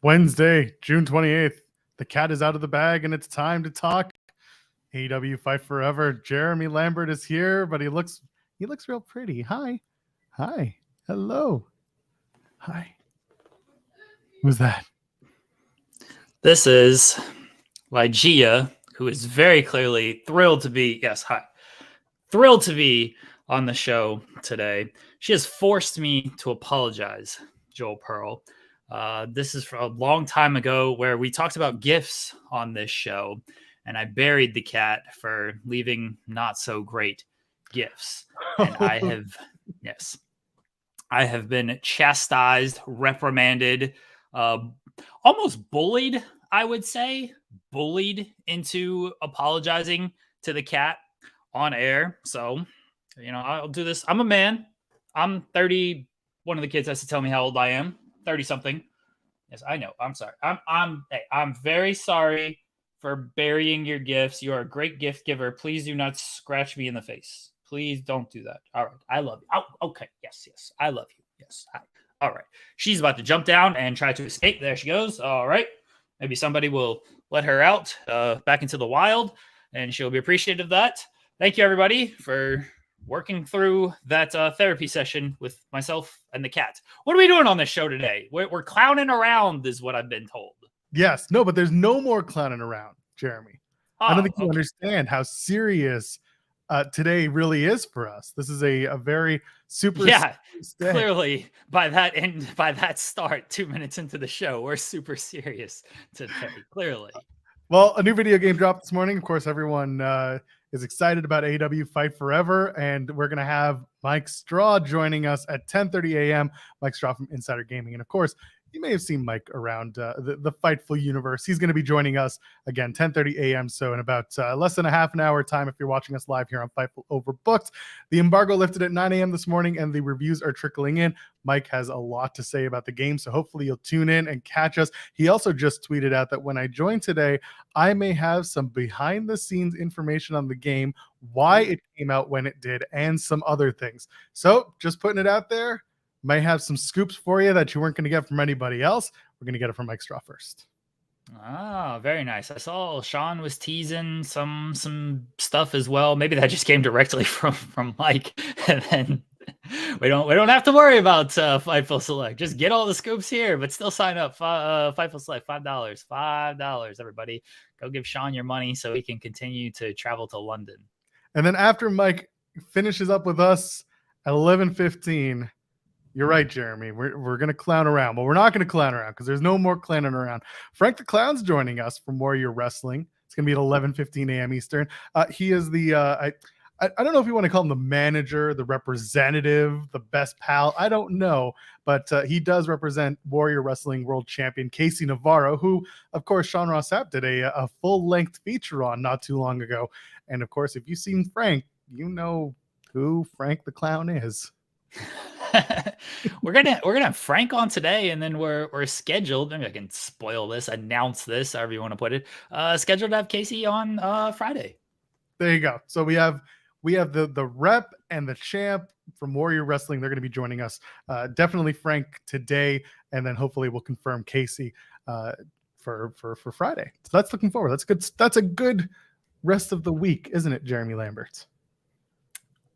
Wednesday, June 28th. The cat is out of the bag, and it's time to talk AEW Fight Forever. Jeremy Lambert is here, but he looks real pretty. Hi. Hello. Hi. Who's that? This is Lygia, who is very clearly thrilled to be on the show today. She has forced me to apologize, Joel Pearl. This is from a long time ago where we talked about gifts on this show, and I buried the cat for leaving not so great gifts. And I have been chastised, reprimanded, almost bullied, I would say, into apologizing to the cat on air. So, I'll do this. I'm a man. I'm 30. One of the kids has to tell me how old I am. 30 something. Yes, I know. I'm sorry. I'm very sorry for burying your gifts. You are a great gift giver. Please do not scratch me in the face. Please don't do that. All right. I love you. Oh, okay. Yes. I love you. Yes. All right. She's about to jump down and try to escape. There she goes. All right. Maybe somebody will let her out back into the wild, and she'll be appreciative of that. Thank you, everybody, for working through that therapy session with myself and the cat. What are we doing on this show today? We're clowning around is what I've been told. Yes. No, but there's no more cleaning around, Jeremy. I don't think you understand how serious today really is for us. This is a very super clearly by that start 2 minutes into the show, we're super serious today, clearly. Well, a new video game dropped this morning. Of course, everyone is excited about AEW Fight Forever, and we're going to have Mike Straw joining us at 10:30 a.m. Mike Straw from Insider Gaming. And of course, you may have seen Mike around the Fightful universe. He's going to be joining us again, 10:30 a.m. So in about less than a half an hour time, if you're watching us live here on Fightful Overbooked. The embargo lifted at 9 a.m. this morning, and the reviews are trickling in. Mike has a lot to say about the game, so hopefully you'll tune in and catch us. He also just tweeted out that when I join today, I may have some behind-the-scenes information on the game, why it came out when it did, and some other things. So just putting it out there. Might have some scoops for you that you weren't going to get from anybody else. We're going to get it from Mike Straw first. Ah, very nice. I saw Sean was teasing some stuff as well. Maybe that just came directly from Mike, and then we don't have to worry about Fightful Select. Just get all the scoops here, but still sign up. Fightful Select, $5. Everybody, go give Sean your money so he can continue to travel to London. And then after Mike finishes up with us at 11:15. You're right, Jeremy. We're going to clown around, but we're not going to clown around because there's no more clowning around. Frank the Clown's joining us from Warrior Wrestling. It's going to be at 11:15 a.m. Eastern. He is the, I don't know if you want to call him the manager, the representative, the best pal. I don't know, but he does represent Warrior Wrestling World Champion KC Navarro, who, of course, Sean Ross Sapp did a full-length feature on not too long ago. And, of course, if you've seen Frank, you know who Frank the Clown is. We're gonna have Frank on today, and then we're scheduled. Maybe I can announce this, however you want to put it. Scheduled to have Casey on Friday. There you go. So we have the rep and the champ from Warrior Wrestling. They're going to be joining us. Definitely Frank today, and then hopefully we'll confirm Casey for Friday. So that's looking forward. That's good. That's a good rest of the week, isn't it, Jeremy Lambert?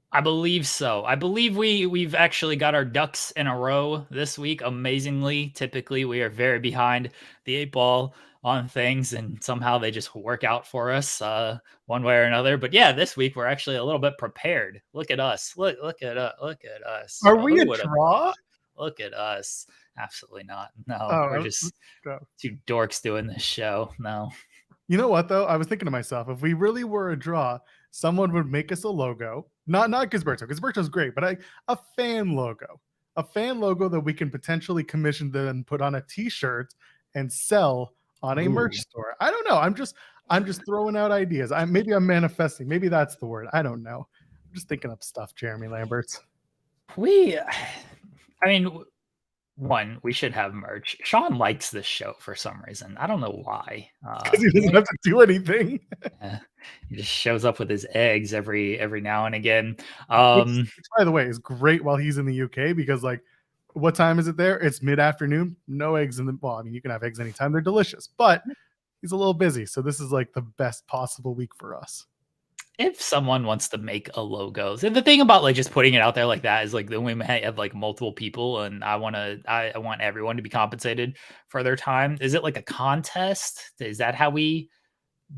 I believe so. I believe we've actually got our ducks in a row this week. Amazingly, typically we are very behind the 8 ball on things, and somehow they just work out for us one way or another. But yeah, this week we're actually a little bit prepared. Look at us. Look at us. Are we a draw? Look at us. Absolutely not. No, we're just two dorks doing this show. No. You know what, though? I was thinking to myself, if we really were a draw, someone would make us a logo. Not Gisberto. Gisberto's great, but a fan logo. A fan logo that we can potentially commission then put on a t-shirt and sell on a merch store. I don't know. I'm just throwing out ideas. Maybe I'm manifesting. Maybe that's the word. I don't know. I'm just thinking up stuff, Jeremy Lambert. One, we should have merch. Sean likes this show for some reason. I don't know why. Because he doesn't have to do anything. He just shows up with his eggs every now and again. Which, by the way, is great while he's in the UK because, like, What time is it there? It's mid-afternoon. No eggs in the, well, I mean, you can have eggs anytime. They're delicious, but he's a little busy. So this is like the best possible week for us. If someone wants to make a logo, and the thing about like just putting it out there like that is like then we might have like multiple people, and I want everyone to be compensated for their time. Is it like a contest? Is that how we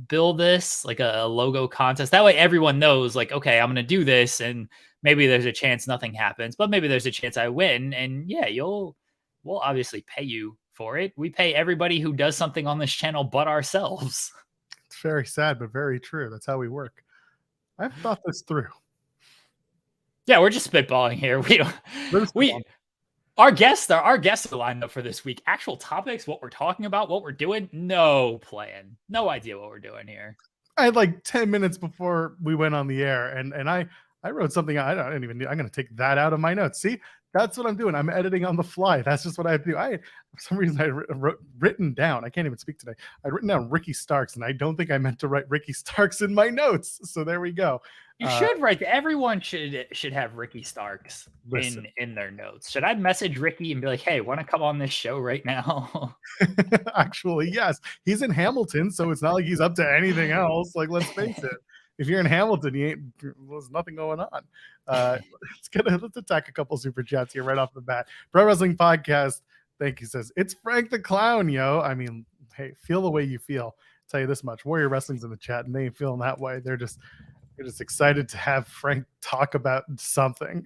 build this, like a logo contest? That way everyone knows like, okay, I'm gonna do this, and maybe there's a chance nothing happens, but maybe there's a chance I win, and yeah, we'll obviously pay you for it. We pay everybody who does something on this channel but ourselves. It's very sad but very true. That's how we work. I've thought this through. Yeah, we're just spitballing here. Our guests are lined up for this week. Actual topics, what we're talking about, what we're doing, no plan. No idea what we're doing here. I had like 10 minutes before we went on the air, and I wrote something. I didn't even. I'm going to take that out of my notes. See, that's what I'm doing. I'm editing on the fly. That's just what I do. For some reason, I written down. I can't even speak today. I'd written down Ricky Starks, and I don't think I meant to write Ricky Starks in my notes. So there we go. You should write. Everyone should have Ricky Starks in their notes. Should I message Ricky and be like, "Hey, want to come on this show right now?" Actually, yes. He's in Hamilton, so it's not like he's up to anything else. Like, let's face it. If you're in Hamilton, there's nothing going on. Let's attack a couple super chats here right off the bat. Pro Wrestling Podcast, thank you, says it's Frank the Clown, yo. I mean, hey, feel the way you feel. I'll tell you this much: Warrior Wrestling's in the chat, and they ain't feeling that way. They're just excited to have Frank talk about something.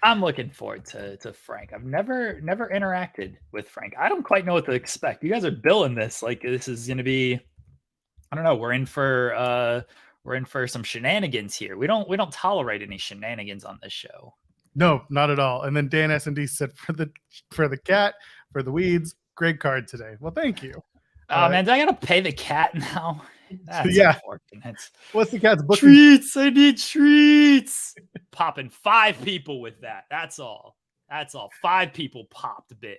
I'm looking forward to Frank. I've never interacted with Frank. I don't quite know what to expect. You guys are billing this like this is going to be. I don't know. We're in for some shenanigans here. We don't tolerate any shenanigans on this show. No, not at all. And then Dan S&D said for the cat, for the weeds, great card today. Well, thank you. Oh man, do I gotta pay the cat now? That's unfortunate. What's the cat's booking? Treats. I need treats. Popping 5 people with that. That's all. 5 people popped big.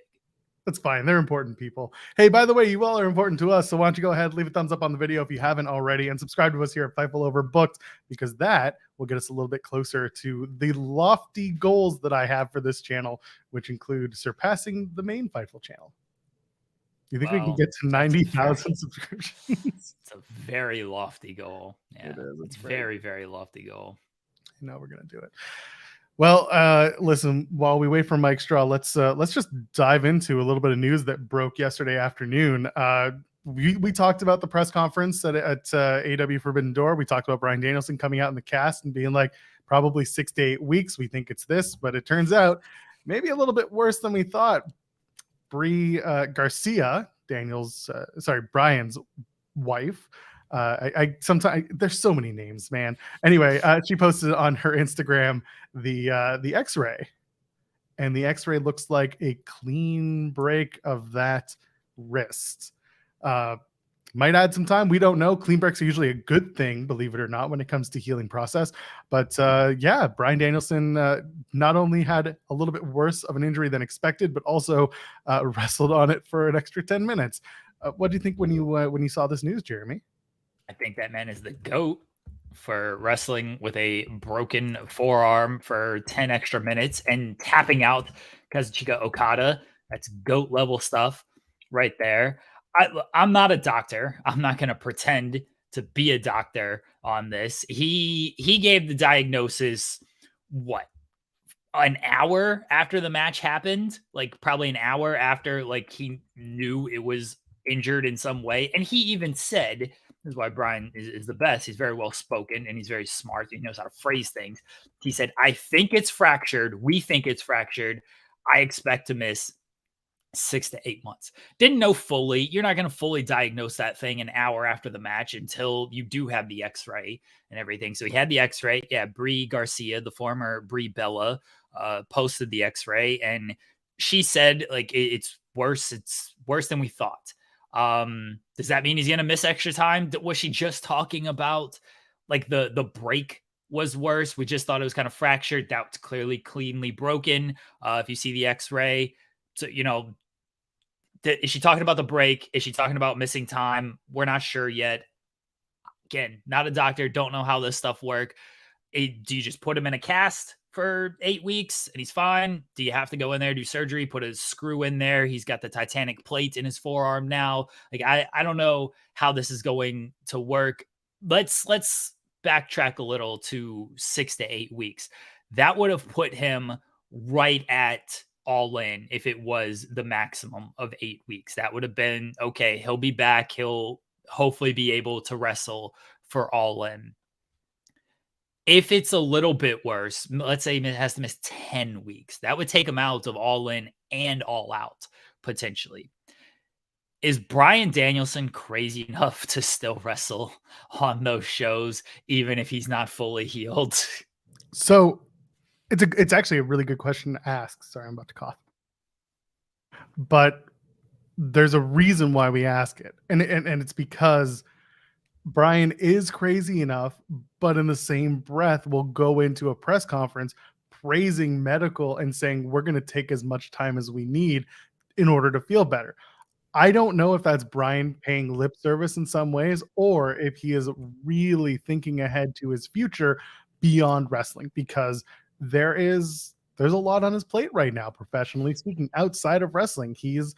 That's fine. They're important people. Hey, by the way, you all are important to us. So why don't you go ahead, leave a thumbs up on the video if you haven't already, and subscribe to us here at Fightful Overbooked, because that will get us a little bit closer to the lofty goals that I have for this channel, which include surpassing the main Fightful channel. Do you think we can get to 90,000 subscriptions? It's a very lofty goal. Yeah, it is. It's very, very lofty goal. I know we're going to do it. Well, listen, while we wait for Mike Straw, let's just dive into a little bit of news that broke yesterday afternoon. We talked about the press conference at AEW Forbidden Door. We talked about Bryan Danielson coming out in the cast and being like, probably 6 to 8 weeks. We think it's this, but it turns out maybe a little bit worse than we thought. Brie Garcia, Bryan's wife. I sometimes there's so many names, man. Anyway, she posted on her Instagram the X-ray, and the X-ray looks like a clean break of that wrist. Might add some time. We don't know. Clean breaks are usually a good thing, believe it or not, when it comes to healing process. But yeah, Bryan Danielson not only had a little bit worse of an injury than expected, but also wrestled on it for an extra 10 minutes. What do you think when you saw this news, Jeremy? I think that man is the GOAT for wrestling with a broken forearm for 10 extra minutes and tapping out Kazuchika Okada. That's GOAT level stuff right there. I'm not a doctor. I'm not going to pretend to be a doctor on this. He gave the diagnosis, what, an hour after the match happened? Like probably an hour after like he knew it was injured in some way. And he even said, this is why Bryan is the best. He's very well spoken and he's very smart. He knows how to phrase things. He said, I think it's fractured. We think it's fractured. I expect to miss 6 to 8 months. Didn't know fully. You're not going to fully diagnose that thing an hour after the match until you do have the X-ray and everything. So he had the X-ray. Yeah, Brie Garcia, the former Brie Bella, posted the X-ray, and she said like it's worse. It's worse than we thought. Does that mean he's going to miss extra time? Was she just talking about like the break was worse? We just thought it was kind of fractured. That's clearly cleanly broken. If you see the X-ray, so, you know, is she talking about the break? Is she talking about missing time? We're not sure yet. Again, not a doctor. Don't know how this stuff works. Do you just put him in a cast for 8 weeks and he's fine? Do you have to go in there, do surgery, put a screw in there? He's got the Titanic plate in his forearm now. Like, I don't know how this is going to work. Let's backtrack a little to 6 to 8 weeks. That would have put him right at All In if it was the maximum of 8 weeks. That would have been okay. He'll be back. He'll hopefully be able to wrestle for All In. If it's a little bit worse, let's say it has to miss 10 weeks, that would take him out of All In and All Out potentially. Is Bryan Danielson crazy enough to still wrestle on those shows, even if he's not fully healed? So it's actually a really good question to ask. Sorry, I'm about to cough. But there's a reason why we ask it. And it's because Bryan is crazy enough, but in the same breath will go into a press conference praising medical and saying we're going to take as much time as we need in order to feel better. I don't know if that's Bryan paying lip service in some ways, or if he is really thinking ahead to his future beyond wrestling, because there's a lot on his plate right now, professionally speaking, outside of wrestling. He is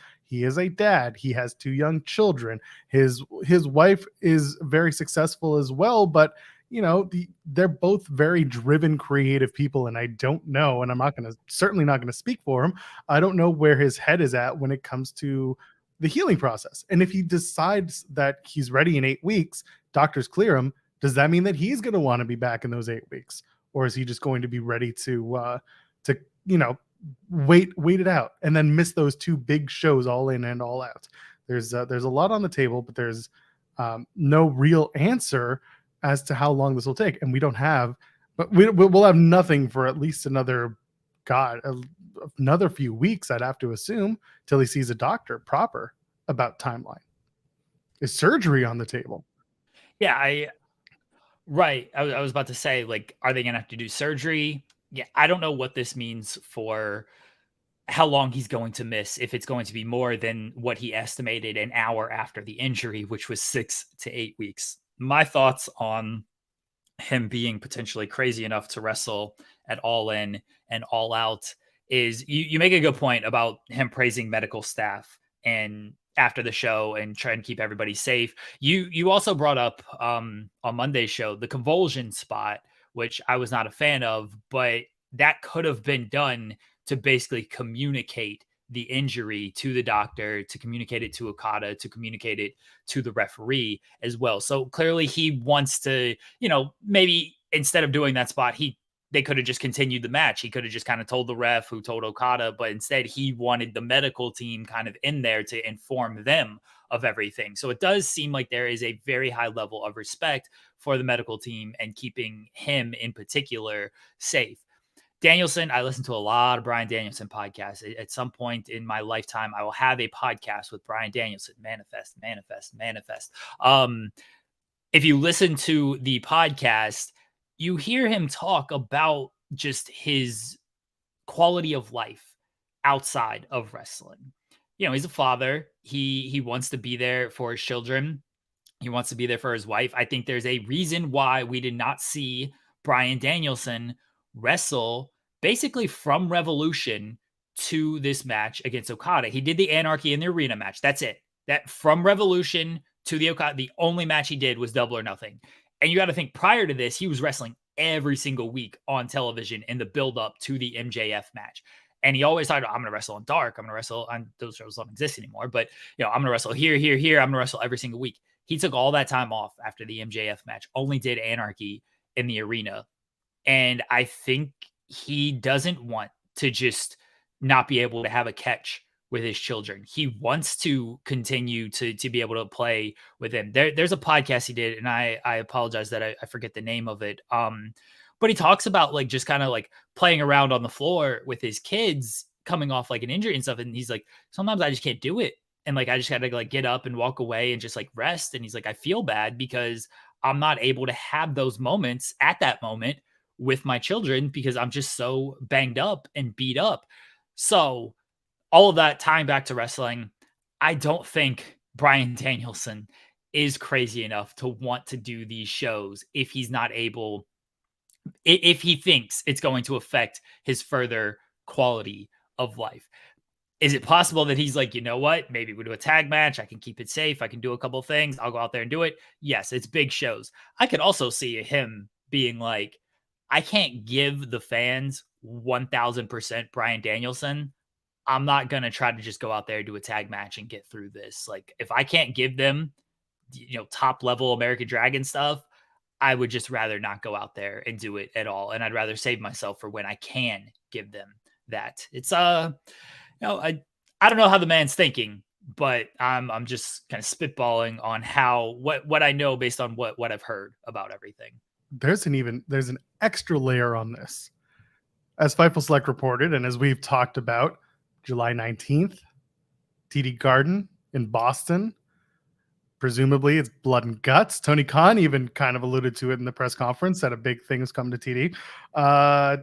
a dad. He has 2 young children. His wife is very successful as well, but they're both very driven, creative people, and I don't know, and certainly not going to speak for him. I don't know where his head is at when it comes to the healing process. And if he decides that he's ready in 8 weeks, doctors clear him, does that mean that he's going to want to be back in those 8 weeks? Or is he just going to be ready to wait it out and then miss those 2 big shows, All In and All Out? There's a lot on the table, but there's no real answer as to how long this will take. And we don't have, but we'll have nothing for at least another few weeks, I'd have to assume, till he sees a doctor proper about timeline. Is surgery on the table? Yeah, right. I was about to say, like, are they going to have to do surgery? Yeah, I don't know what this means for how long he's going to miss, if it's going to be more than what he estimated an hour after the injury, which was 6 to 8 weeks. My thoughts on him being potentially crazy enough to wrestle at All In and All Out is you make a good point about him praising medical staff and after the show and trying to keep everybody safe. You also brought up on Monday's show the convulsion spot, which I was not a fan of, but that could have been done to basically communicate the injury to the doctor, to communicate it to Okada, to communicate it to the referee as well. So clearly he wants to, maybe instead of doing that spot, they could have just continued the match. He could have just kind of told the ref who told Okada, but instead he wanted the medical team kind of in there to inform them of everything. So it does seem like there is a very high level of respect for the medical team and keeping him in particular safe. Danielson, I listen to a lot of Bryan Danielson podcasts. At some point in my lifetime, I will have a podcast with Bryan Danielson. Manifest. If you listen to the podcast, you hear him talk about just his quality of life outside of wrestling. He's a father. He wants to be there for his children. He wants to be there for his wife. I think there's a reason why we did not see Bryan Danielson wrestle basically from Revolution to this match against Okada. He did the Anarchy in the arena match. That's it. That from Revolution to the Okada, the only match he did was Double or Nothing. And you got to think prior to this, he was wrestling every single week on television in the build up to the MJF match. And he always thought, I'm going to wrestle on Dark. I'm going to wrestle on, those shows don't exist anymore, but I'm going to wrestle here. I'm going to wrestle every single week. He took all that time off after the MJF match, only did Anarchy in the arena. And I think he doesn't want to just not be able to have a catch with his children. He wants to continue to be able to play with them. There's a podcast he did, and I apologize that I forget the name of it. But he talks about like just kind of like playing around on the floor with his kids coming off like an injury and stuff. And he's like, sometimes I just can't do it. And like, I just got to like get up and walk away and just like rest. And he's like, I feel bad because I'm not able to have those moments at that moment with my children because I'm just so banged up and beat up. So all of that tying back to wrestling, I don't think Bryan Danielson is crazy enough to want to do these shows if he's not able if he thinks it's going to affect his further quality of life. Is it possible that he's like, you know what? Maybe we do a tag match. I can keep it safe. I can do a couple of things. I'll go out there and do it. Yes, it's big shows. I could also see him being like, I can't give the fans 1000% Bryan Danielson. I'm not going to try to just go out there, do a tag match and get through this. Like, if I can't give them, top level American Dragon stuff, I would just rather not go out there and do it at all. And I'd rather save myself for when I can give them that. It's, I don't know how the man's thinking, but I'm just kind of spitballing on how, what I know based on what I've heard about everything. There's an extra layer on this. As Fightful Select reported, and as we've talked about, July 19th, TD Garden in Boston. Presumably it's blood and guts. Tony Khan even kind of alluded to it in the press conference that a big thing is coming to TD.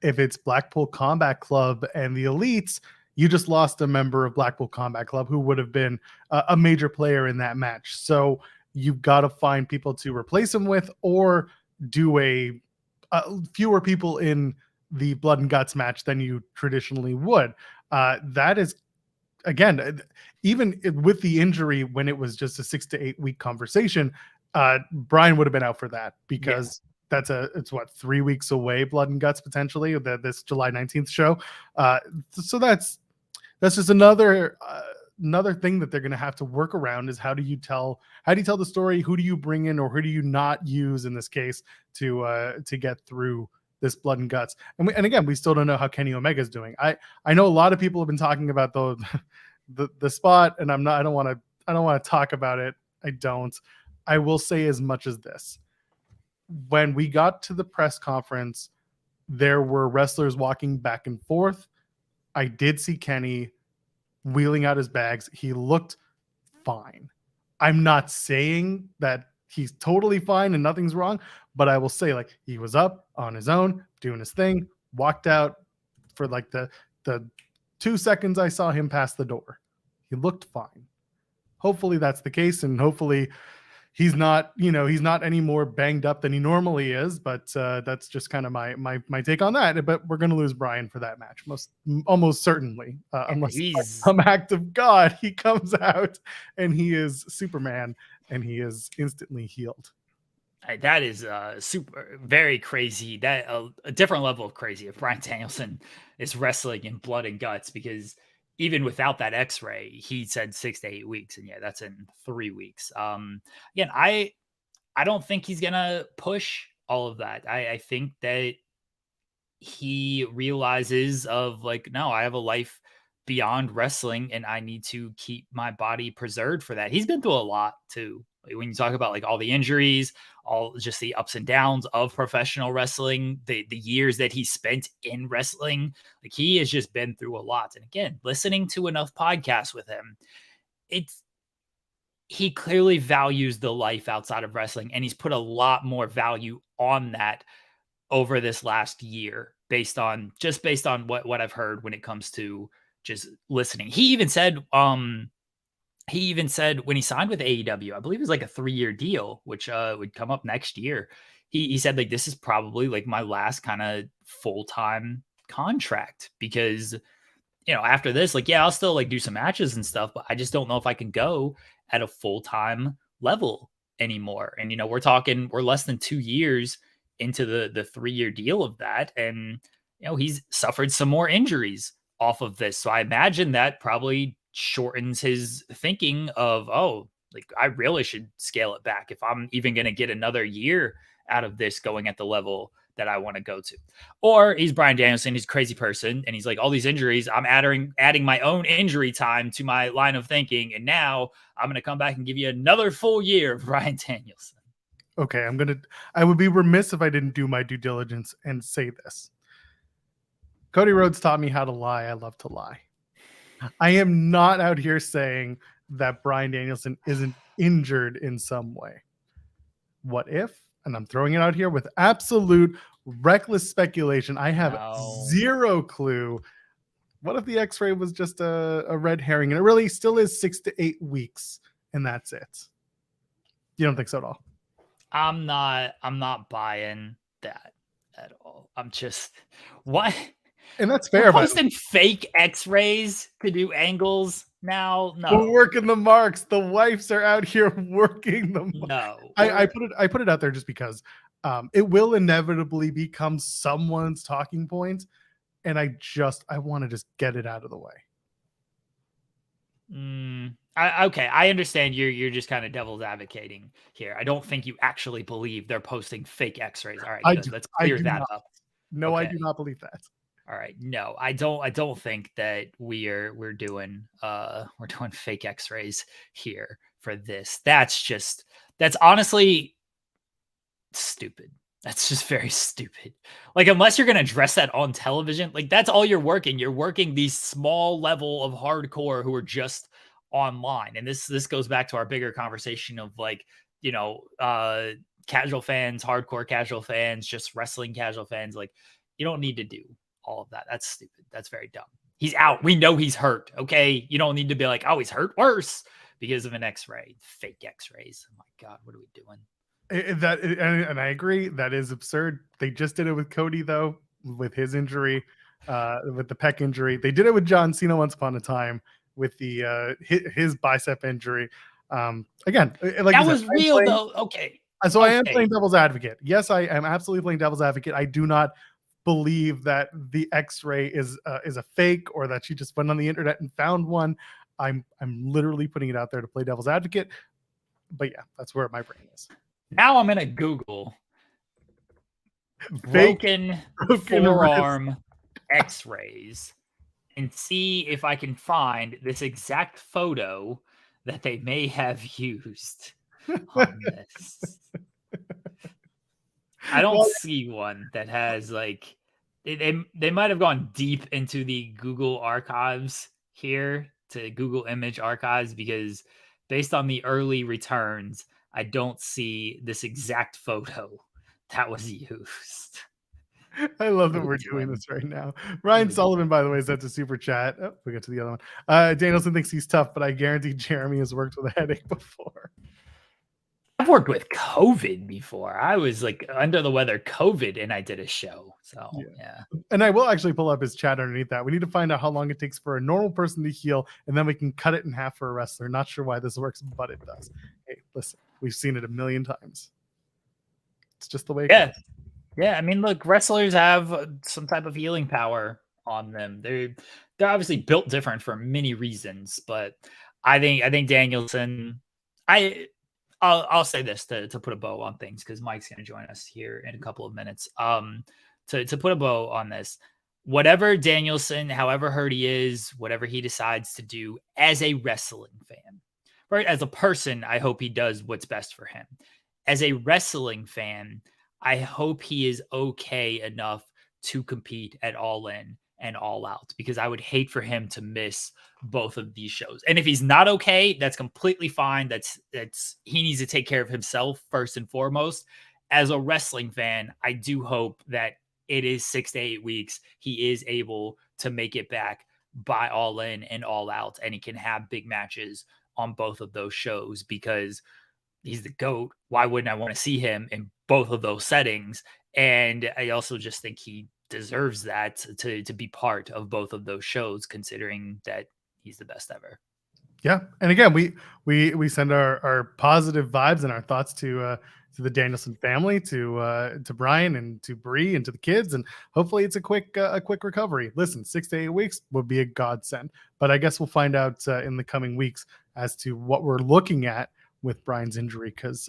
If it's Blackpool Combat Club and the Elites, you just lost a member of Blackpool Combat Club who would have been a major player in that match. So you've got to find people to replace him with, or do a fewer people in the blood and guts match than you traditionally would. That is, again, even with the injury, when it was just a 6 to 8 week conversation, Bryan would have been out for that, because it's what, 3 weeks away, blood and guts potentially, this July 19th show. So that's just another thing that they're going to have to work around, is how do you tell the story? Who do you bring in, or who do you not use in this case to get through this blood and guts? And again, we still don't know how Kenny Omega is doing. I know a lot of people have been talking about the spot, and I don't want to talk about it. I will say as much as this. When we got to the press conference, there were wrestlers walking back and forth. I did see Kenny wheeling out his bags. He looked fine. I'm not saying that he's totally fine and nothing's wrong, but I will say, like, he was up on his own, doing his thing, walked out for like the 2 seconds I saw him pass the door. He looked fine. Hopefully that's the case, and hopefully he's not any more banged up than he normally is, but that's just kind of my take on that. But we're going to lose Bryan for that match, almost certainly, unless some act of God, he comes out and he is Superman and he is instantly healed. That is very crazy. That a different level of crazy if Bryan Danielson is wrestling in blood and guts, because even without that X-ray, he said 6 to 8 weeks, and that's in 3 weeks. Again, I don't think he's gonna push all of that. I think that he realizes of like, no, I have a life beyond wrestling, and I need to keep my body preserved for that. He's been through a lot too. When you talk about like all the injuries, all just the ups and downs of professional wrestling, the years that he spent in wrestling, like he has just been through a lot. And again, listening to enough podcasts with him, he clearly values the life outside of wrestling, and he's put a lot more value on that over this last year based on what I've heard when it comes to just listening. He even said when he signed with AEW, I believe it was like a 3-year deal, which would come up next year. He said, like, this is probably like my last kind of full-time contract, because, after this, like, I'll still like do some matches and stuff, but I just don't know if I can go at a full-time level anymore. And, we're less than 2 years into the 3-year deal of that. And, he's suffered some more injuries off of this. So I imagine that probably shortens his thinking of, like, I really should scale it back if I'm even going to get another year out of this going at the level that I want to go to. Or he's Bryan Danielson, he's a crazy person, and he's like, all these injuries, I'm adding my own injury time to my line of thinking, and now I'm going to come back and give you another full year of Bryan Danielson. Okay, I would be remiss if I didn't do my due diligence and say this. Cody Rhodes taught me how to lie. I love to lie. I am not out here saying that Bryan Danielson isn't injured in some way. What if, and I'm throwing it out here with absolute reckless speculation, I have zero clue. What if the X-ray was just a red herring, and it really still is 6 to 8 weeks, and that's it? You don't think so at all? I'm not buying that at all. I'm just what? And that's We're fair, but posting fake X-rays to do angles now. No, we're working the marks. The wives are out here working the marks. no. I put it out there just because it will inevitably become someone's talking point, and I want to just get it out of the way. Okay, I understand you're just kind of devil's advocating here. I don't think you actually believe they're posting fake X-rays. All right, good. Let's clear that up. No, okay. I do not believe that. All right, no, I don't think that we're doing fake X-rays here for this. That's honestly stupid. That's just very stupid. Like, unless you're going to address that on television, like that's all you're working. You're working these small level of hardcore who are just online. And this goes back to our bigger conversation of like, casual fans, hardcore casual fans, just wrestling casual fans. Like, you don't need to do all of that. That's stupid. That's very dumb. He's out. We know he's hurt. Okay. You don't need to be like, oh, he's hurt worse because of an X-ray, fake X-rays. Oh my God, what are we doing? And I agree, that is absurd. They just did it with Cody though, with his injury, with the pec injury. They did it with John Cena once upon a time with the his bicep injury. Again, like that was real though. Okay. So I am playing devil's advocate. Yes, I am absolutely playing devil's advocate. I do not believe that the X-ray is a fake or that she just went on the internet and found one. I'm literally putting it out there to play devil's advocate. But yeah, that's where my brain is. Now I'm gonna Google broken forearm X-rays and see if I can find this exact photo that they may have used on this. I don't see one that has like they might have gone deep into the Google archives here to Google image archives, because based on the early returns, I don't see this exact photo that was used. I love that we're doing this right now. Ryan Sullivan, by the way, sent a super chat. Oh, we get to the other one. Danielson thinks he's tough, but I guarantee Jeremy has worked with a headache before. I've worked with COVID before. I was like under the weather COVID and I did a show. So yeah. And I will actually pull up his chat underneath that. We need to find out how long it takes for a normal person to heal, and then we can cut it in half for a wrestler. Not sure why this works, but it does. Hey, listen, we've seen it a million times. It's just the way it goes. Yeah, I mean, look, wrestlers have some type of healing power on them. They're obviously built different for many reasons, but I think Danielson, I'll say this to put a bow on things, because Mike's going to join us here in a couple of minutes. To put a bow on this, whatever Danielson, however hurt he is, whatever he decides to do as a wrestling fan, right? As a person, I hope he does what's best for him. As a wrestling fan, I hope he is okay enough to compete at All In and All Out, because I would hate for him to miss both of these shows. And if he's not okay, that's completely fine. That's he needs to take care of himself first and foremost. As a wrestling fan, I do hope that it is 6 to 8 weeks. He is able to make it back by All In and All Out, and he can have big matches on both of those shows, because he's the GOAT. Why wouldn't I want to see him in both of those settings? And I also just think he deserves that to be part of both of those shows, considering that he's the best ever. Yeah. And again, we send our positive vibes and our thoughts to the Danielson family, to Bryan and to Bree and to the kids. And hopefully it's a quick recovery. Listen, 6 to 8 weeks would be a godsend, but I guess we'll find out in the coming weeks as to what we're looking at with Bryan's injury, because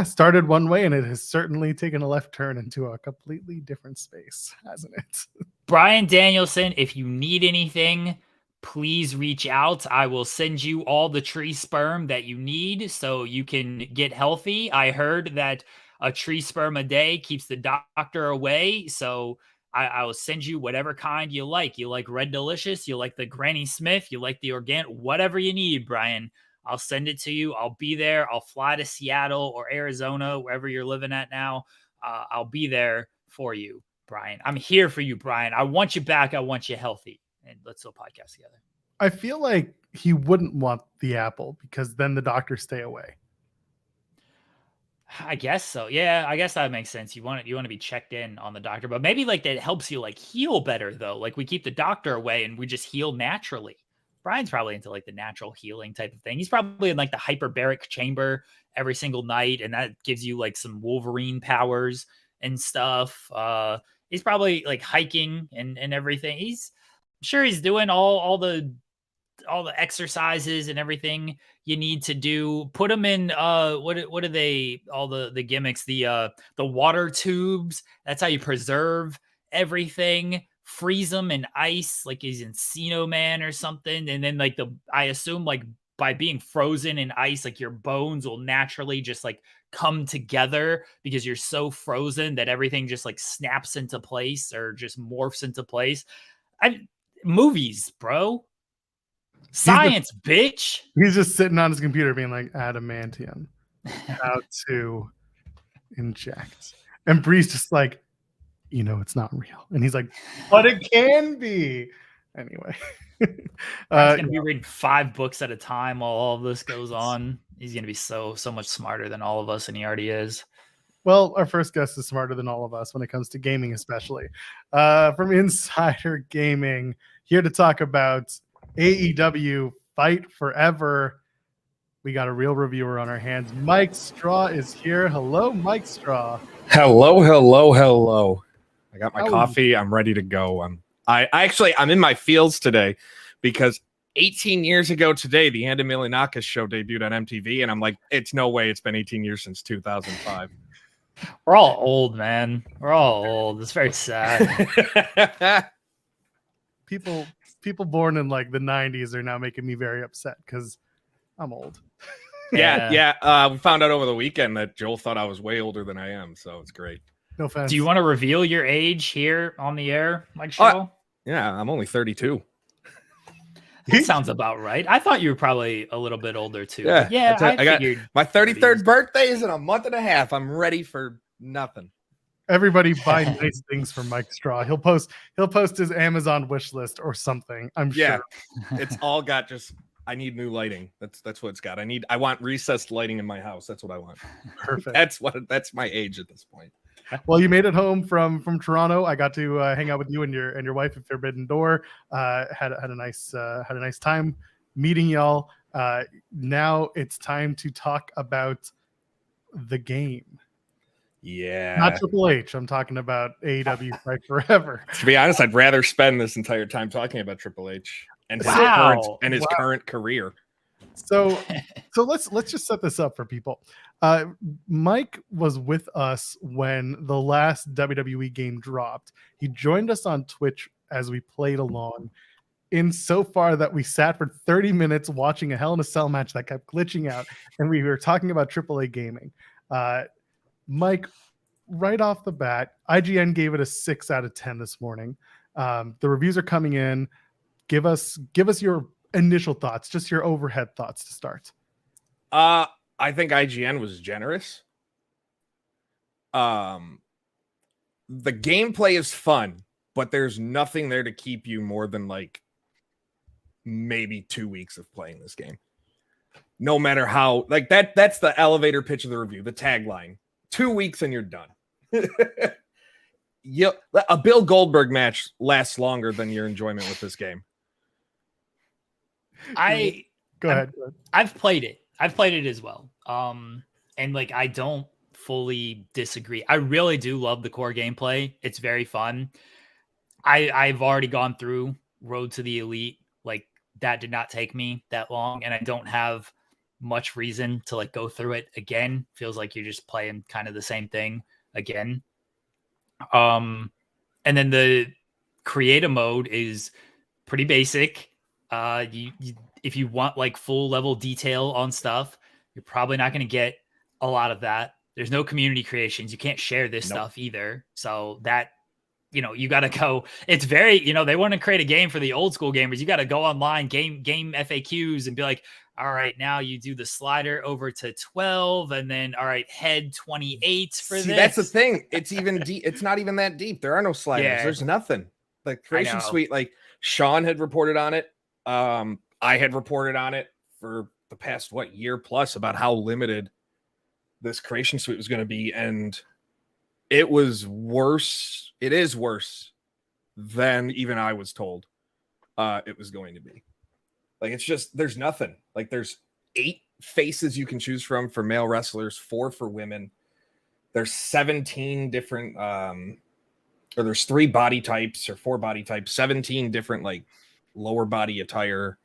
started one way and it has certainly taken a left turn into a completely different space, hasn't it? Bryan Danielson, if you need anything, please reach out. I will send you all the tree sperm that you need so you can get healthy. I heard that a tree sperm a day keeps the doctor away, so I will send you whatever kind you like. You like Red Delicious, you like the Granny Smith, you like the organic, whatever you need, Bryan. I'll send it to you. I'll be there. I'll fly to Seattle or Arizona, wherever you're living at now. I'll be there for you, Bryan. I'm here for you, Bryan. I want you back. I want you healthy. And let's do a podcast together. I feel like he wouldn't want the apple, because then the doctors stay away. I guess so. Yeah, I guess that makes sense. You want to be checked in on the doctor, but maybe like that helps you like heal better though. Like we keep the doctor away and we just heal naturally. Bryan's probably into like the natural healing type of thing. He's probably in like the hyperbaric chamber every single night, and that gives you like some Wolverine powers and stuff. He's probably like hiking and everything. He's sure he's doing all the exercises and everything you need to do. Put them in what are they, all the gimmicks, the water tubes. That's how you preserve everything. Freeze them in ice like he's Encino Man or something, and then like I assume like by being frozen in ice, like your bones will naturally just like come together because you're so frozen that everything just like snaps into place or just morphs into place. I Movies, bro. He's just, Science, bitch. he's just sitting on his computer being like, adamantium, how to inject. And Bree's just like, it's not real. And he's like, but it can be. Anyway. Brian's gonna be reading 5 books at a time while all of this goes on. He's gonna be so much smarter than all of us, and he already is. Well, our first guest is smarter than all of us when it comes to gaming, especially. From Insider Gaming, here to talk about AEW Fight Forever. We got a real reviewer on our hands. Mike Straw is here. Hello, Mike Straw. Hello. I got my coffee. I'm ready to go. I'm in my feels today because 18 years ago today, the Andy Milonakis show debuted on MTV, and I'm like, it's no way it's been 18 years since 2005. We're all old, man. We're all old. It's very sad. People born in like the 90s are now making me very upset because I'm old. Yeah. We found out over the weekend that Joel thought I was way older than I am, so it's great. No offense. Do you want to reveal your age here on the air, Mike Shaw? Yeah, I'm only 32. That sounds about right. I thought you were probably a little bit older too. Yeah, I figured my 33rd birthday is in a month and a half. I'm ready for nothing. Everybody buy nice things for Mike Straw. He'll post his Amazon wish list or something. I'm sure. It's all got I need new lighting. That's what it's got. I want recessed lighting in my house. That's what I want. Perfect. That's my age at this point. Well, you made it home from Toronto. I got to hang out with you and your wife at Forbidden Door. Had a nice time meeting y'all. Now it's time to talk about the game. Yeah, not Triple H. I'm talking about AEW Fight Forever. To be honest, I'd rather spend this entire time talking about Triple H and his current career. So let's just set this up for people. Mike was with us when the last WWE game dropped. He joined us on Twitch as we played along, in so far that we sat for 30 minutes watching a Hell in a Cell match that kept glitching out, and we were talking about AAA gaming. Mike, right off the bat, IGN gave it a 6 out of 10 this morning. The reviews are coming in. Give us your initial thoughts, just your overhead thoughts to start. I think IGN was generous. The gameplay is fun, but there's nothing there to keep you more than like maybe 2 weeks of playing this game. No matter how, like that's the elevator pitch of the review, the tagline. 2 weeks and you're done. A Bill Goldberg match lasts longer than your enjoyment with this game. Go ahead. I've played it. I've played it as well. And like I don't fully disagree. I really do love the core gameplay. It's very fun. I've already gone through Road to the Elite. Like that did not take me that long, and I don't have much reason to like go through it again. Feels like you're just playing kind of the same thing again. And then the creative mode is pretty basic. If you want like full level detail on stuff, you're probably not going to get a lot of that. There's no community creations. You can't share this stuff either. So that, you got to go. It's very, they want to create a game for the old school gamers. You got to go online, game FAQs and be like, all right, now you do the slider over to 12 and then, all right, head 28 for this. That's the thing. It's even deep. It's not even that deep. There are no sliders. Yeah. There's nothing. Like Creation Suite, like Sean had reported on it. I had reported on it for the past year plus about how limited this creation suite was going to be, and it was worse. It is worse than even I was told it was going to be. Like, it's just, there's nothing. Like, there's 8 faces you can choose from for male wrestlers, 4 for women. There's 17 different, or there's 3 body types or 4 body types, 17 different like lower body attire.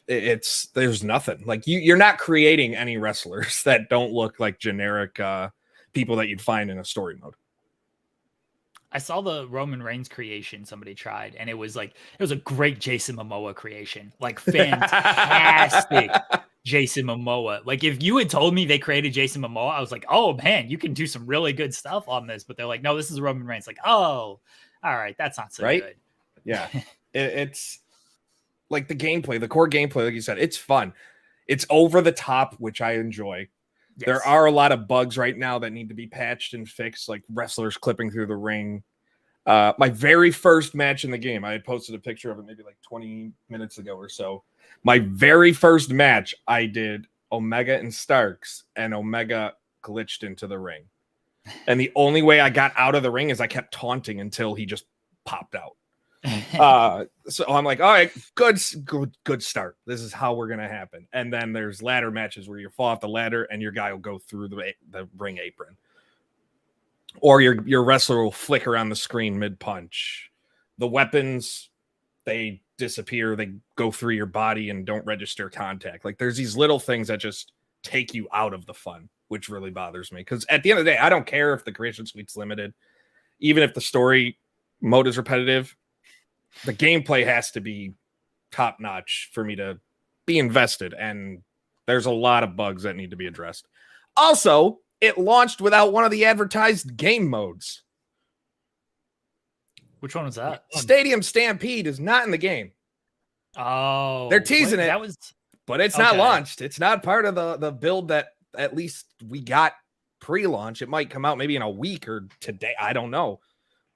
It's there's nothing. Like, you're not creating any wrestlers that don't look like generic people that you'd find in a story mode. I saw the Roman Reigns creation somebody tried, and it was a great Jason Momoa creation. Like, fantastic Jason Momoa. Like, if you had told me they created Jason Momoa, I was like, oh man, you can do some really good stuff on this. But they're like, no, this is Roman Reigns. Like, oh, all right, that's not so good. Yeah. It's like the gameplay, the core gameplay, like you said, it's fun. It's over the top, which I enjoy. Yes. There are a lot of bugs right now that need to be patched and fixed, like wrestlers clipping through the ring. My very first match in the game, I had posted a picture of it maybe like 20 minutes ago or so. My very first match, I did Omega and Starks, and Omega glitched into the ring. And the only way I got out of the ring is I kept taunting until he just popped out. So I'm like, all right, good start. This is how we're gonna happen. And then there's ladder matches where you fall off the ladder and your guy will go through the ring apron, or your wrestler will flick around the screen mid punch. The weapons, they disappear, they go through your body and don't register contact. Like, there's these little things that just take you out of the fun, which really bothers me, because at the end of the day, I don't care if the creation suite's limited, even if the story mode is repetitive. The gameplay has to be top notch for me to be invested, and there's a lot of bugs that need to be addressed. Also, it launched without one of the advertised game modes. Which one was that? Stadium Stampede is not in the game. Oh, they're teasing it, but it's not launched. It's not part of the build that at least we got pre-launch. It might come out maybe in a week or today. I don't know,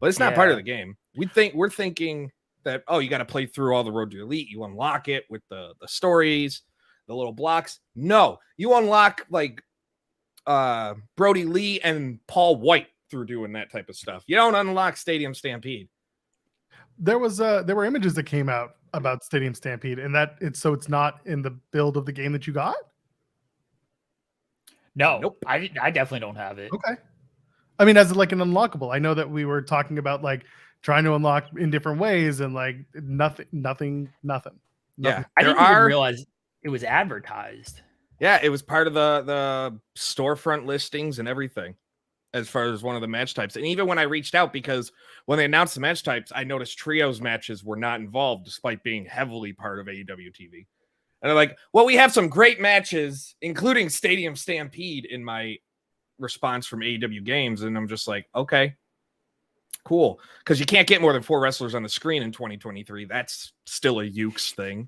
but it's not part of the game. We're thinking that, oh, you got to play through all the Road to Elite. You unlock it with the stories, the little blocks. No, you unlock like Brody Lee and Paul White through doing that type of stuff. You don't unlock Stadium Stampede. There were images that came out about Stadium Stampede, and it's not in the build of the game that you got. No, nope. I definitely don't have it. Okay. I mean, as like an unlockable, I know that we were talking about like trying to unlock in different ways, and like nothing. Yeah, I didn't even realize it was advertised. Yeah, it was part of the storefront listings and everything, as far as one of the match types. And even when I reached out, because when they announced the match types, I noticed trios matches were not involved, despite being heavily part of AEW TV. And they're like, well, we have some great matches, including Stadium Stampede, in my response from AEW Games. And I'm just like, okay, cool. Because you can't get more than 4 wrestlers on the screen in 2023. That's still a Ukes thing.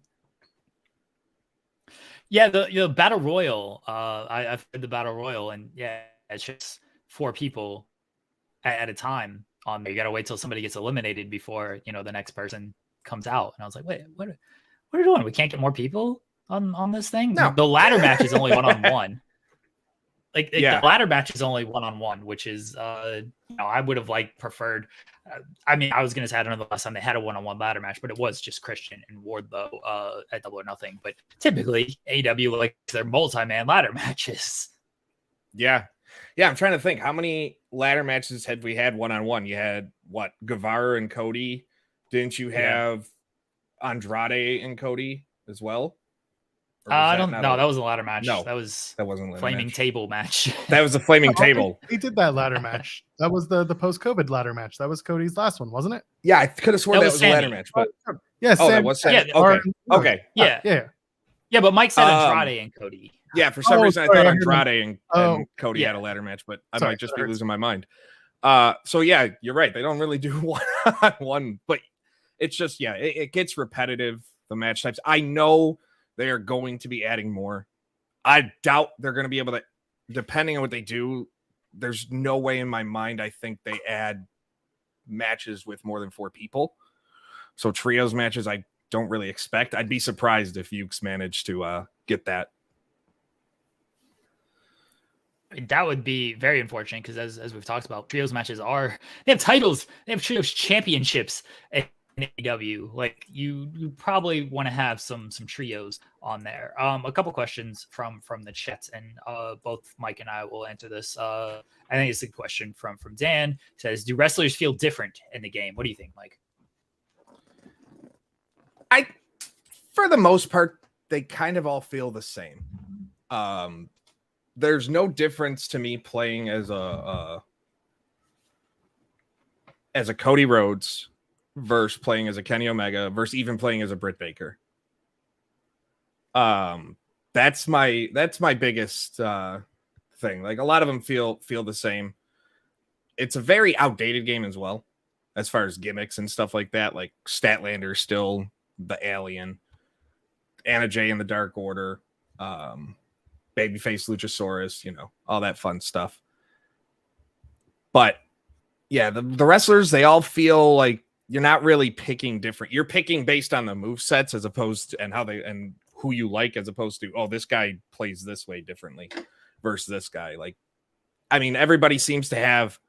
Yeah, the Battle Royal. I've heard the Battle Royal, and yeah, it's just 4 people at a time on there. You got to wait till somebody gets eliminated before, the next person comes out. And I was like, wait, what are we doing? We can't get more people on this thing? No. The ladder match is only 1-on-1. The ladder match is only 1-on-1, which is, I would have preferred. I was going to say, I don't know the last time they had a 1-on-1 ladder match, but it was just Christian and Wardlow at Double or Nothing. But typically, AEW likes their multi-man ladder matches. Yeah. Yeah, I'm trying to think. How many ladder matches had we had 1-on-1? You had, what, Guevara and Cody? Didn't you have Andrade and Cody as well? I don't know. That was a ladder match. No, that wasn't a flaming match. Table match. That was a flaming table. He did that ladder match. That was the post-COVID ladder match. That was Cody's last one, wasn't it? Yeah, I could have sworn that was a ladder match. But yeah, that was Sam. Yeah, okay. Yeah, but Mike said Andrade and Cody. Yeah, for some reason I thought Andrade and Cody had a ladder match, but I might just be losing my mind. So yeah, you're right. They don't really do 1-on-1, but it's just it gets repetitive. The match types. I know they are going to be adding more. I doubt they're going to be able to, depending on what they do. There's no way in my mind I think they add matches with more than 4 people. So trios matches I don't really expect. I'd be surprised if Ukes managed to get that. That would be very unfortunate because as we've talked about, trios matches they have titles, they have trios championships in AEW. Like you probably want to have some trios on there. A couple questions from the chats, and both Mike and I will answer this. I think it's a question from Dan. It says, do wrestlers feel different in the game? What do you think, Mike? For the most part, they kind of all feel the same. There's no difference to me playing as a Cody Rhodes versus playing as a Kenny Omega versus even playing as a Britt Baker. That's my biggest thing. Like, a lot of them feel the same. It's a very outdated game as well, as far as gimmicks and stuff like that. Like, Statlander still the alien, Anna Jay in the Dark Order, Babyface Luchasaurus, all that fun stuff. But yeah, the wrestlers, they all feel like you're not really picking different. You're picking based on the move sets as opposed to, and who you like, as opposed to, oh, this guy plays this way differently versus this guy. Like, I mean, everybody seems to have,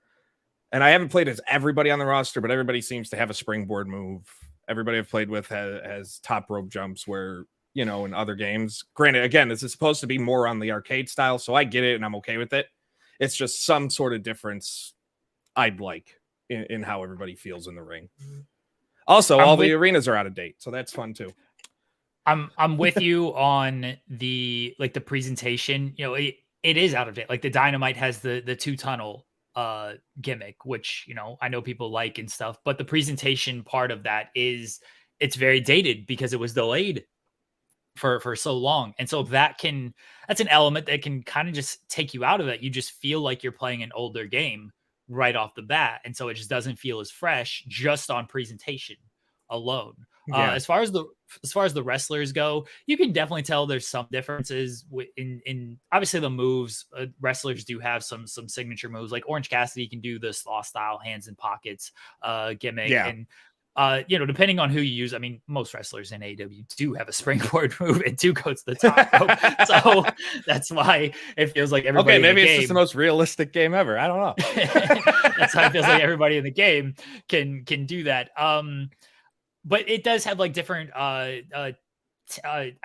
and I haven't played as everybody on the roster, but everybody seems to have a springboard move. Everybody I've played with has top rope jumps where, in other games, granted, again, this is supposed to be more on the arcade style, so I get it and I'm okay with it. It's just some sort of difference I'd like in how everybody feels in the ring. Also, the arenas are out of date, so that's fun too. I'm with you on the presentation. It is out of date. Like, the Dynamite has the 2-tunnel gimmick, which I know people like and stuff, but the presentation part of that it's very dated because it was delayed for so long. And so that's an element that can kind of just take you out of it. You just feel like you're playing an older game right off the bat. And so it just doesn't feel as fresh just on presentation alone. Yeah. As far as the wrestlers go, you can definitely tell there's some differences in obviously the moves. Wrestlers do have some signature moves, like Orange Cassidy can do the Slaw style hands in pockets gimmick. Yeah. And depending on who you use, I mean, most wrestlers in AEW do have a springboard move and do go to the top rope. So that's why it feels like everybody. Okay, maybe it's just the most realistic game ever. I don't know. That's why it feels like everybody in the game can do that. But it does have like different, I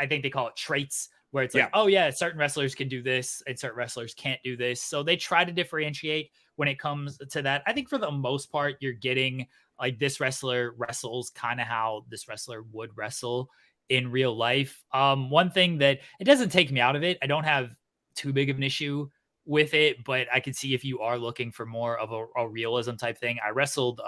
think they call it traits, where it's like, oh yeah, certain wrestlers can do this and certain wrestlers can't do this. So they try to differentiate when it comes to that. I think for the most part, you're getting like, this wrestler wrestles kind of how this wrestler would wrestle in real life. One thing that it doesn't take me out of it, I don't have too big of an issue with it, but I could see if you are looking for more of a realism type thing. I wrestled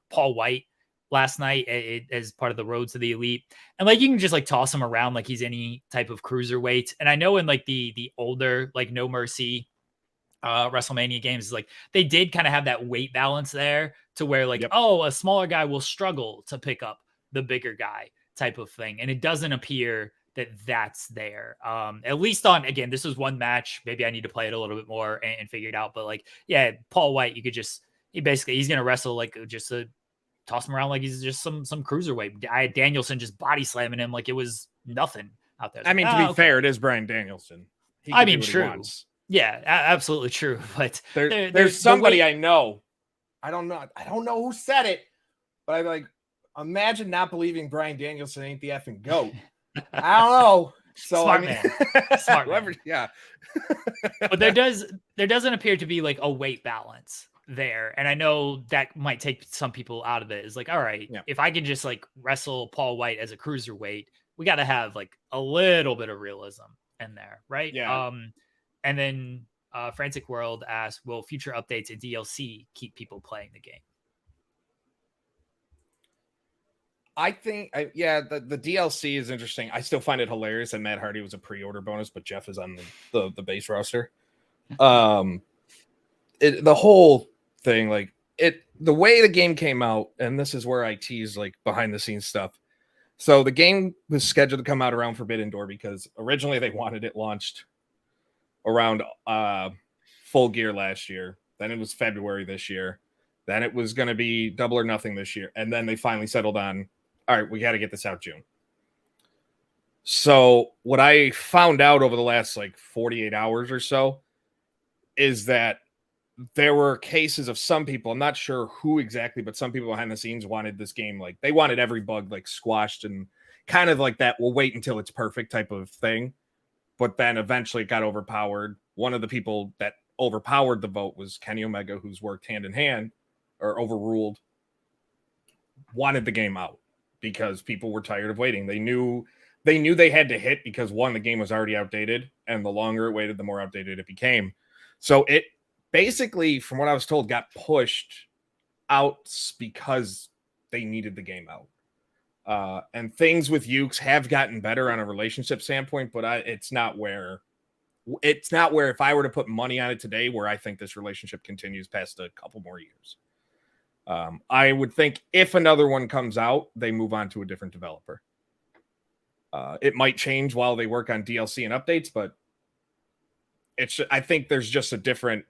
Paul White last night as part of the Road to the Elite, and like, you can just like toss him around like he's any type of cruiserweight. And I know in like the older, like No Mercy WrestleMania games, like, they did kind of have that weight balance there to where like, oh, a smaller guy will struggle to pick up the bigger guy type of thing. And it doesn't appear that that's there. At least on, again, this was one match. Maybe I need to play it a little bit more and figure it out. But like, yeah, Paul White, you could just, he's going to wrestle like just toss him around like he's just some cruiserweight. I had Danielson just body slamming him like it was nothing out there. I mean, to be fair, it is Bryan Danielson. I mean, true. Yeah, absolutely true. But there's somebody I know. I don't know who said it, but I'm like, imagine not believing Bryan Danielson ain't the effing GOAT. I don't know. So Smart man. Smart man. Yeah. But there doesn't appear to be like a weight balance there. And I know that might take some people out of it. It's like, all right, if I can just like wrestle Paul White as a cruiserweight, we got to have like a little bit of realism in there, right? Yeah. And then Frantic World asks, will future updates and DLC keep people playing the game? I think, the DLC is interesting. I still find it hilarious that Matt Hardy was a pre-order bonus, but Jeff is on the base roster. The whole thing, like, the way the game came out, and this is where I tease like behind the scenes stuff. So the game was scheduled to come out around Forbidden Door because originally they wanted it launched around Full Gear last year. Then it was February this year. Then it was going to be Double or Nothing this year. And then they finally settled on, all right, we got to get this out June. So what I found out over the last like 48 hours or so is that there were cases of some people, I'm not sure who exactly, but some people behind the scenes wanted this game, like they wanted every bug like squashed and kind of like that, we'll wait until it's perfect type of thing. But then eventually it got overpowered. One of the people that overpowered the vote was Kenny Omega, who's worked hand in hand or overruled, wanted the game out because people were tired of waiting. They knew they had to hit because one, the game was already outdated, and the longer it waited, the more outdated it became. So it basically, from what I was told, got pushed out because they needed the game out. And things with Ukes have gotten better on a relationship standpoint, but it's not where if I were to put money on it today, where I think this relationship continues past a couple more years. I would think if another one comes out, they move on to a different developer. It might change while they work on DLC and updates, but I think there's just a different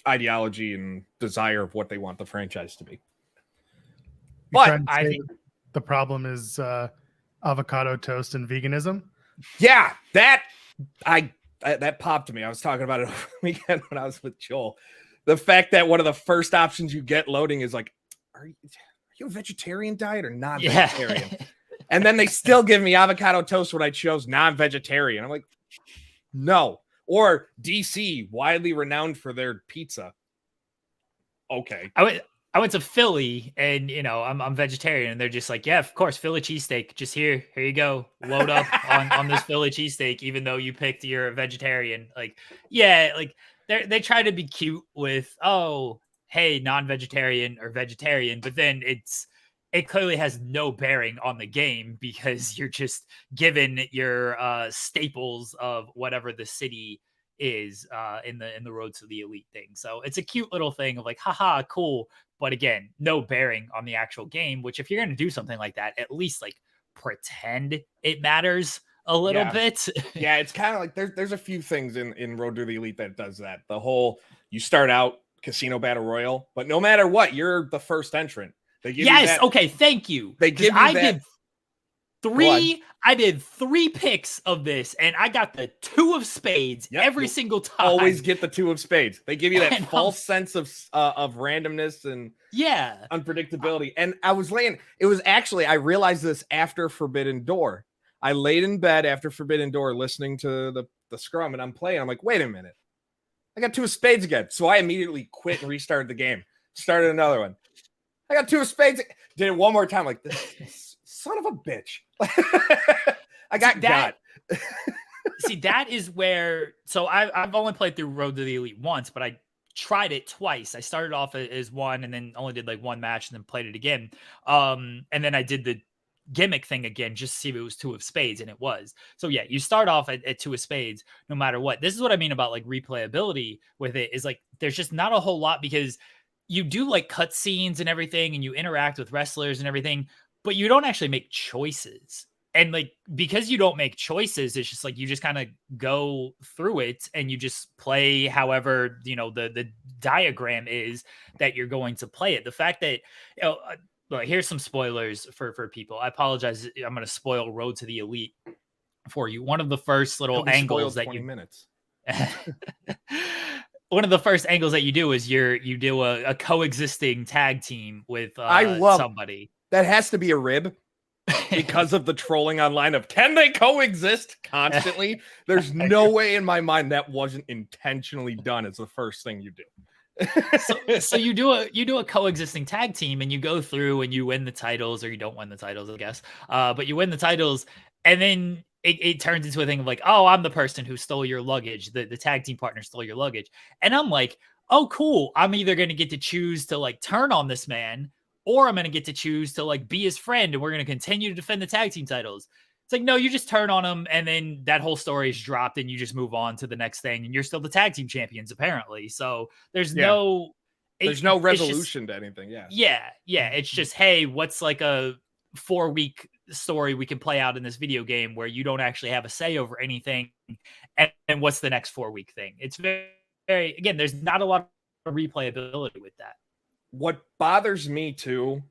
ideology and desire of what they want the franchise to be. But I think the problem is avocado toast and veganism. Yeah, that popped to me. I was talking about it over the weekend when I was with Joel. The fact that one of the first options you get loading is like, are you a vegetarian diet or non-vegetarian? Yeah. And then they still give me avocado toast when I chose non-vegetarian. I'm like, no. Or DC, widely renowned for their pizza. Okay. I went to Philly, and I'm vegetarian, and they're just like, yeah, of course, Philly cheesesteak. Just here you go, load up on this Philly cheesesteak, even though you picked you're a vegetarian. Like, yeah, like they try to be cute with, oh, hey, non-vegetarian or vegetarian, but then it clearly has no bearing on the game because you're just given your staples of whatever the city is in the Road to the Elite thing. So it's a cute little thing of like, haha, cool. But again, no bearing on the actual game, which if you're going to do something like that, at least like pretend it matters a little bit. Yeah, it's kind of like there's a few things in Road to the Elite that does that. The whole, you start out Casino Battle Royale, but no matter what, you're the first entrant. They give you that, okay, thank you. They give you that. I did 3 picks of this, and I got the 2 of spades every single time. Always get the 2 of spades. They give you that false sense of randomness and unpredictability. And I realized this after Forbidden Door. I laid in bed after Forbidden Door listening to the scrum, and I'm playing. I'm like, wait a minute. I got 2 of spades again. So I immediately quit and restarted the game. Started another one. I got 2 of spades. Did it one more time. Like, this son of a bitch. I got that. See, that is where. So I've only played through Road to the Elite once, but I tried it twice. I started off as one, and then only did like one match, and then played it again. And then I did the gimmick thing again just to see if it was 2 of spades, and it was. So yeah, you start off at 2 of spades no matter what. This is what I mean about like replayability with it, is like there's just not a whole lot, because you do like cut scenes and everything, and you interact with wrestlers and everything, but you don't actually make choices. And like, because you don't make choices, it's just like, you just kind of go through it and you just play however, the diagram is that you're going to play it. The fact that, well, here's some spoilers for people. I apologize. I'm going to spoil Road to the Elite for you. One of the first little angles that 20 minutes. One of the first angles that you do is you do a coexisting tag team with somebody. That has to be a rib because of the trolling online of, can they coexist constantly? There's no way in my mind that wasn't intentionally done as the first thing you do. so you do a coexisting tag team, and you go through and you win the titles, or you don't win the titles, I guess. But you win the titles, and then it turns into a thing of like, oh, I'm the person who stole your luggage. The tag team partner stole your luggage. And I'm like, oh, cool. I'm either going to get to choose to like turn on this man, or I'm going to get to choose to like be his friend, and we're going to continue to defend the tag team titles. It's like, no, you just turn on him, and then that whole story is dropped, and you just move on to the next thing, and you're still the tag team champions, apparently. So there's no resolution to anything. Yeah. It's just, hey, what's like a 4-week story we can play out in this video game where you don't actually have a say over anything, and what's the next 4-week thing? It's very, very, again, there's not a lot of replayability with that. What bothers me too,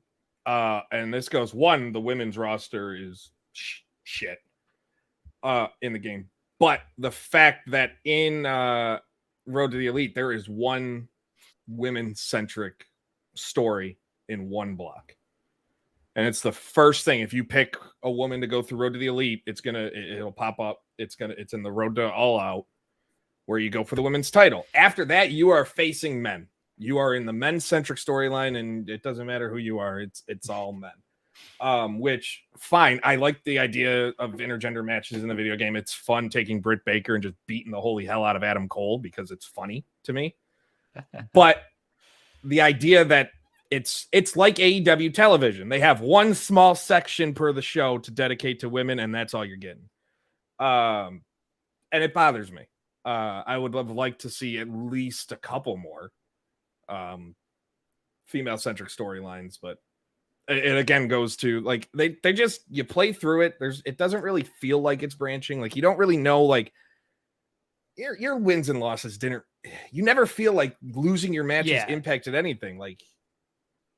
and this goes, one, the women's roster is shit in the game, but the fact that in Road to the Elite, there is one women-centric story in one block. And it's the first thing. If you pick a woman to go through Road to the Elite, it'll pop up. It's in the Road to All Out, where you go for the women's title. After that, you are facing men. You are in the men-centric storyline, and it doesn't matter who you are. It's all men. Which, fine. I like the idea of intergender matches in the video game. It's fun taking Britt Baker and just beating the holy hell out of Adam Cole because it's funny to me. But the idea that it's like AEW television. They have one small section per the show to dedicate to women, and that's all you're getting. And it bothers me. I would have liked to see at least a couple more female-centric storylines, but it again goes to like they just you play through it. It doesn't really feel like it's branching. Like you don't really know like your wins and losses didn't. You never feel like losing your matches impacted anything. Like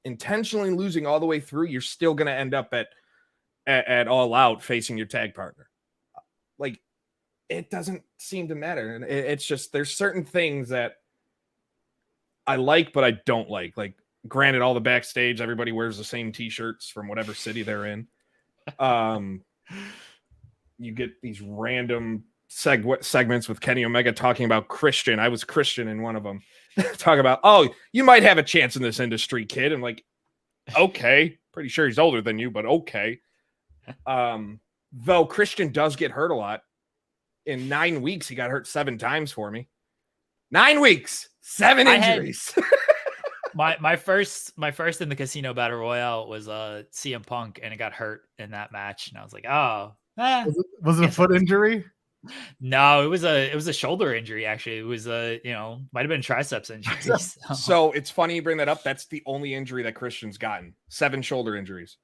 intentionally losing all the way through, you're still going to end up at All Out facing your tag partner. Like it doesn't seem to matter, and it's just there's certain things that I like, but I don't like. Like, granted, all the backstage, everybody wears the same T-shirts from whatever city they're in. You get these random segments with Kenny Omega talking about Christian. I was Christian in one of them. Talk about, oh, you might have a chance in this industry, kid. I'm like, okay, pretty sure he's older than you, but okay. Though Christian does get hurt a lot. In 9 weeks, he got hurt 7 times for me. 9 weeks, 7 injuries. My first in the Casino Battle Royale was CM Punk, and it got hurt in that match, and I was like, oh. Was it a foot injury? No, it was a shoulder injury. Actually, it was might have been triceps injury. So it's funny you bring that up. That's the only injury that Christian's gotten. 7 shoulder injuries.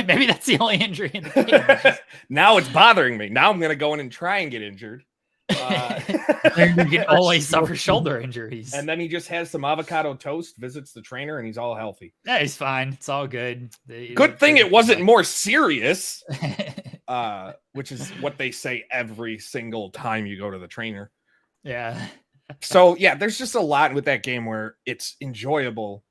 Maybe that's the only injury in the game. Now it's bothering me. Now I'm gonna go in and try and get injured. You can always suffer shoulder injuries. And then he just has some avocado toast, visits the trainer, and he's all healthy. Yeah, he's fine. It's all good. Good thing it wasn't more serious. Which is what they say every single time you go to the trainer. Yeah. So yeah, there's just a lot with that game where it's enjoyable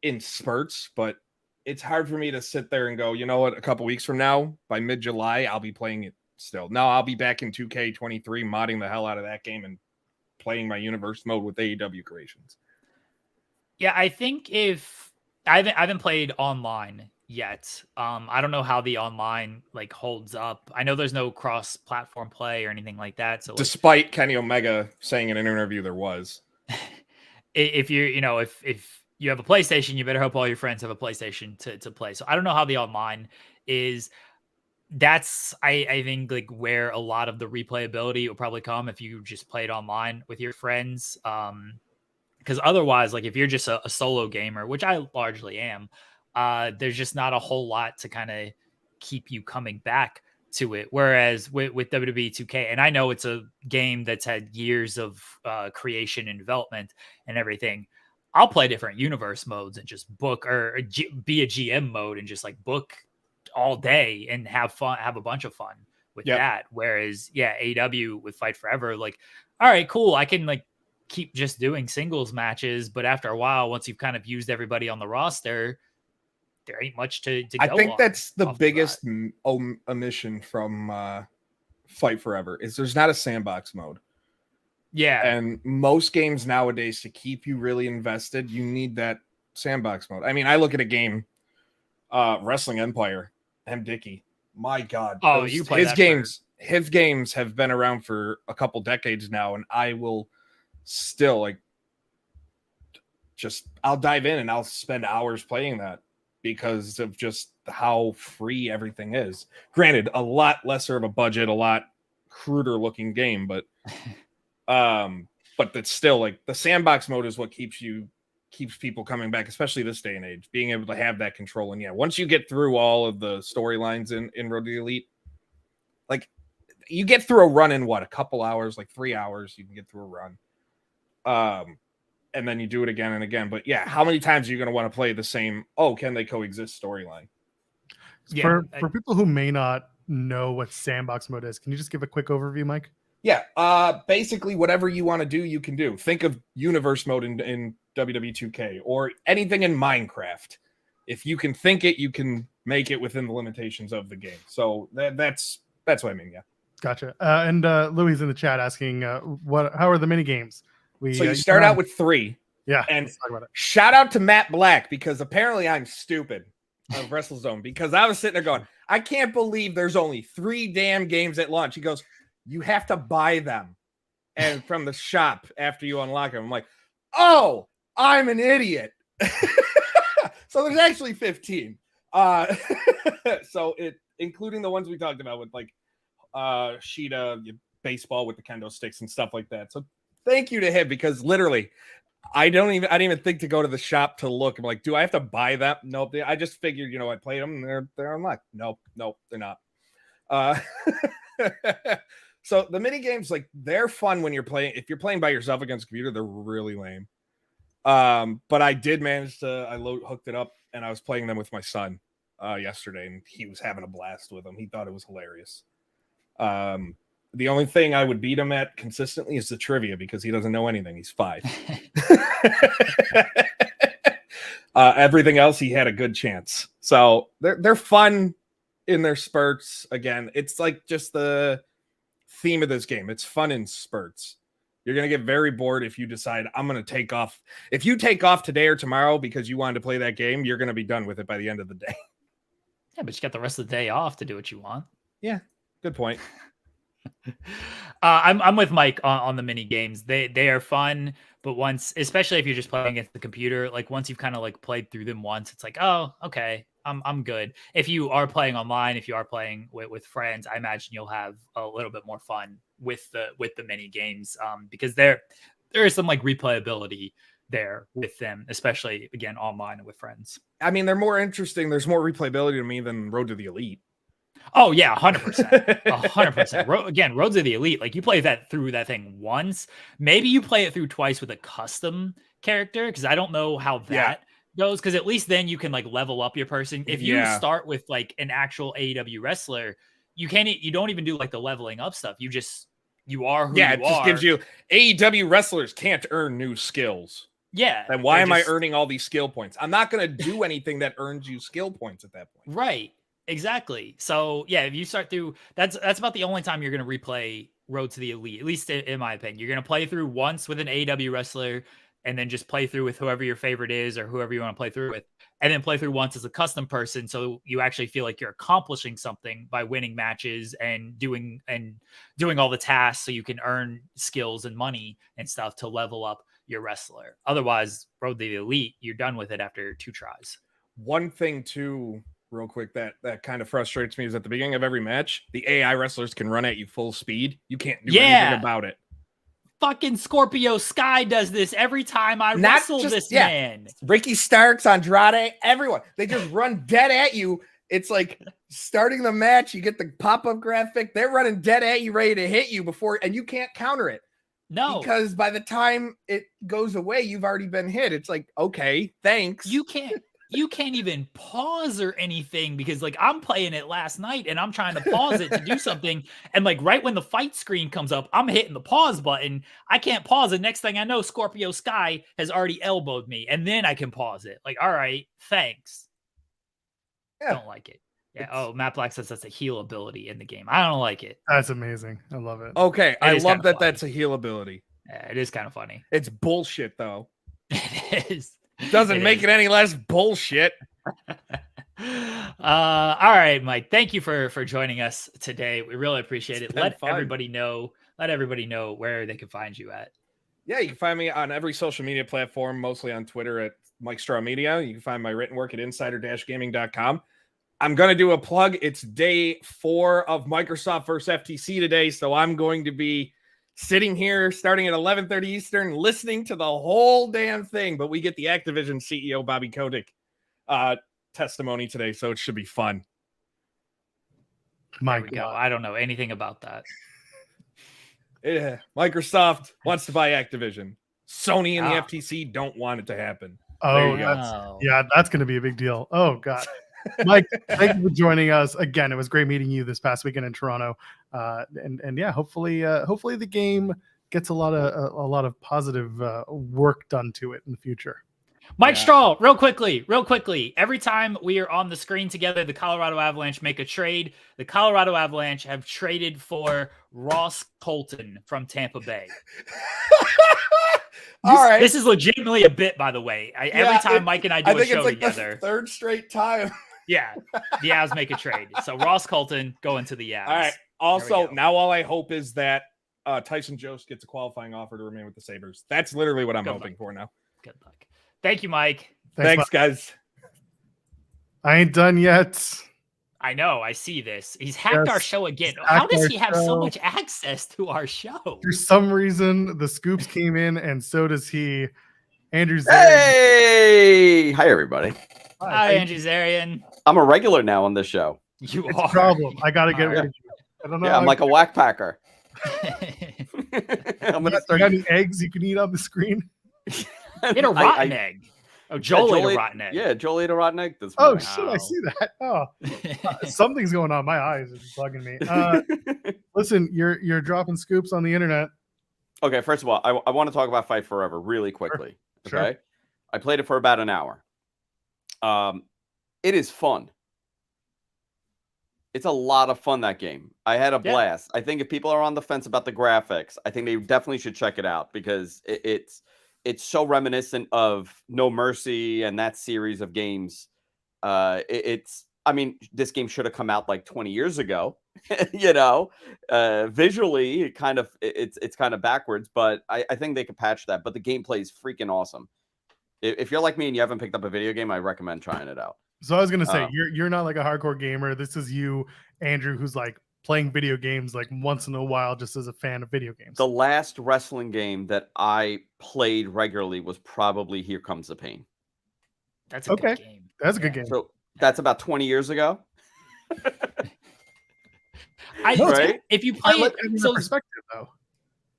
in spurts, but it's hard for me to sit there and go, you know what, a couple weeks from now, by mid-July, I'll be playing it still. No, I'll be back in 2K23 modding the hell out of that game and playing my universe mode with AEW creations. Yeah, I think if I haven't played online yet. I don't know how the online like holds up. I know there's no cross-platform play or anything like that. So despite Kenny Omega saying in an interview there was. If you're, if you have a PlayStation, you better hope all your friends have a PlayStation to play. So I don't know how the online is. That's I think like where a lot of the replayability will probably come if you just play it online with your friends. Because otherwise, like if you're just a solo gamer, which I largely am, there's just not a whole lot to kind of keep you coming back to it. Whereas with WWE 2K, and I know it's a game that's had years of creation and development and everything, I'll play different universe modes and just book or be a GM mode and just like book all day and have fun, have a bunch of fun with that. Whereas, AEW with Fight Forever, like, all right, cool. I can like keep just doing singles matches, but after a while, once you've kind of used everybody on the roster, there ain't much to go I think on that's the biggest omission from Fight Forever is there's not a sandbox mode. Yeah. And most games nowadays, to keep you really invested, you need that sandbox mode. I mean, I look at a game, Wrestling Empire, M. Dickey. My God. Oh, you play his games. His games have been around for a couple decades now, and I will still like I'll dive in and I'll spend hours playing that because of just how free everything is. Granted, a lot lesser of a budget, a lot cruder looking game, but that's still like the sandbox mode is what keeps people coming back, especially this day and age, being able to have that control. And once you get through all of the storylines in Road to the Elite, like you get through a run in a couple hours, like 3 hours, you can get through a run. And then you do it again and again. But how many times are you going to want to play the same, can they coexist storyline? For people who may not know what sandbox mode is, can you just give a quick overview, Mike? Yeah, basically whatever you want to do, you can do. Think of universe mode in WWE 2K or anything in Minecraft. If you can think it, you can make it within the limitations of the game. So that's what I mean. Yeah. Gotcha. And Louis in the chat asking, how are the mini games? So you start out with 3. Yeah. And let's talk about it. shout out to Matt Black, because apparently I'm stupid of WrestleZone, because I was sitting there going, I can't believe there's only 3 damn games at launch. He goes, you have to buy them and from the shop after you unlock them. I'm like, oh, I'm an idiot. So there's actually 15. So it, including the ones we talked about with like Sheeta, baseball with the kendo sticks and stuff like that. So thank you to him, because literally I didn't even think to go to the shop to look. I'm like, do I have to buy that? Nope. I just figured, I played them and they're unlocked. Nope, they're not. So the mini games, like, they're fun when you're playing. If you're playing by yourself against a computer, they're really lame. But I did manage to, hooked it up and I was playing them with my son yesterday, and he was having a blast with them. He thought it was hilarious. The only thing I would beat him at consistently is the trivia, because he doesn't know anything. He's 5. Everything else, he had a good chance. So they're fun in their spurts. Again, it's like just the theme of this game. It's fun in spurts. You're going to get very bored if you decide, I'm going to take off. If you take off today or tomorrow because you wanted to play that game, you're going to be done with it by the end of the day. Yeah, but you got the rest of the day off to do what you want. Yeah, good point. I'm with Mike on the mini games. They are fun, but once, especially if you're just playing against the computer, like once you've kind of like played through them once, it's like, oh, okay, I'm good. If you are playing online, if you are playing with friends, I imagine you'll have a little bit more fun with the mini games, because there is some like replayability there with them, especially again online and with friends. I mean, they're more interesting. There's more replayability to me than Road to the Elite. Oh yeah, 100%, 100%. Again, Road to the Elite, like you play through that thing once, maybe you play it through twice with a custom character, because I don't know how that goes. Because at least then you can like level up your person. If you start with like an actual AEW wrestler, you don't even do like the leveling up stuff. You are who you are. It just gives you, AEW wrestlers can't earn new skills. Yeah. Then why am I earning all these skill points? I'm not going to do anything that earns you skill points at that point. Right. Exactly. So yeah, if you start through, that's about the only time you're going to replay Road to the Elite, at least in my opinion. You're going to play through once with an AEW wrestler, and then just play through with whoever your favorite is or whoever you want to play through with, and then play through once as a custom person. So you actually feel like you're accomplishing something by winning matches and doing all the tasks, so you can earn skills and money and stuff to level up your wrestler. Otherwise, Road to the Elite, you're done with it after 2 tries. One thing too, real quick, that kind of frustrates me is at the beginning of every match, the AI wrestlers can run at you full speed. You can't do anything about it. Fucking Scorpio Sky does this every time I wrestle this man. Ricky Starks, Andrade, everyone. They just run dead at you. It's like starting the match, you get the pop-up graphic. They're running dead at you, ready to hit you and you can't counter it. No. Because by the time it goes away, you've already been hit. It's like, okay, thanks. You can't even pause or anything, because like I'm playing it last night and I'm trying to pause it to do something. And like right when the fight screen comes up, I'm hitting the pause button. I can't pause it. Next thing I know, Scorpio Sky has already elbowed me, and then I can pause it. Like, all right, thanks. Yeah. Don't like it. Yeah. Oh, Matt Black says that's a heal ability in the game. I don't like it. That's amazing. I love it. Okay. I love that that's a heal ability. Yeah, it is kind of funny. It's bullshit though. It is. Doesn't make it any less bullshit. All right, Mike. Thank you for joining us today. We really appreciate it. Let everybody know where they can find you at. Yeah, you can find me on every social media platform, mostly on Twitter at Mike Straw Media. You can find my written work at insider-gaming.com. I'm going to do a plug. It's day 4 of Microsoft versus FTC today, so I'm going to be sitting here starting at 11:30 Eastern, listening to the whole damn thing. But we get the Activision CEO, Bobby Kotick, testimony today, so it should be fun. There we go. I don't know anything about that. Yeah, Microsoft wants to buy Activision. Sony and the FTC don't want it to happen. Oh, yeah, that's going to be a big deal. Oh, God. Mike, thank you for joining us again. It was great meeting you this past weekend in Toronto. And yeah, hopefully the game gets a lot of positive work done to it in the future. Mike Straw, real quickly. Every time we are on the screen together, the Colorado Avalanche make a trade. The Colorado Avalanche have traded for Ross Colton from Tampa Bay. All right. This is legitimately a bit, by the way. Every time Mike and I do a show together. The third straight time. Yeah. The Avs make a trade. So Ross Colton going to the Avs. All right. Also, now all I hope is that Tyson Jost gets a qualifying offer to remain with the Sabres. That's literally what I'm hoping for now. Good luck. Thank you, Mike. Thanks, guys. I ain't done yet. I know. I see this. He's hacked our show again. How does he have so much access to our show? For some reason, the scoops came in, and so does he. Andrew Zarian. Hey! Hi, everybody. Hi, Andrew Zarian. I'm a regular now on this show. You It's are. a problem. I got to get rid of you. I don't know. Yeah, I'm like a whack packer. I'm gonna start. Got any eggs you can eat on the screen? Ate a rotten egg. Oh, Joel ate a rotten egg. Yeah, Joel ate a rotten egg this Oh, morning. shit, I see that. Oh, something's going on. My eyes are bugging me. Listen, you're dropping scoops on the internet. Okay, first of all, I want to talk about Fight Forever really quickly. Sure. Okay, I played it for about an hour. It is fun. It's a lot of fun, that game. I had a blast. I think if people are on the fence about the graphics, I think they definitely should check it out because it's so reminiscent of No Mercy and that series of games. I mean, this game should have come out like 20 years ago. Visually, it's kind of backwards, but I think they could patch that. But the gameplay is freaking awesome. If you're like me and you haven't picked up a video game, I recommend trying it out. So I was gonna say you're not like a hardcore gamer. This is you, Andrew, who's like playing video games like once in a while just as a fan of video games. The last wrestling game that I played regularly was probably Here Comes the Pain. That's a good game. That's a good game. So that's about 20 years ago. Right? If you play it, so perspective though.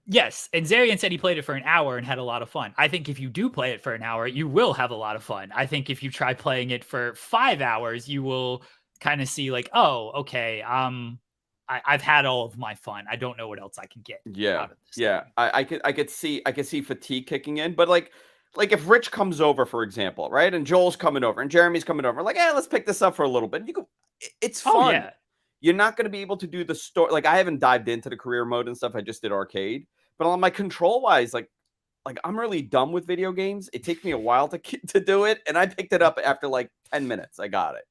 Yes, and Zarian said he played it for an hour and had a lot of fun. I think if you do play it for an hour, you will have a lot of fun. I think if you try playing it for 5 hours, you will kind of see like, oh, okay, I've had all of my fun. I don't know what else I can get. Out of this game. I could see fatigue kicking in, but like if Rich comes over, for example, right, and Joel's coming over and Jeremy's coming over, like, let's pick this up for a little bit. It's fun. Oh, yeah. You're not going to be able to do the story. Like, I haven't dived into the career mode and stuff. I just did arcade. But on my control wise, like I'm really dumb with video games. It takes me a while to do it. And I picked it up after like 10 minutes. I got it.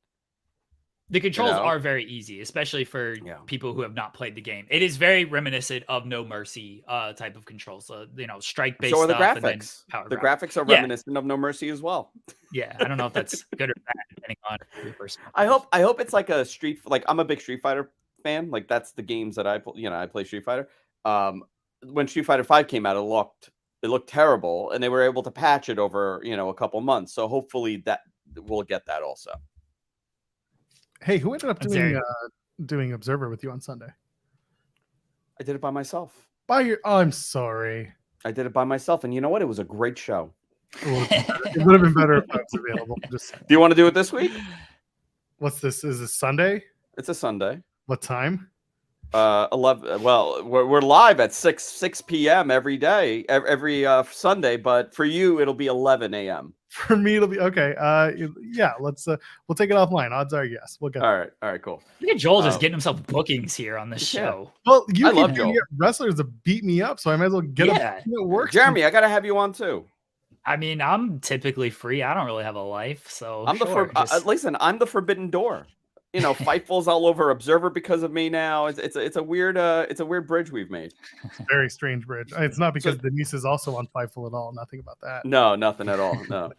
The controls are very easy, especially for people who have not played the game. It is very reminiscent of No Mercy type of controls. Strike based. So are the stuff graphics. And the graphics are reminiscent of No Mercy as well. Yeah, I don't know if that's good or bad depending on your perspective. I hope it's like a I'm a big Street Fighter fan. Like that's the games that I play Street Fighter. When Street Fighter 5 came out, it looked terrible, and they were able to patch it over a couple months. So hopefully that we'll get that also. Hey, who ended up doing Observer with you on Sunday? I did it by myself. I'm sorry. I did it by myself, and you know what? It was a great show. It would have been better if I was available. Do you want to do it this week? What's this? Is it Sunday? It's a Sunday. What time? 11. Well, we're live at 6 p.m. every day, every Sunday. But for you, it'll be 11 a.m. For me, it'll be okay. Yeah, let's we'll take it offline. Odds are yes. We'll get all right, cool. Look at Joel just getting himself bookings here on this show. Well, I love Joel. Get wrestlers to beat me up, so I might as well get them. It works. Jeremy, I gotta have you on too. I mean, I'm typically free. I don't really have a life, so I'm listen. I'm the forbidden door. Fightful's all over Observer because of me now. It's a weird bridge we've made. It's a very strange bridge. It's not because Denise is also on Fightful at all. Nothing about that. No, nothing at all. No.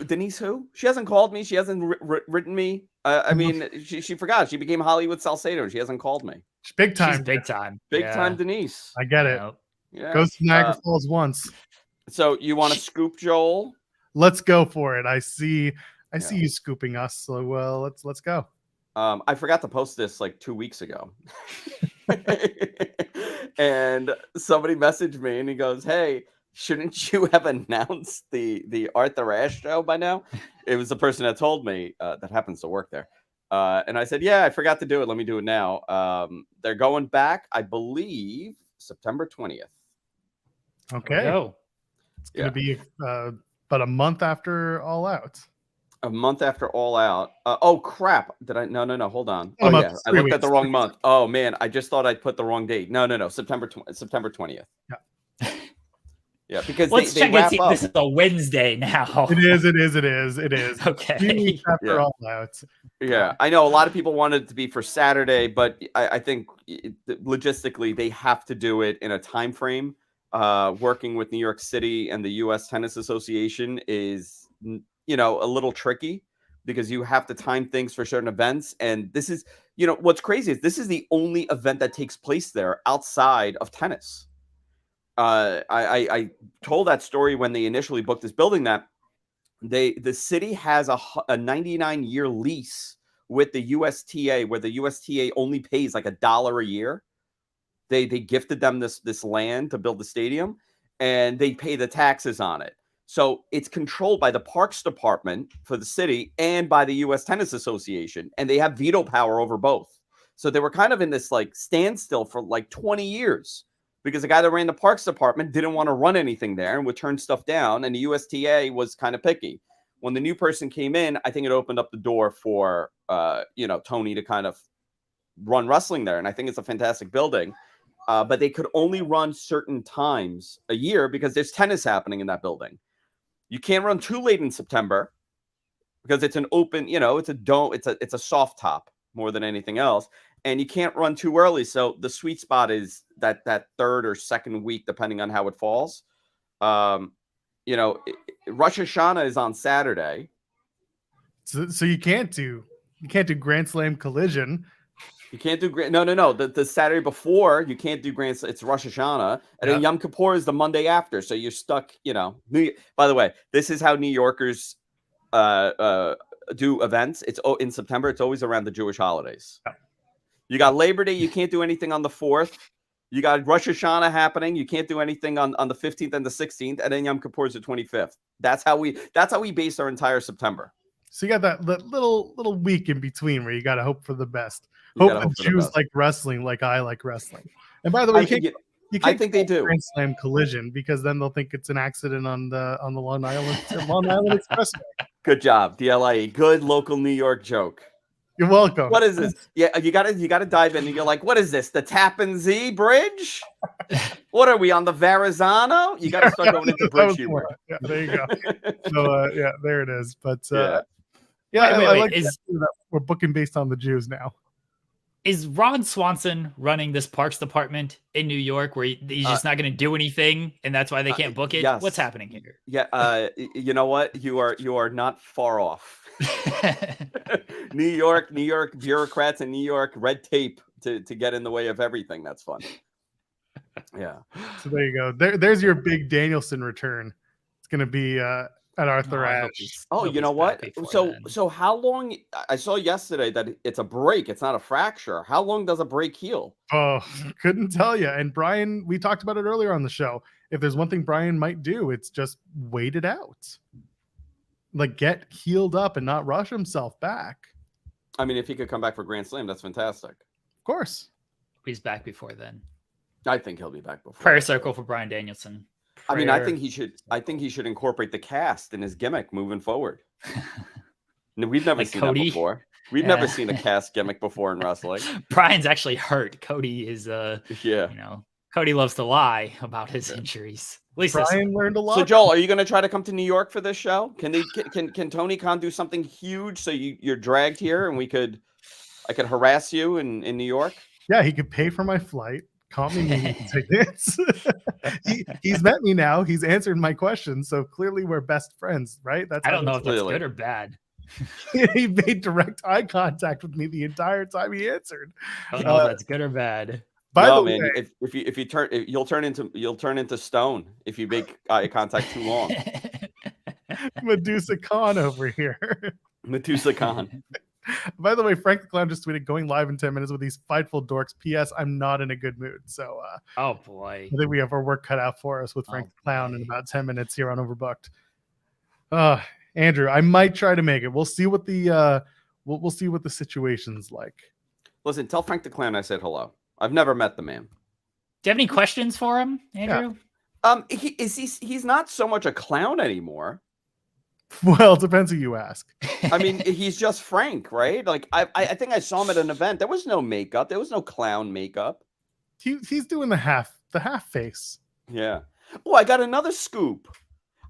Denise who? She hasn't called me. She hasn't written me. I mean, she forgot. She became Hollywood Salcedo. She hasn't called me. Big time. She's big time. Big time Denise. I get it. Yeah. Goes to Niagara Falls once. So you want to scoop Joel? Let's go for it. I see you scooping us. So let's go. I forgot to post this like 2 weeks ago. And somebody messaged me and he goes, "Hey, shouldn't you have announced the Arthur Ashe show by now? It was the person that told me that happens to work there. And I said, yeah, I forgot to do it. Let me do it now. They're going back, I believe, September 20th. Okay. It's going to be about a month after All Out. A month after All Out. Oh, crap. Did I? No. Hold on. Oh, yeah. I looked at the wrong month. Oh, man. I just thought I'd put the wrong date. No. September 20th. Yeah. Yeah, because let's they check wrap and see up. This is a Wednesday now. It is. Okay. 3 weeks after All Out. Yeah, I know a lot of people wanted it to be for Saturday, but I think logistically they have to do it in a time frame. Working with New York City and the U.S. Tennis Association is, a little tricky because you have to time things for certain events. And this is, what's crazy is this is the only event that takes place there outside of tennis. I told that story when they initially booked this building that the city has a 99-year lease with the USTA, where the USTA only pays like $1 a year. They gifted them this land to build the stadium, and they pay the taxes on it. So it's controlled by the Parks Department for the city and by the U.S. Tennis Association, and they have veto power over both. So they were kind of in this like standstill for like 20 years. Because the guy that ran the Parks Department didn't want to run anything there and would turn stuff down. And the USTA was kind of picky. When the new person came in, I think it opened up the door for, Tony to kind of run wrestling there. And I think it's a fantastic building. But they could only run certain times a year because there's tennis happening in that building. You can't run too late in September because it's an open, it's a dome. It's a soft top more than anything else. And you can't run too early. So the sweet spot is that third or second week, depending on how it falls. Rosh Hashanah is on Saturday. So you can't do Grand Slam Collision. You can't do no. The Saturday before you can't do Grand Slam. It's Rosh Hashanah, and then Yom Kippur is the Monday after. So you're stuck. By the way, this is how New Yorkers do events. It's in September. It's always around the Jewish holidays. Yeah. You got Labor Day. You can't do anything on the 4th. You got Rosh Hashanah happening. You can't do anything on the 15th and the 16th. And then Yom Kippur is the 25th. That's how we base our entire September. So you got that little week in between where you got to hope for the best. Hope the Jews like wrestling like I like wrestling. And by the way, I think they do Grand Slam Collision because then they'll think it's an accident on the Long Island Expressway. Good job, DLIE. Good local New York joke. You're welcome. What is this? Yeah, you gotta dive in and you're like, what is this? The Tappan Zee Bridge? What are we on the Verrazano? You gotta start going into bridge humor. Yeah, there you go. So there it is. But I like that we're booking based on the Jews now. Is Ron Swanson running this Parks Department in New York where he's just not going to do anything and that's why they can't book it? Yes. What's happening here? Yeah, you know what? You are not far off. New York bureaucrats and New York red tape to get in the way of everything. That's fun. Yeah. So there you go. There's your big Danielson return. It's going to be at Arthur Ashe. Oh, you know what? So how long? I saw yesterday that it's a break. It's not a fracture. How long does a break heal? Oh, couldn't tell you. And Bryan, we talked about it earlier on the show. If there's one thing Bryan might do, it's just wait it out. Like get healed up and not rush himself back. I mean, if he could come back for Grand Slam, that's fantastic. Of course. He's back before then. I think he'll be back before. Prayer circle for Bryan Danielson. I mean, I think he should incorporate the cast in his gimmick moving forward. We've never seen Cody? That before. We've never seen a cast gimmick before in wrestling. Bryan's actually hurt. Cody is Cody loves to lie about his injuries. At least Bryan learned a lot. So Joel, are you going to try to come to New York for this show? Can Tony Khan do something huge so you're dragged here and I could harass you in New York? Yeah, he could pay for my flight. Caught me tickets. He's met me now. He's answered my questions. So clearly we're best friends, right? I don't know if that's good or bad. He made direct eye contact with me the entire time he answered. I don't know if that's good or bad. By the way, if you turn, you'll turn into stone if you make eye contact too long. Medusa Khan over here. Medusa Khan. By the way, Frank the Clown just tweeted, going live in 10 minutes with these Fightful dorks. P.S. I'm not in a good mood. So Oh boy. I think we have our work cut out for us with Frank the Clown in about 10 minutes here on Overbooked. Andrew, I might try to make it. We'll see what the we'll see what the situation's like. Listen, tell Frank the Clown I said hello. I've never met the man. Do you have any questions for him, Andrew? Yeah. He's not so much a clown anymore. Well, it depends who you ask. I mean, he's just Frank, right? Like I think I saw him at an event. There was no makeup. There was no clown makeup. He's doing the half face. Yeah. Oh, I got another scoop.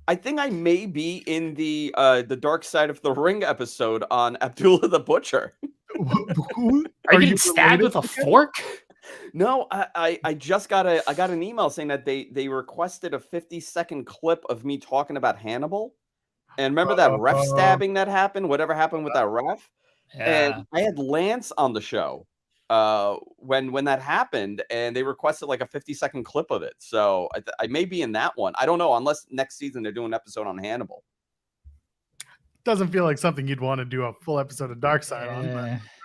I think I may be in the Dark Side of the Ring episode on Abdullah the Butcher. Are you getting stabbed with a fork? No, I just got an email saying that they requested a 50-second clip of me talking about Hannibal. And remember that ref stabbing that happened? Whatever happened with that ref? Yeah. And I had Lance on the show when that happened, and they requested like a 50-second clip of it. So I may be in that one. I don't know, unless next season they're doing an episode on Hannibal. Doesn't feel like something you'd want to do a full episode of Dark Side on.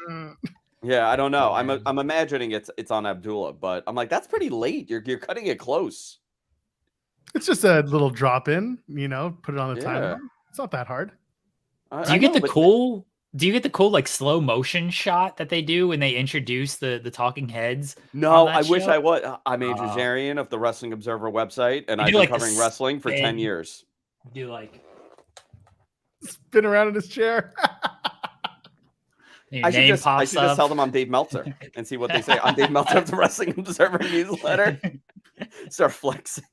But, yeah, I don't know. I'm imagining it's on Abdullah, but I'm like, that's pretty late. You're cutting it close. It's just a little drop in, put it on the timeline. It's not that hard. Do you get the cool like slow motion shot that they do when they introduce the talking heads? No, I wish I was. I'm Andrew Zarian of the Wrestling Observer website, and I've been covering wrestling for 10 years. Do like spin around in his chair. I should just tell them I'm Dave Meltzer and see what they say. I'm Dave Meltzer of the Wrestling Observer newsletter. Start flexing.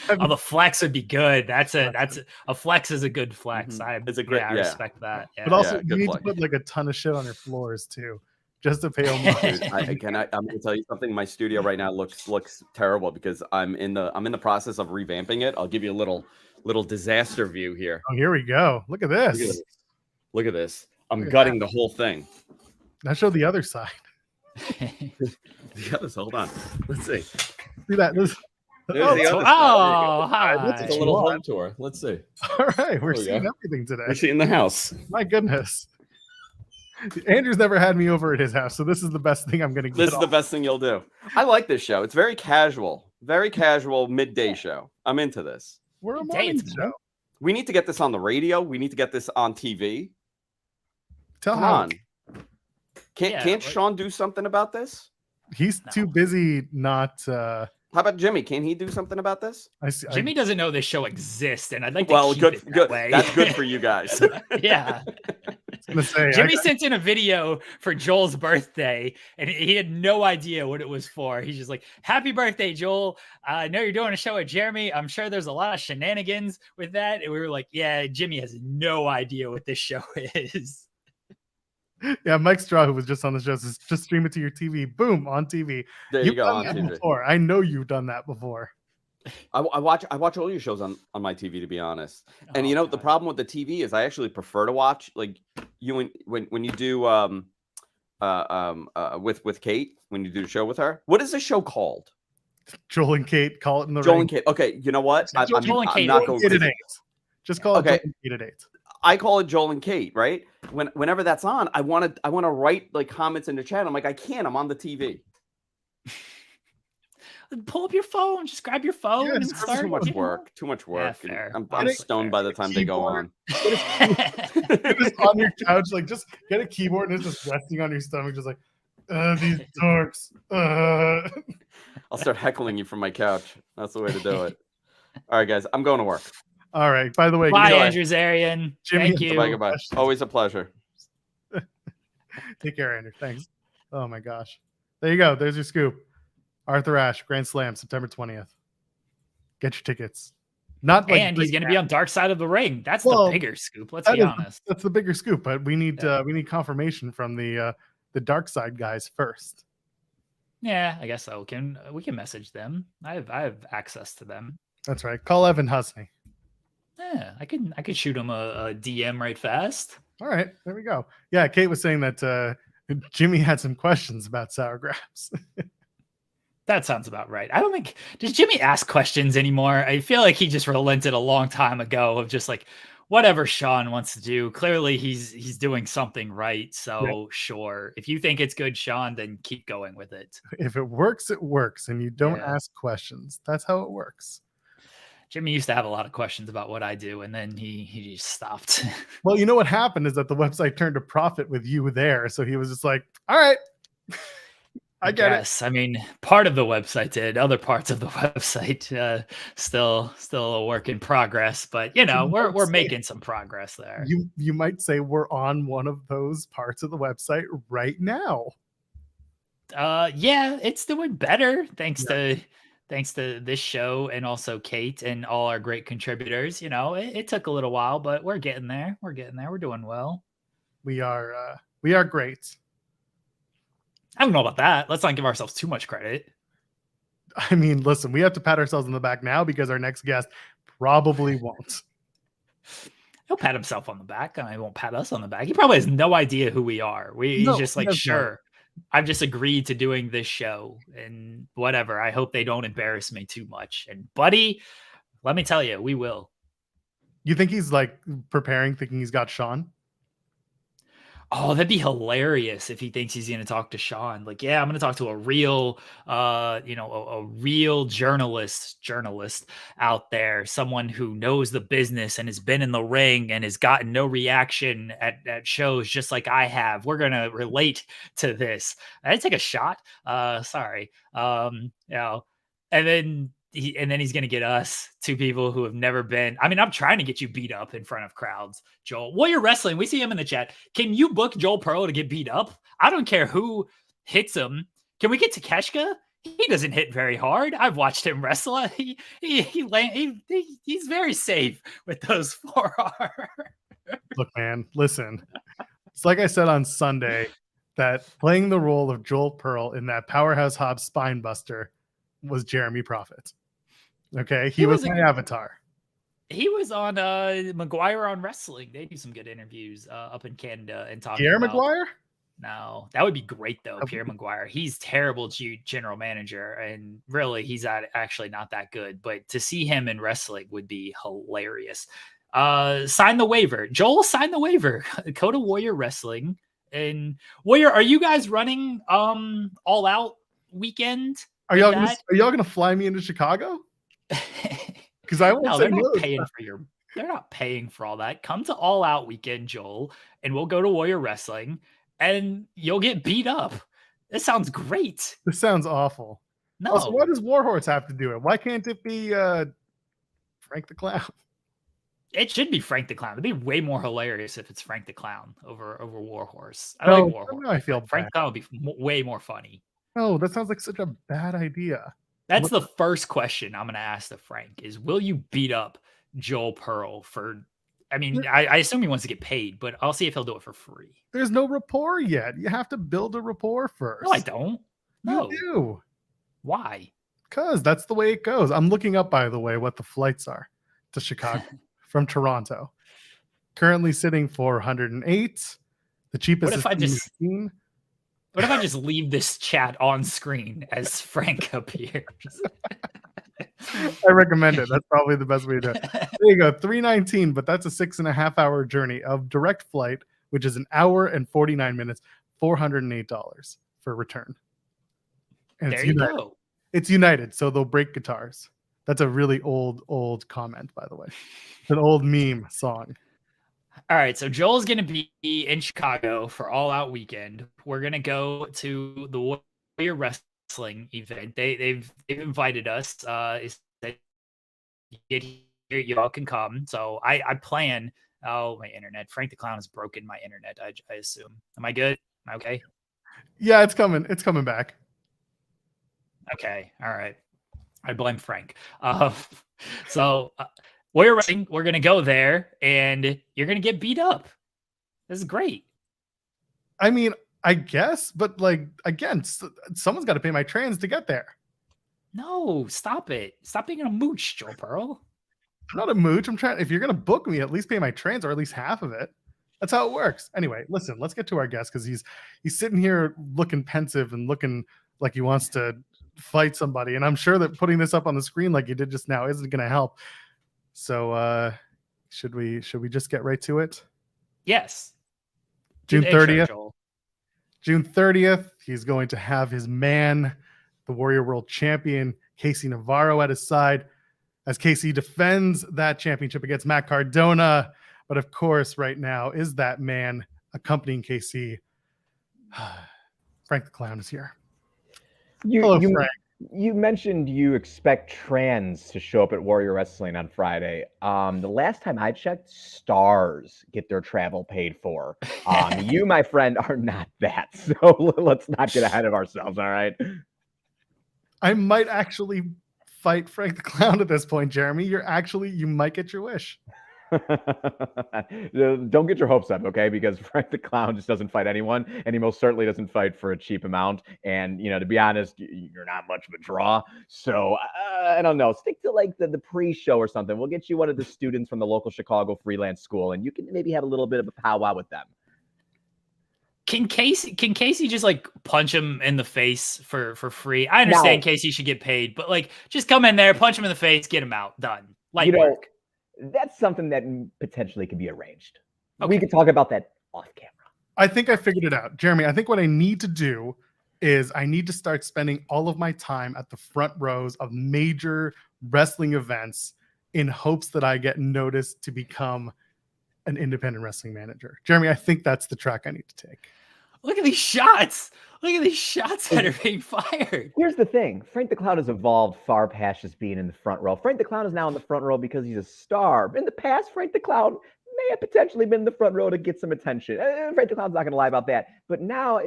Oh, the flex would be good. That's a flex is a good flex. It's a great. I respect that. Yeah. But also, you need to put like a ton of shit on your floors too, just to pay homage. I'm going to tell you something. My studio right now looks terrible because I'm in the process of revamping it. I'll give you a little disaster view here. Oh, here we go. Look at this. Look at this. I'm gutting the whole thing. Now show the other side. The other side. Hold on. Let's see. See that? Hi. It's a little home tour. Let's see. All right, we're seeing everything today. We're seeing the house. My goodness. Andrew's never had me over at his house, so this is the best thing I'm going to get. This is the best thing you'll do. I like this show. It's very casual midday show. I'm into this. We're a morning show. We need to get this on the radio. We need to get this on TV. Come on. Can't Sean do something about this? He's too busy not. How about Jimmy? Can he do something about this? Jimmy doesn't know this show exists, and I'd like to keep good. It that good. way. That's good for you guys. Yeah. Jimmy sent in a video for Joel's birthday, and he had no idea what it was for. He's just like, "Happy birthday, Joel! I know you're doing a show with Jeremy. I'm sure there's a lot of shenanigans with that." And we were like, "Yeah, Jimmy has no idea what this show is." Yeah, Mike Straw, who was just on the show, says just stream it to your TV. Boom, on TV. There you go, on TV. Before. I know you've done that before. I watch all your shows on my TV, to be honest. And the problem with the TV is I actually prefer to watch like you when you do with Kate, when you do the show with her. What is the show called? Joel and Kate, call it in the Joel ring. and Kate. Okay, you know what? Joel and Kate. I'm not going to 8. Just call it Joel and Kate at 8. I call it Joel and Kate, right? Whenever that's on, I want to write like comments in the chat. I'm like, I can't. I'm on the TV. Pull up your phone. Just grab your phone and start. Too much work. Too much work. Yeah, I'm stoned by the time they go on. Just on your couch, like just get a keyboard and it's just resting on your stomach, just like these dorks. I'll start heckling you from my couch. That's the way to do it. All right, guys, I'm going to work. All right. By the way, bye, Andrew Zarian. Jimmy, thank you. Goodbye. Always a pleasure. Take care, Andrew. Thanks. Oh my gosh. There you go. There's your scoop. Arthur Ashe, Grand Slam, September 20th. Get your tickets. Not like, and he's going to be on Dark Side of the Ring. That's the bigger scoop. Let's be honest. That's the bigger scoop. But we need confirmation from the Dark Side guys first. Yeah, I guess so. We can message them. I have access to them. That's right. Call Evan Husney. Yeah, I could shoot him a DM right fast. All right, there we go. Yeah, Kate was saying that Jimmy had some questions about sour grapes. That sounds about right. I don't think does Jimmy ask questions anymore. I feel like he just relented a long time ago of just like, whatever Sean wants to do. Clearly, he's doing something right. So sure, if you think it's good, Sean, then keep going with it. If it works, it works, and you don't ask questions. That's how it works. Jimmy used to have a lot of questions about what I do, and then he just stopped. Well, you know what happened is that the website turned a profit with you there, so he was just like, "All right, I get it." I mean, part of the website did. Other parts of the website still a work in progress, but we're making some progress there. You might say we're on one of those parts of the website right now. Yeah, it's doing better thanks to this show and also Kate and all our great contributors. It took a little while, but we're getting there. We're doing well. We are great. I don't know about that. Let's not give ourselves too much credit. I mean, listen, we have to pat ourselves on the back now because our next guest probably won't. He'll pat himself on the back, and he won't pat us on the back. He probably has no idea who we are. He's just like, sure, I've just agreed to doing this show and whatever. I hope they don't embarrass me too much. And buddy, let me tell you, we will. You think he's like preparing, thinking he's got Sean? Oh, that'd be hilarious if he thinks he's going to talk to Sean. Like, yeah, I'm going to talk to a real, a real journalist out there, someone who knows the business and has been in the ring and has gotten no reaction at shows just like I have. We're going to relate to this. I take a shot. Sorry. And then he's going to get us, two people who have never been. I mean, I'm trying to get you beat up in front of crowds, Joel. Warrior Wrestling, we see him in the chat. Can you book Joel Pearl to get beat up? I don't care who hits him. Can we get Takeshka? He doesn't hit very hard. I've watched him wrestle. He's very safe with those forearms. Look, man, listen. It's like I said on Sunday that playing the role of Joel Pearl in that Powerhouse Hobbs spine buster was Jeremy Prophet. Okay, he was my avatar. He was on McGuire on Wrestling. They do some good interviews up in Canada and talking Pierre about McGuire. No, that would be great though. Pierre McGuire. He's terrible general manager, and really, he's actually not that good. But to see him in wrestling would be hilarious. Sign the waiver, Joel. Sign the waiver. Go to Warrior Wrestling and Warrior. Are you guys running All Out weekend? Are y'all gonna fly me into Chicago? Because I won't say no. They're not paying for all that. Come to All Out weekend, Joel, and we'll go to Warrior Wrestling, and you'll get beat up. This sounds great. This sounds awful. No. Also, why does Warhorse have to do it? Why can't it be Frank the Clown? It should be Frank the Clown. It'd be way more hilarious if it's Frank the Clown over Warhorse. Like Warhorse. I feel Frank the Clown would be way more funny. No, that sounds like such a bad idea. That's the first question I'm going to ask to Frank is, will you beat up Joel Pearl for, I mean, I assume he wants to get paid, but I'll see if he'll do it for free. There's no rapport yet. You have to build a rapport first. No, I don't. No. You do. Why? Because that's the way it goes. I'm looking up, by the way, what the flights are to Chicago from Toronto. Currently sitting for 108. The cheapest is 15. What if I just leave this chat on screen as Frank appears? I recommend it. That's probably the best way to do it. There you go, $319, but that's a 6.5 hour journey of direct flight, which is an hour and 49 minutes, $408 for return. And there you go. It's United, so they'll break guitars. That's a really old comment, by the way. It's an old meme song. All right, so Joel's going to be in Chicago for All Out weekend. We're going to go to the Warrior Wrestling event. They've invited us. Get here, you all can come. So I plan. Oh, my internet. Frank the Clown has broken my internet. I assume. Am I good? Am I okay? Yeah, it's coming. It's coming back. Okay. All right. I blame Frank. Warrior Wrestling, we're going to go there, and you're going to get beat up. This is great. I mean, I guess, but like, again, someone's got to pay my trans to get there. No, stop it. Stop being a mooch, Joel Pearl. I'm not a mooch. I'm trying. If you're going to book me, at least pay my trans or at least half of it. That's how it works. Anyway, listen, let's get to our guest because he's sitting here looking pensive and looking like he wants to fight somebody. And I'm sure that putting this up on the screen like you did just now isn't going to help. So Should we just get right to it? Yes. June Do the intro, 30th. Joel. June 30th, he's going to have his man, the Warrior World Champion KC Navarro, at his side as KC defends that championship against Matt Cardona. But of course, right now is that man accompanying KC. Frank the Clown is here. Hello, Frank. You mentioned you expect trans to show up at Warrior Wrestling on Friday. The last time I checked, stars get their travel paid for. You, my friend, are not that. So let's not get ahead of ourselves, all right? I might actually fight Frank the Clown at this point, Jeremy. You might get your wish. Don't get your hopes up, okay? Because Frank the Clown just doesn't fight anyone, and he most certainly doesn't fight for a cheap amount. And to be honest, you're not much of a draw. So I don't know. Stick to like the pre-show or something. We'll get you one of the students from the local Chicago freelance school, and you can maybe have a little bit of a powwow with them. Can Casey just like punch him in the face for free? I understand Casey should get paid, but like just come in there, punch him in the face, get him out, done. Light work. That's something that potentially could be arranged. Okay. We could talk about that off camera. I think I figured it out. Jeremy, I think what I need to do is I need to start spending all of my time at the front rows of major wrestling events in hopes that I get noticed to become an independent wrestling manager. Jeremy, I think that's the track I need to take. Look at these shots. Look at these shots that are being fired. Here's the thing. Frank the Clown has evolved far past just being in the front row. Frank the Clown is now in the front row because he's a star. In the past, Frank the Clown may have potentially been in the front row to get some attention. Frank the Clown's not going to lie about that. But now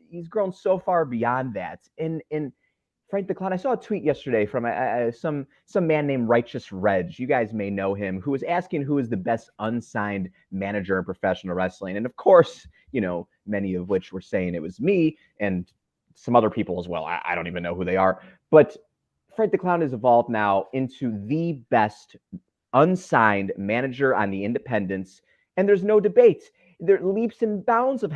he's grown so far beyond that. And Frank the Clown, I saw a tweet yesterday from some man named Righteous Reg. You guys may know him, who was asking who is the best unsigned manager in professional wrestling. And of course, many of which were saying it was me and some other people as well. I don't even know who they are. But Frank the Clown has evolved now into the best unsigned manager on the independents. And there's no debate. There are leaps and bounds of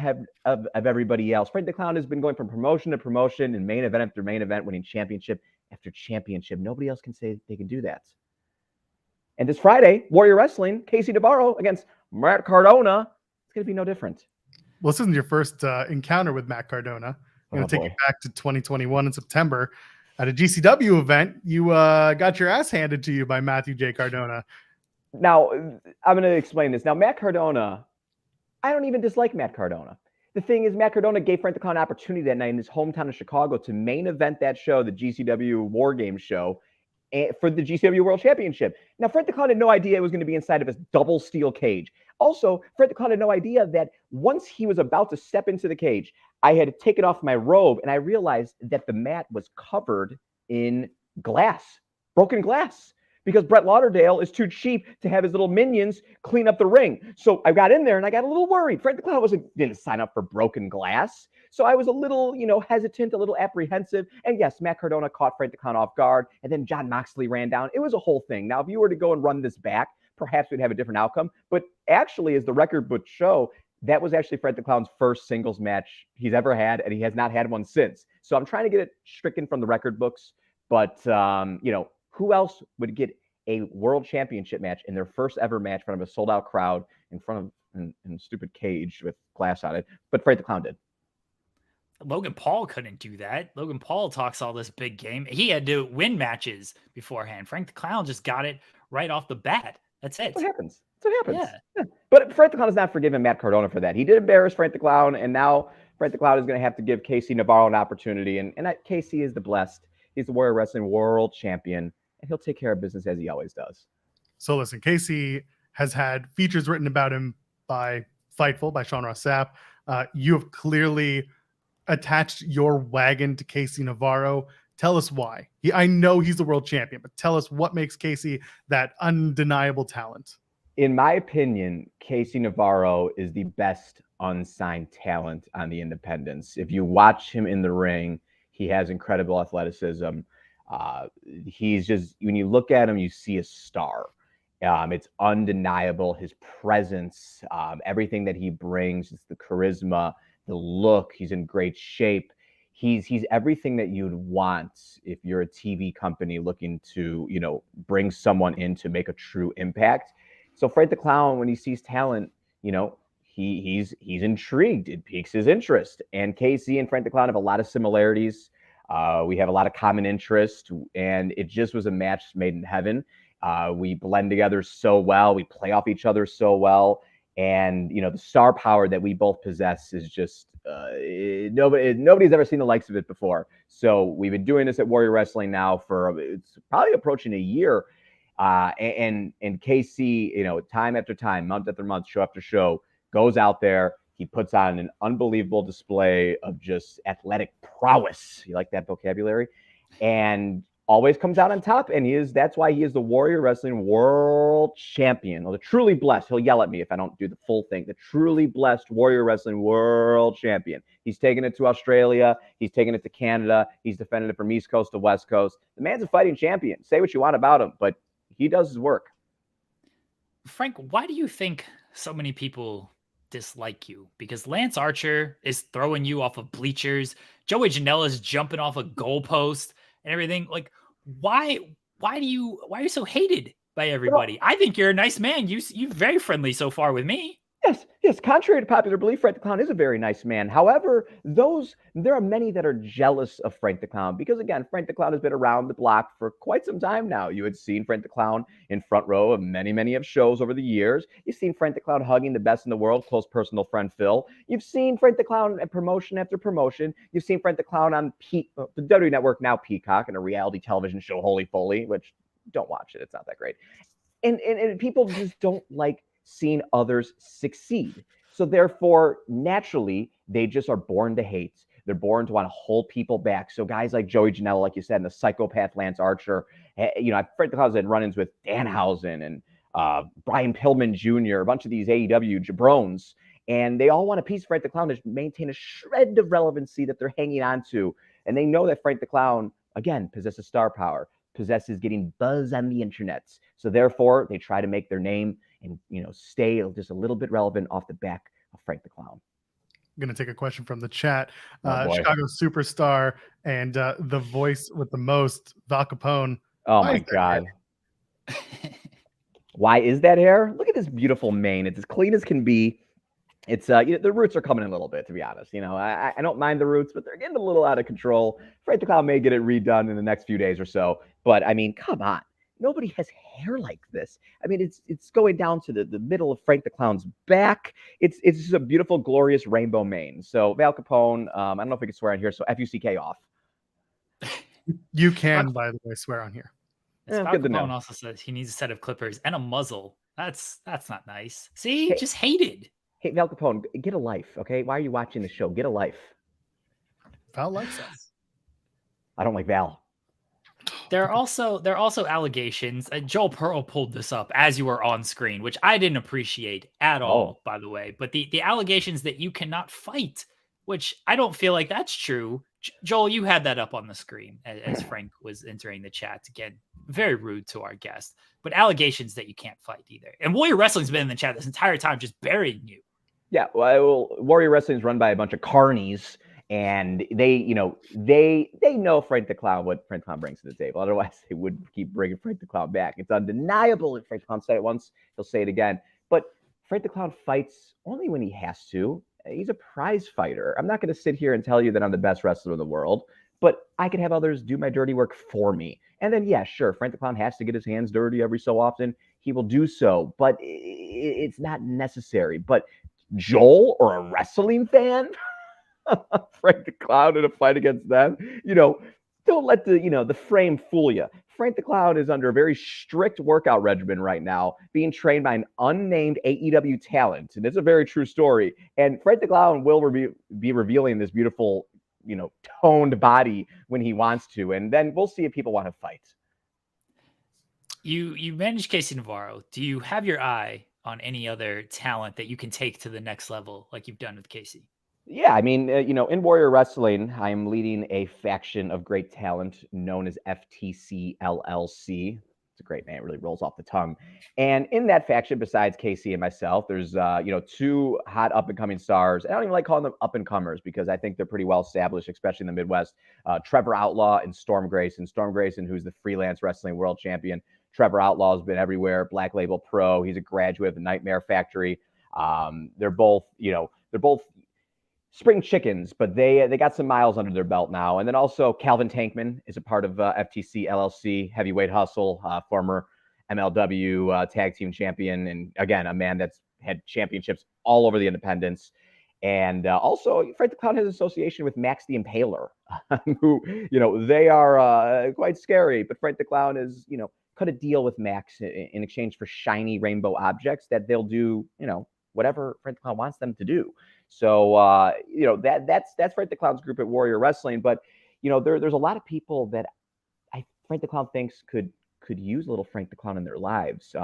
everybody else. Frank the Clown has been going from promotion to promotion and main event after main event, winning championship after championship. Nobody else can say they can do that. And this Friday, Warrior Wrestling, KC Navarro against Matt Cardona. It's going to be no different. Well, this isn't your first encounter with Matt Cardona. I'm going to take you back to 2021 in September. At a GCW event, you got your ass handed to you by Matthew J. Cardona. Now, I'm going to explain this. Now, Matt Cardona, I don't even dislike Matt Cardona. The thing is, Matt Cardona gave Frank the Clown an opportunity that night in his hometown of Chicago to main event that show, the GCW War Games show, for the GCW World Championship. Now, Frank the Clown had no idea it was going to be inside of his double steel cage. Also, Frank the Clown had no idea that once he was about to step into the cage, I had taken off my robe and I realized that the mat was covered in glass, broken glass, because Brett Lauderdale is too cheap to have his little minions clean up the ring. So I got in there and I got a little worried. Frank the Clown didn't sign up for broken glass. So I was a little, hesitant, a little apprehensive. And yes, Matt Cardona caught Frank the Clown off guard. And then John Moxley ran down. It was a whole thing. Now, if you were to go and run this back, perhaps we'd have a different outcome. But actually, as the record books show, that was actually Frank the Clown's first singles match he's ever had, and he has not had one since. So I'm trying to get it stricken from the record books. But, who else would get a world championship match in their first ever match in front of a sold-out crowd, in front of in a stupid cage with glass on it? But Frank the Clown did. Logan Paul couldn't do that. Logan Paul talks all this big game. He had to win matches beforehand. Frank the Clown just got it right off the bat. That's it. That's what happens. That's what happens. Yeah. But Frank the Clown has not forgiven Matt Cardona for that. He did embarrass Frank the Clown, and now Frank the Clown is going to have to give KC Navarro an opportunity. And KC is the blessed. He's the Warrior Wrestling World Champion, and he'll take care of business as he always does. So listen, KC has had features written about him by Fightful, by Sean Ross Sapp. You have clearly attached your wagon to KC Navarro. Tell us why. I know he's the world champion, but tell us what makes KC that undeniable talent. In my opinion, KC Navarro is the best unsigned talent on the independents. If you watch him in the ring, he has incredible athleticism. He's just, when you look at him, you see a star. It's undeniable, his presence, everything that he brings, the charisma, the look. He's in great shape. He's everything that you'd want if you're a TV company looking to, bring someone in to make a true impact. So Frank the Clown, when he sees talent, you know, he's intrigued. It piques his interest. And KC and Frank the Clown have a lot of similarities. We have a lot of common interest, and it just was a match made in heaven. We blend together so well. We play off each other so well. And, you know, the star power that we both possess is just nobody's ever seen the likes of it before. So we've been doing this at Warrior Wrestling now for it's probably approaching a year. And KC, you know, time after time, month after month, show after show, goes out there. He puts on an unbelievable display of just athletic prowess. You like that vocabulary? And always comes out on top. And that's why he is the Warrior Wrestling World Champion. Well, the truly blessed, he'll yell at me if I don't do the full thing. The truly blessed Warrior Wrestling World Champion. He's taken it to Australia. He's taken it to Canada. He's defended it from East Coast to West Coast. The man's a fighting champion. Say what you want about him, but he does his work. Frank, why do you think so many people dislike you? Because Lance Archer is throwing you off of bleachers. Joey Janela is jumping off a goalpost and everything. Like, why are you so hated by everybody? I think you're a nice man. You're very friendly so far with me. Yes. Contrary to popular belief, Frank the Clown is a very nice man. However, there are many that are jealous of Frank the Clown because, again, Frank the Clown has been around the block for quite some time now. You had seen Frank the Clown in front row of many of shows over the years. You've seen Frank the Clown hugging the best in the world, close personal friend Phil. You've seen Frank the Clown at promotion after promotion. You've seen Frank the Clown on the WWE Network, now Peacock, in a reality television show, Holy Foley, which don't watch it. It's not that great. And people just don't like seeing others succeed. So therefore, naturally, they just are born to hate. They're born to want to hold people back. So guys like Joey Janela, like you said, and the psychopath Lance Archer, you know, Frank the Clown's had run-ins with Danhausen and Brian Pillman Jr., a bunch of these AEW jabrones, and they all want a piece of Frank the Clown to maintain a shred of relevancy that they're hanging on to. And they know that Frank the Clown, again, possesses star power, possesses getting buzz on the internet. So therefore, they try to make their name and, you know, stay just a little bit relevant off the back of Frank the Clown. I'm going to take a question from the chat. Oh, Chicago superstar and the voice with the most, Val Capone. Oh, my God. Why is that hair? Look at this beautiful mane. It's as clean as can be. It's you know, the roots are coming in a little bit, to be honest. You know, I don't mind the roots, but they're getting a little out of control. Frank the Clown may get it redone in the next few days or so. But, I mean, come on. Nobody has hair like this. I mean, it's going down to the middle of Frank the Clown's back. It's just a beautiful, glorious rainbow mane. So Val Capone, I don't know if we can swear on here, so F-U-C-K off. You can, by the way, swear on here. Val Capone also says he needs a set of clippers and a muzzle. That's not nice. See, just hated. Hey, Val Capone, get a life, okay? Why are you watching the show? Get a life. Val likes us. I don't like Val. There are also allegations. Joel Pearl pulled this up as you were on screen, which I didn't appreciate at all, by the way. But the allegations that you cannot fight, which I don't feel like that's true. Joel, you had that up on the screen as Frank was entering the chat. Again, very rude to our guest. But allegations that you can't fight either. And Warrior Wrestling's been in the chat this entire time just burying you. Yeah, well, Warrior Wrestling is run by a bunch of carnies. And they know Frank the Clown, what Frank the Clown brings to the table. Otherwise, they wouldn't keep bringing Frank the Clown back. It's undeniable. If Frank the Clown said it once, he'll say it again. But Frank the Clown fights only when he has to. He's a prize fighter. I'm not going to sit here and tell you that I'm the best wrestler in the world, but I can have others do my dirty work for me. And then, yeah, sure, Frank the Clown has to get his hands dirty every so often. He will do so, but it's not necessary. But Joel, or a wrestling fan, Frank the Clown in a fight against them, you know, don't let the frame fool you. Frank the Clown is under a very strict workout regimen right now, being trained by an unnamed AEW talent. And it's a very true story. And Frank the Clown will be revealing this beautiful, you know, toned body when he wants to. And then we'll see if people want to fight. You manage KC Navarro. Do you have your eye on any other talent that you can take to the next level like you've done with KC? Yeah, I mean, you know, in Warrior Wrestling, I'm leading a faction of great talent known as FTC LLC. It's a great name. It really rolls off the tongue. And in that faction, besides KC and myself, there's, you know, two hot up-and-coming stars. I don't even like calling them up-and-comers because I think they're pretty well established, especially in the Midwest. Trevor Outlaw and Storm Grayson. Storm Grayson, who's the freelance wrestling world champion. Trevor Outlaw's been everywhere. Black Label Pro. He's a graduate of the Nightmare Factory. They're both spring chickens, but they got some miles under their belt now. And then also Calvin Tankman is a part of FTC LLC, Heavyweight Hustle, former MLW tag team champion. And again, a man that's had championships all over the independents. And also Frank the Clown has association with Max the Impaler, who, they are quite scary. But Frank the Clown is, cut a deal with Max in exchange for shiny rainbow objects that they'll do, whatever Frank the Clown wants them to do. So, that's Frank the Clown's group at Warrior Wrestling. But, there's a lot of people that Frank the Clown thinks could use a little Frank the Clown in their lives,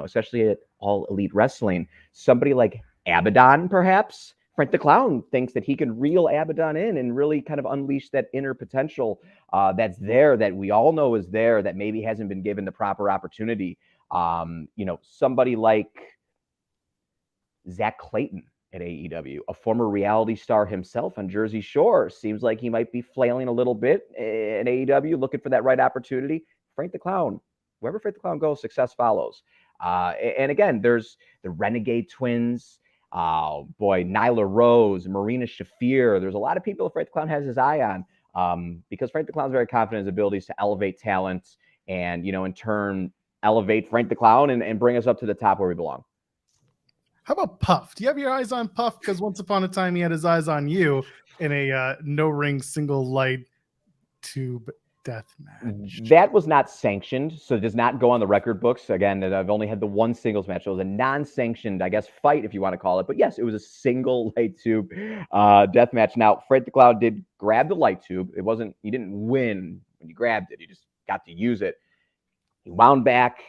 especially at All Elite Wrestling. Somebody like Abaddon, perhaps. Frank the Clown thinks that he can reel Abaddon in and really kind of unleash that inner potential that's there, that we all know is there, that maybe hasn't been given the proper opportunity. Somebody like Zach Clayton at AEW, a former reality star himself on Jersey Shore, seems like he might be flailing a little bit in AEW, looking for that right opportunity. Frank the Clown, wherever Frank the Clown goes, success follows. And again, there's the Renegade Twins, Nyla Rose, Marina Shafir. There's a lot of people Frank the Clown has his eye on, because Frank the Clown's very confident in his abilities to elevate talent and, in turn, elevate Frank the Clown and bring us up to the top where we belong. How about Puff? Do you have your eyes on Puff? Because once upon a time, he had his eyes on you in a no-ring single light tube death match. That was not sanctioned, so it does not go on the record books. Again, I've only had the one singles match. It was a non-sanctioned, I guess, fight, if you want to call it. But yes, it was a single light tube death match. Now, Frank the Clown did grab the light tube. He didn't win when you grabbed it. He just got to use it. He wound back.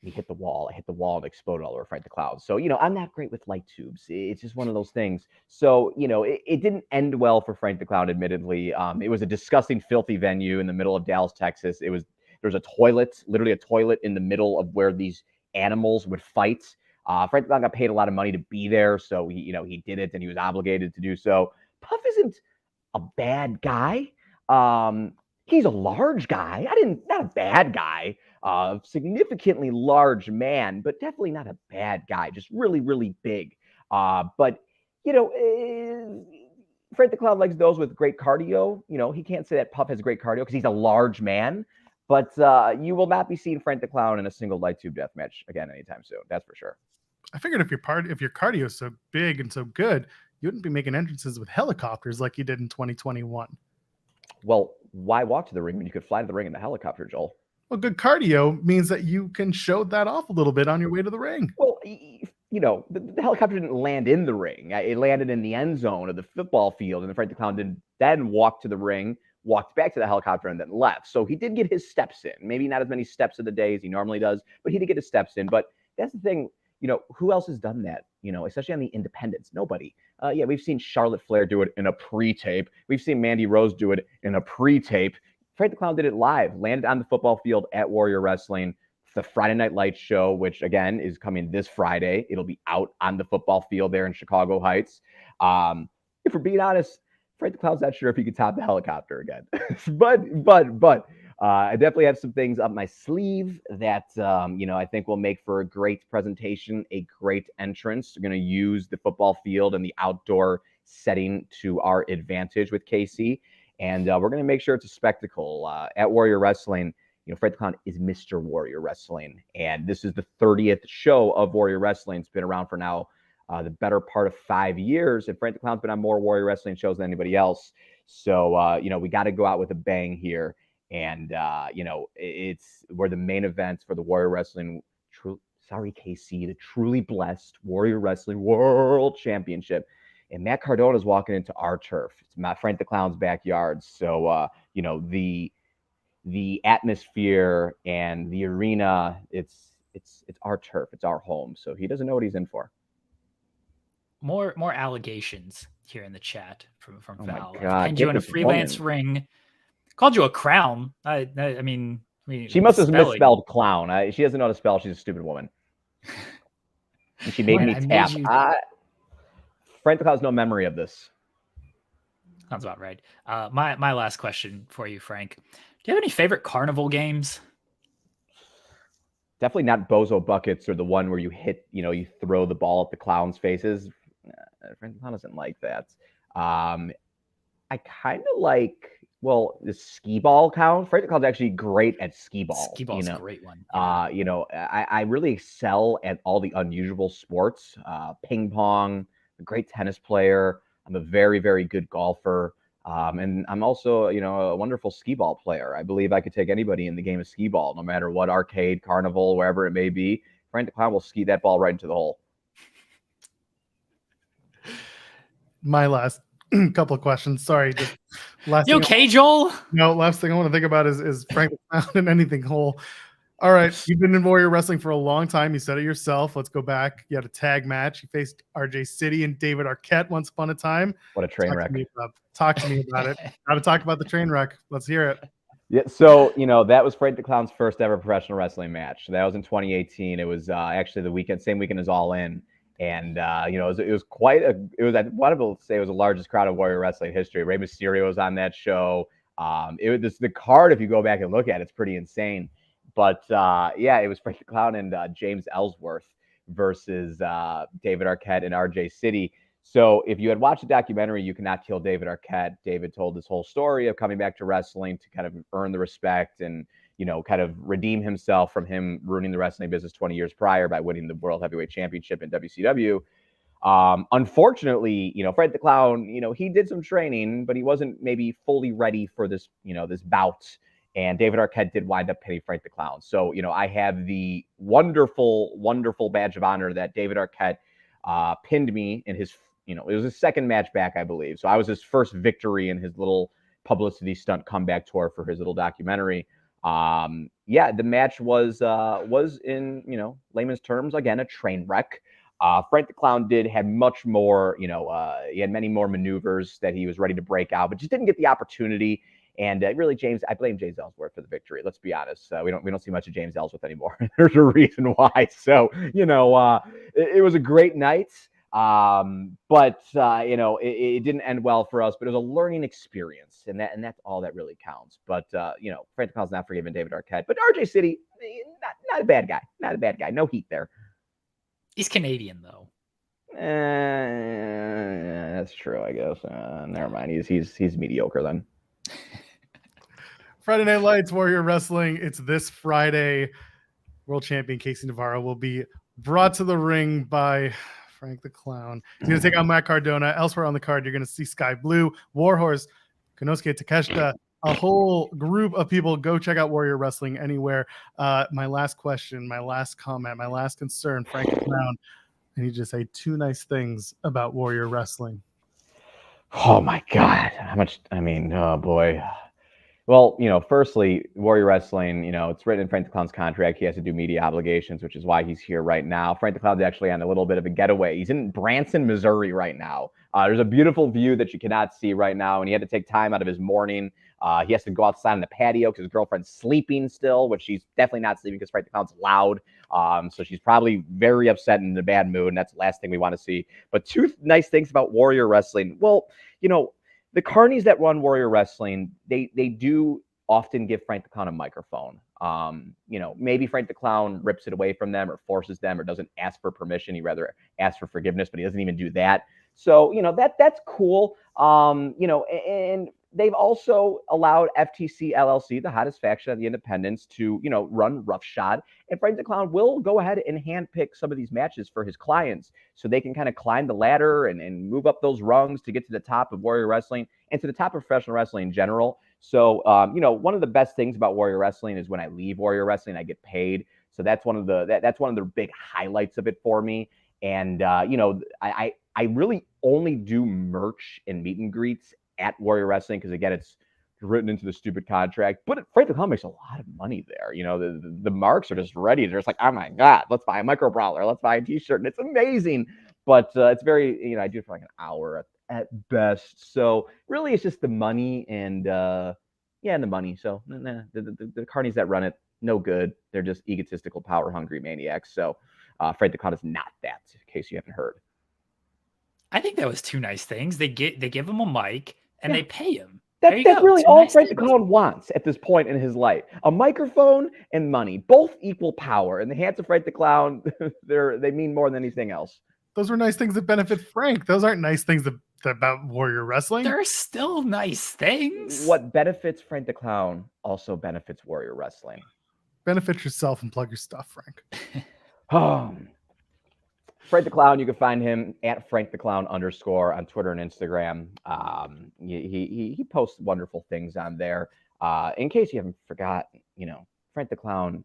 He hit the wall. I hit the wall and exploded all over Frank the Clown. So, I'm not great with light tubes. It's just one of those things. So, it didn't end well for Frank the Clown, admittedly. It was a disgusting, filthy venue in the middle of Dallas, Texas. There's a toilet, literally a toilet in the middle of where these animals would fight. Frank the Clown got paid a lot of money to be there. So, he did it and he was obligated to do so. Puff isn't a bad guy. He's a large guy. Not a bad guy. Significantly large man, but definitely not a bad guy. Just really, really big. But Frank the Clown likes those with great cardio. He can't say that Puff has great cardio because he's a large man. But you will not be seeing Frank the Clown in a single light tube death match again anytime soon. That's for sure. I figured if your cardio is so big and so good, you wouldn't be making entrances with helicopters like you did in 2021. Well, why walk to the ring when you could fly to the ring in the helicopter, Joel? Well, good cardio means that you can show that off a little bit on your way to the ring. Well, the helicopter didn't land in the ring. It landed in the end zone of the football field, and Frank the Clown did then walk to the ring, walked back to the helicopter, and then left. So he did get his steps in. Maybe not as many steps of the day as he normally does, but he did get his steps in. But that's the thing. Who else has done that? Especially on the independents. Nobody. We've seen Charlotte Flair do it in a pre-tape. We've seen Mandy Rose do it in a pre-tape. Frank the Clown did it live, landed on the football field at Warrior Wrestling. The Friday Night Lights show, which again is coming this Friday. It'll be out on the football field there in Chicago Heights. If we're being honest, Frank the Clown's not sure if he could top the helicopter again. but I definitely have some things up my sleeve that I think will make for a great presentation, a great entrance. We're going to use the football field and the outdoor setting to our advantage with KC. And we're going to make sure it's a spectacle. At Warrior Wrestling, Frank the Clown is Mr. Warrior Wrestling. And this is the 30th show of Warrior Wrestling. It's been around for now the better part of 5 years. And Frank the Clown's been on more Warrior Wrestling shows than anybody else. So, we got to go out with a bang here. And, we're the main events for the Warrior Wrestling, KC, the truly blessed Warrior Wrestling World Championship. And Matt Cardona is walking into our turf. It's not Frank the Clown's backyard. So, the atmosphere and the arena, it's our turf. It's our home. So he doesn't know what he's in for. More allegations here in the chat from Val. Pinned you in a freelance ring. Called you a crown. I mean, she must have misspelled clown. She doesn't know how to spell. She's a stupid woman. And she made me tap. Frank the Clown has no memory of this. Sounds about right. My last question for you, Frank. Do you have any favorite carnival games? Definitely not bozo buckets or the one where you hit, you throw the ball at the clown's faces. Frank the Clown doesn't like that. I kind of like, the skee ball count. Frank the Clown's actually great at skee ball. Skee ball's a great one. I really excel at all the unusual sports. Ping pong, a great tennis player. I'm a very, very good golfer. And I'm also, a wonderful skee ball player. I believe I could take anybody in the game of skee ball, no matter what arcade, carnival, wherever it may be. Frank the Clown will ski that ball right into the hole. My last couple of questions. Sorry. You okay, Joel? No, last thing I want to think about is Frank the Clown and anything whole. All right. You've been in Warrior Wrestling for a long time. You said it yourself. Let's go back. You had a tag match. You faced RJ City and David Arquette once upon a time. What a train wreck. Talk to me about it. Got to talk about the train wreck. Let's hear it. Yeah, so that was Frank the Clown's first ever professional wrestling match. That was in 2018. It was actually the same weekend as All In, and it was the largest crowd of Warrior Wrestling history. Rey Mysterio was on that show. The card, if you go back and look at it, it's pretty insane. But it was Frank the Clown and James Ellsworth versus David Arquette and RJ City. So if you had watched the documentary, You Cannot Kill David Arquette, David told this whole story of coming back to wrestling to kind of earn the respect and, kind of redeem himself from him ruining the wrestling business 20 years prior by winning the World Heavyweight Championship in WCW. Unfortunately, Frank the Clown, he did some training, but he wasn't maybe fully ready for this, this bout. And David Arquette did wind up pinning Frank the Clown. So, I have the wonderful, wonderful badge of honor that David Arquette pinned me in his, it was his second match back, I believe. So I was his first victory in his little publicity stunt comeback tour for his little documentary. The match was in, layman's terms, again, a train wreck. Frank the Clown had much more, he had many more maneuvers that he was ready to break out, but just didn't get the opportunity. And really, I blame James Ellsworth for the victory. Let's be honest. We don't see much of James Ellsworth anymore. There's a reason why. So, it was a great night. But it didn't end well for us, but it was a learning experience, and that's all that really counts. But Frank the Clown's not forgiving David Arquette, but RJ City, not a bad guy. No heat there. He's Canadian though. That's true, I guess. Never mind. He's mediocre then. Friday Night Lights, Warrior Wrestling. It's this Friday. World Champion KC Navarro will be brought to the ring by Frank the Clown. He's going to take on Matt Cardona. Elsewhere on the card, you're going to see Sky Blue, Warhorse, Konosuke Takeshita, a whole group of people. Go check out Warrior Wrestling anywhere. My last question, my last comment, my last concern, Frank the Clown. I need you to say two nice things about Warrior Wrestling. Oh my God. Oh boy. Well, firstly, Warrior Wrestling, it's written in Frank the Clown's contract. He has to do media obligations, which is why he's here right now. Frank the Clown's actually on a little bit of a getaway. He's in Branson, Missouri right now. There's a beautiful view that you cannot see right now, and he had to take time out of his morning. He has to go outside on the patio because his girlfriend's sleeping still, which she's definitely not sleeping because Frank the Clown's loud. So she's probably very upset and in a bad mood, and that's the last thing we want to see. But two nice things about Warrior Wrestling. Well, the carnies that run Warrior Wrestling, they do often give Frank the Clown a microphone. Maybe Frank the Clown rips it away from them or forces them or doesn't ask for permission. He rather asks for forgiveness, but he doesn't even do that. So, that's cool. And they've also allowed FTC LLC, the hottest faction of the independents, to, run roughshod. And Frank the Clown will go ahead and handpick some of these matches for his clients so they can kind of climb the ladder and move up those rungs to get to the top of Warrior Wrestling and to the top of professional wrestling in general. So, one of the best things about Warrior Wrestling is when I leave Warrior Wrestling, I get paid. So that's one of the big highlights of it for me. And, I really only do merch and meet and greets at Warrior Wrestling because, again, it's written into the stupid contract. But Frank the Clown makes a lot of money there. The marks are just ready. They're just like, oh my God, let's buy a micro brawler, let's buy a T-shirt, and it's amazing. But it's very, I do it for like an hour at best. So really, it's just the money and the money. So the carnies that run it, no good. They're just egotistical, power hungry maniacs. So Frank the Clown is not that, in case you haven't heard. I think that was two nice things. They give him a mic and they pay him. That's really all nice Frank the Clown wants at this point in his life. A microphone and money, both equal power. In the hands of Frank the Clown, they mean more than anything else. Those were nice things that benefit Frank. Those aren't nice things about Warrior Wrestling. They're still nice things. What benefits Frank the Clown also benefits Warrior Wrestling. Benefit yourself and plug your stuff, Frank. Frank the Clown, you can find him at Frank the Clown _ on Twitter and Instagram. He posts wonderful things on there. In case you haven't forgot, Frank the Clown,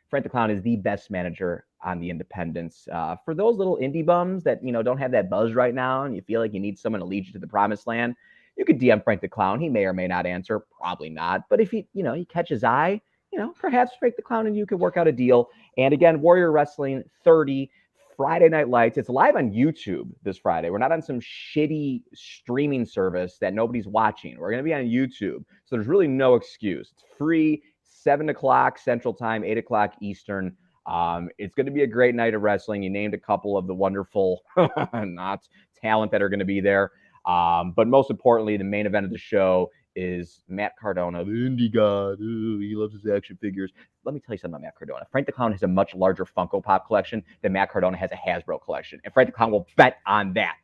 Frank the Clown is the best manager on the independents. For those little indie bums that, don't have that buzz right now and you feel like you need someone to lead you to the promised land, you could DM Frank the Clown. He may or may not answer, probably not. But if he catches eye, perhaps Frank the Clown and you could work out a deal. And again, Warrior Wrestling 30, Friday Night Lights. It's live on YouTube this Friday. We're not on some shitty streaming service that nobody's watching. We're going to be on YouTube. So there's really no excuse. It's free, 7 o'clock Central Time, 8 o'clock Eastern. It's going to be a great night of wrestling. You named a couple of the wonderful talent that are going to be there. But most importantly, the main event of the show is Matt Cardona, the indie god. Ooh, he loves his action figures. Let me tell you something about Matt Cardona. Frank the Clown has a much larger Funko Pop collection than Matt Cardona has a Hasbro collection. And Frank the Clown will bet on that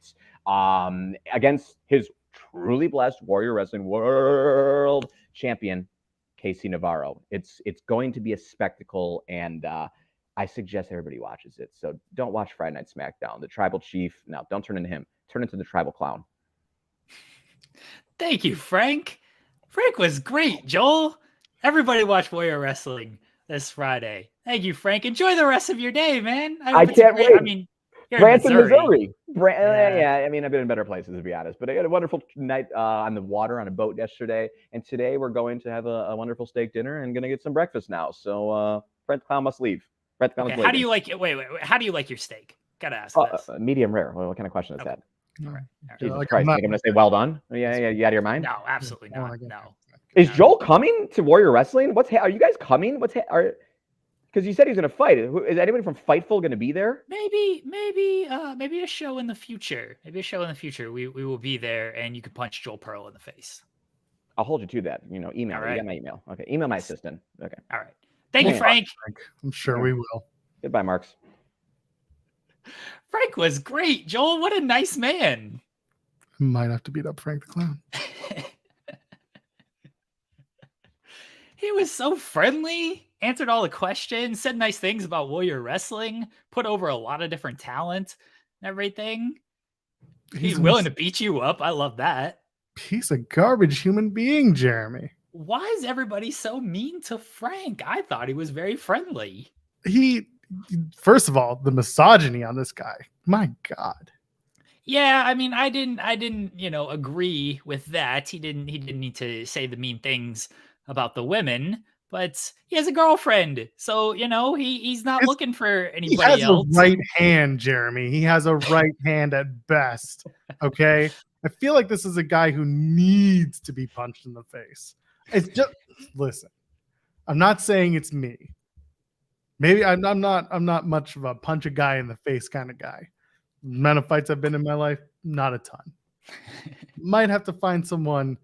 against his truly blessed Warrior Wrestling World Champion, KC Navarro. It's going to be a spectacle, and I suggest everybody watches it. So don't watch Friday Night SmackDown. The Tribal Chief, no, don't turn into him. Turn into the Tribal Clown. Thank you, Frank. Frank was great, Joel. Everybody watch Warrior Wrestling this Friday. Thank you, Frank. Enjoy the rest of your day, man. I can't wait. I mean, you're Branson, in Missouri. Yeah. I mean, I've been in better places, to be honest. But I had a wonderful night on the water on a boat yesterday. And today we're going to have a wonderful steak dinner and going to get some breakfast now. So Frank the Clown must leave. Frank the Clown Okay, must how do leave. you like it? Wait. How do you like your steak? Gotta ask this. Medium rare. Well, what kind of question is Okay. that? All right. Jesus Like, Christ. I'm going to say well done. Yeah. You out of your mind? No, absolutely Oh, not. I get No. Is Joel coming to Warrior Wrestling? Are you guys coming? Because you said he was going to fight. Is anybody from Fightful going to be there? Maybe a show in the future. Maybe a show in the future. We will be there, and you can punch Joel Pearl in the face. I'll hold you to that. Email. All You right. got my email. Okay. Email my assistant. Okay. All right. Thank you, Frank. I'm sure we will. Goodbye, Marks. Frank was great, Joel. What a nice man. Might have to beat up Frank the Clown. He was so friendly, answered all the questions, said nice things about Warrior Wrestling, put over a lot of different talent and everything. He's willing to beat you up. I love that. Piece of garbage human being, Jeremy. Why is everybody so mean to Frank? I thought he was very friendly. First of all, the misogyny on this guy. My God. Yeah, I mean, I didn't, agree with that. He didn't need to say the mean things about the women, but he has a girlfriend. So, he's not looking for anybody else. He has a right hand, Jeremy. He has a right hand at best. Okay. I feel like this is a guy who needs to be punched in the face. It's just, listen, I'm not saying it's me. Maybe I'm not much of a punch a guy in the face kind of guy. The amount of fights I've been in my life, not a ton. Might have to find someone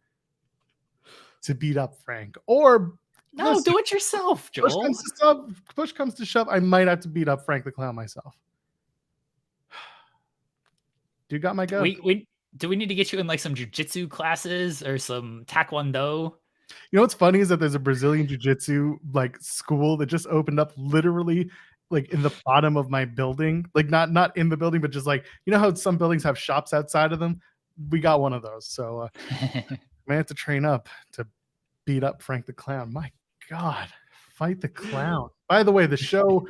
to beat up Frank, or no, do it yourself, Joel. Push comes to shove, I might have to beat up Frank the Clown myself. Dude got my go. Do we need to get you in like some jiu-jitsu classes or some taekwondo? You know what's funny is that there's a Brazilian jiu-jitsu like school that just opened up literally like in the bottom of my building, like not in the building, but just like, how some buildings have shops outside of them. We got one of those. So I have to train up to beat up Frank the Clown. My God, fight the clown. By the way, the show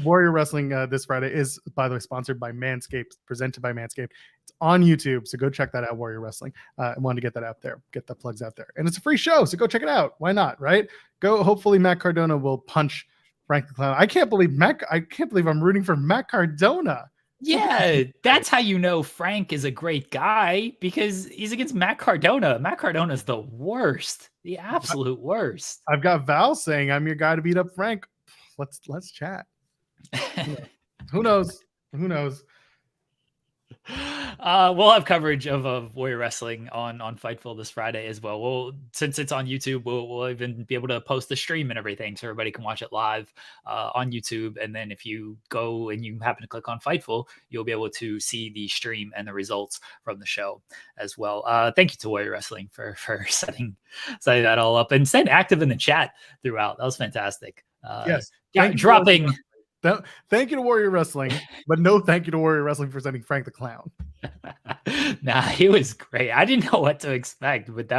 Warrior Wrestling this Friday is, by the way, sponsored by Manscaped, presented by Manscaped. It's on YouTube, so go check that out, Warrior Wrestling. I wanted to get that out there, get the plugs out there. And it's a free show, so go check it out. Why not, right? Hopefully Matt Cardona will punch Frank the Clown. I can't believe I'm rooting for Matt Cardona. Yeah, that's how you know Frank is a great guy, because he's against Matt Cardona. Matt Cardona's the worst, the absolute worst. I've got Val saying I'm your guy to beat up Frank. Let's chat. Who knows? We'll have coverage of Warrior Wrestling on Fightful this Friday as well. Since it's on YouTube, we'll even be able to post the stream and everything so everybody can watch it live on YouTube. And then if you go and you happen to click on Fightful, you'll be able to see the stream and the results from the show as well. Thank you to Warrior Wrestling for setting that all up and staying active in the chat throughout. That was fantastic. Yes. Dropping. Thank you to Warrior Wrestling, but no thank you to Warrior Wrestling for sending Frank the Clown. Nah, he was great. I didn't know what to expect, but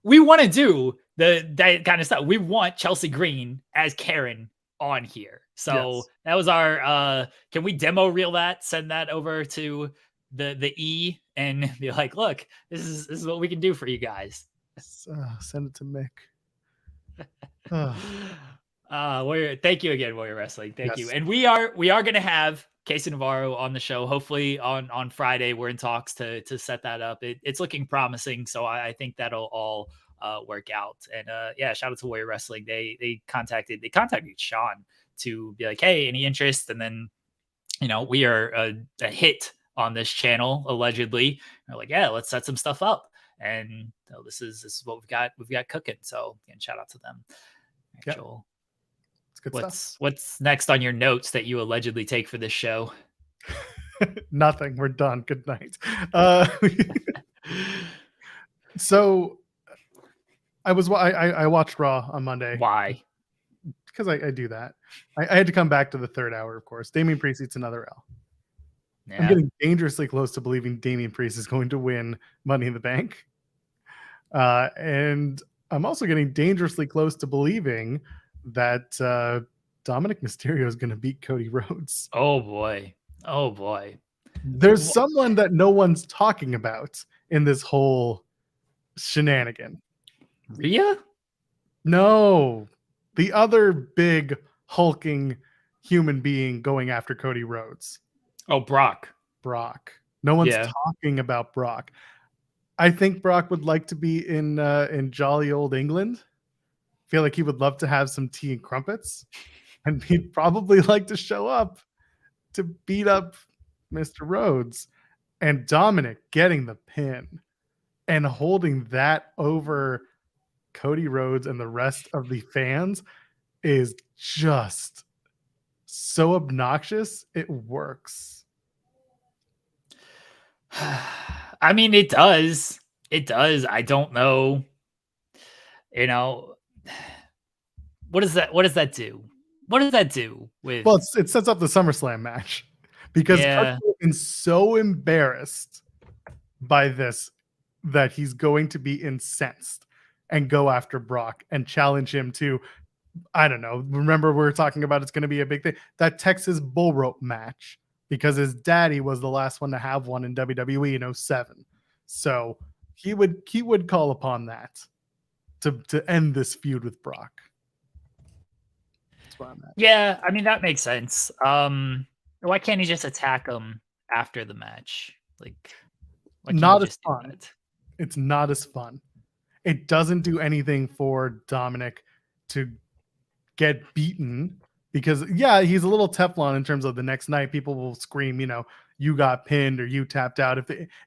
we want to do that kind of stuff. We want Chelsea Green as Karen on here. So Yes. that was our can we demo reel that, send that over to the E and be like, look, this is what we can do for you guys. Send it to Mick. Warrior, thank you again, Warrior Wrestling. Thank you. Yes. And we are going to have KC Navarro on the show. Hopefully on Friday. We're in talks to set that up. It's looking promising, so I think that'll all work out. And yeah, shout out to Warrior Wrestling. They contacted Sean to be like, hey, any interest? And then we are a hit on this channel allegedly. They're like, yeah, let's set some stuff up. And this is what we've got cooking. So again, shout out to them. Yep. Joel. Good stuff. What's next on your notes that you allegedly take for this show? Nothing. We're done. Good night. So I watched Raw on Monday. Why? Because I do that. I had to come back to the third hour, of course. Damian Priest eats another L. Yeah. I'm getting dangerously close to believing Damian Priest is going to win Money in the Bank. And I'm also getting dangerously close to believing that Dominic Mysterio is going to beat Cody Rhodes. Oh boy. There's someone that no one's talking about in this whole shenanigan. Rhea? No, the other big hulking human being going after Cody Rhodes. Oh, Brock. No one's talking about Brock. I think Brock would like to be in jolly old England. Feel like he would love to have some tea and crumpets, and he'd probably like to show up to beat up Mr. Rhodes. And Dominic getting the pin and holding that over Cody Rhodes and the rest of the fans is just so obnoxious. It works. I mean, it does. I don't know. What does that do? What does that do with? Well, it sets up the SummerSlam match because Cody is so embarrassed by this that he's going to be incensed and go after Brock and challenge him to, I don't know. Remember, we were talking about it's going to be a big thing, that Texas bull rope match, because his daddy was the last one to have one in WWE in 2007. So he would call upon that to end this feud with Brock. That's where I'm at. Yeah, I mean, that makes sense. Why can't he just attack him after the match? Like not as fun. It's not as fun. It doesn't do anything for Dominic to get beaten because, he's a little Teflon in terms of the next night. People will scream, you got pinned or you tapped out.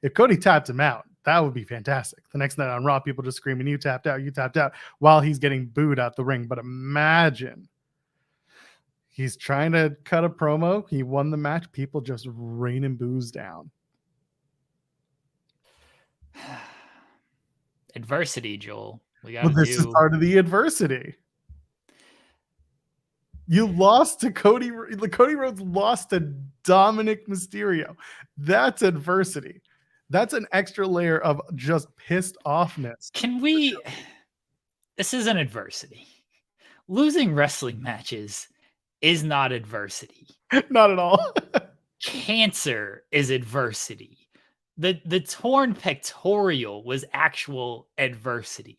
If Cody tapped him out, that would be fantastic. The next night on Raw, people just screaming, you tapped out while he's getting booed out the ring. But imagine he's trying to cut a promo. He won the match. People just raining boos down. Adversity, Joel. This is part of the adversity. You lost to Cody Rhodes lost to Dominic Mysterio. That's adversity. That's an extra layer of just pissed offness. This isn't adversity. Losing wrestling matches is not adversity. Not at all. Cancer is adversity. The torn pectoral was actual adversity.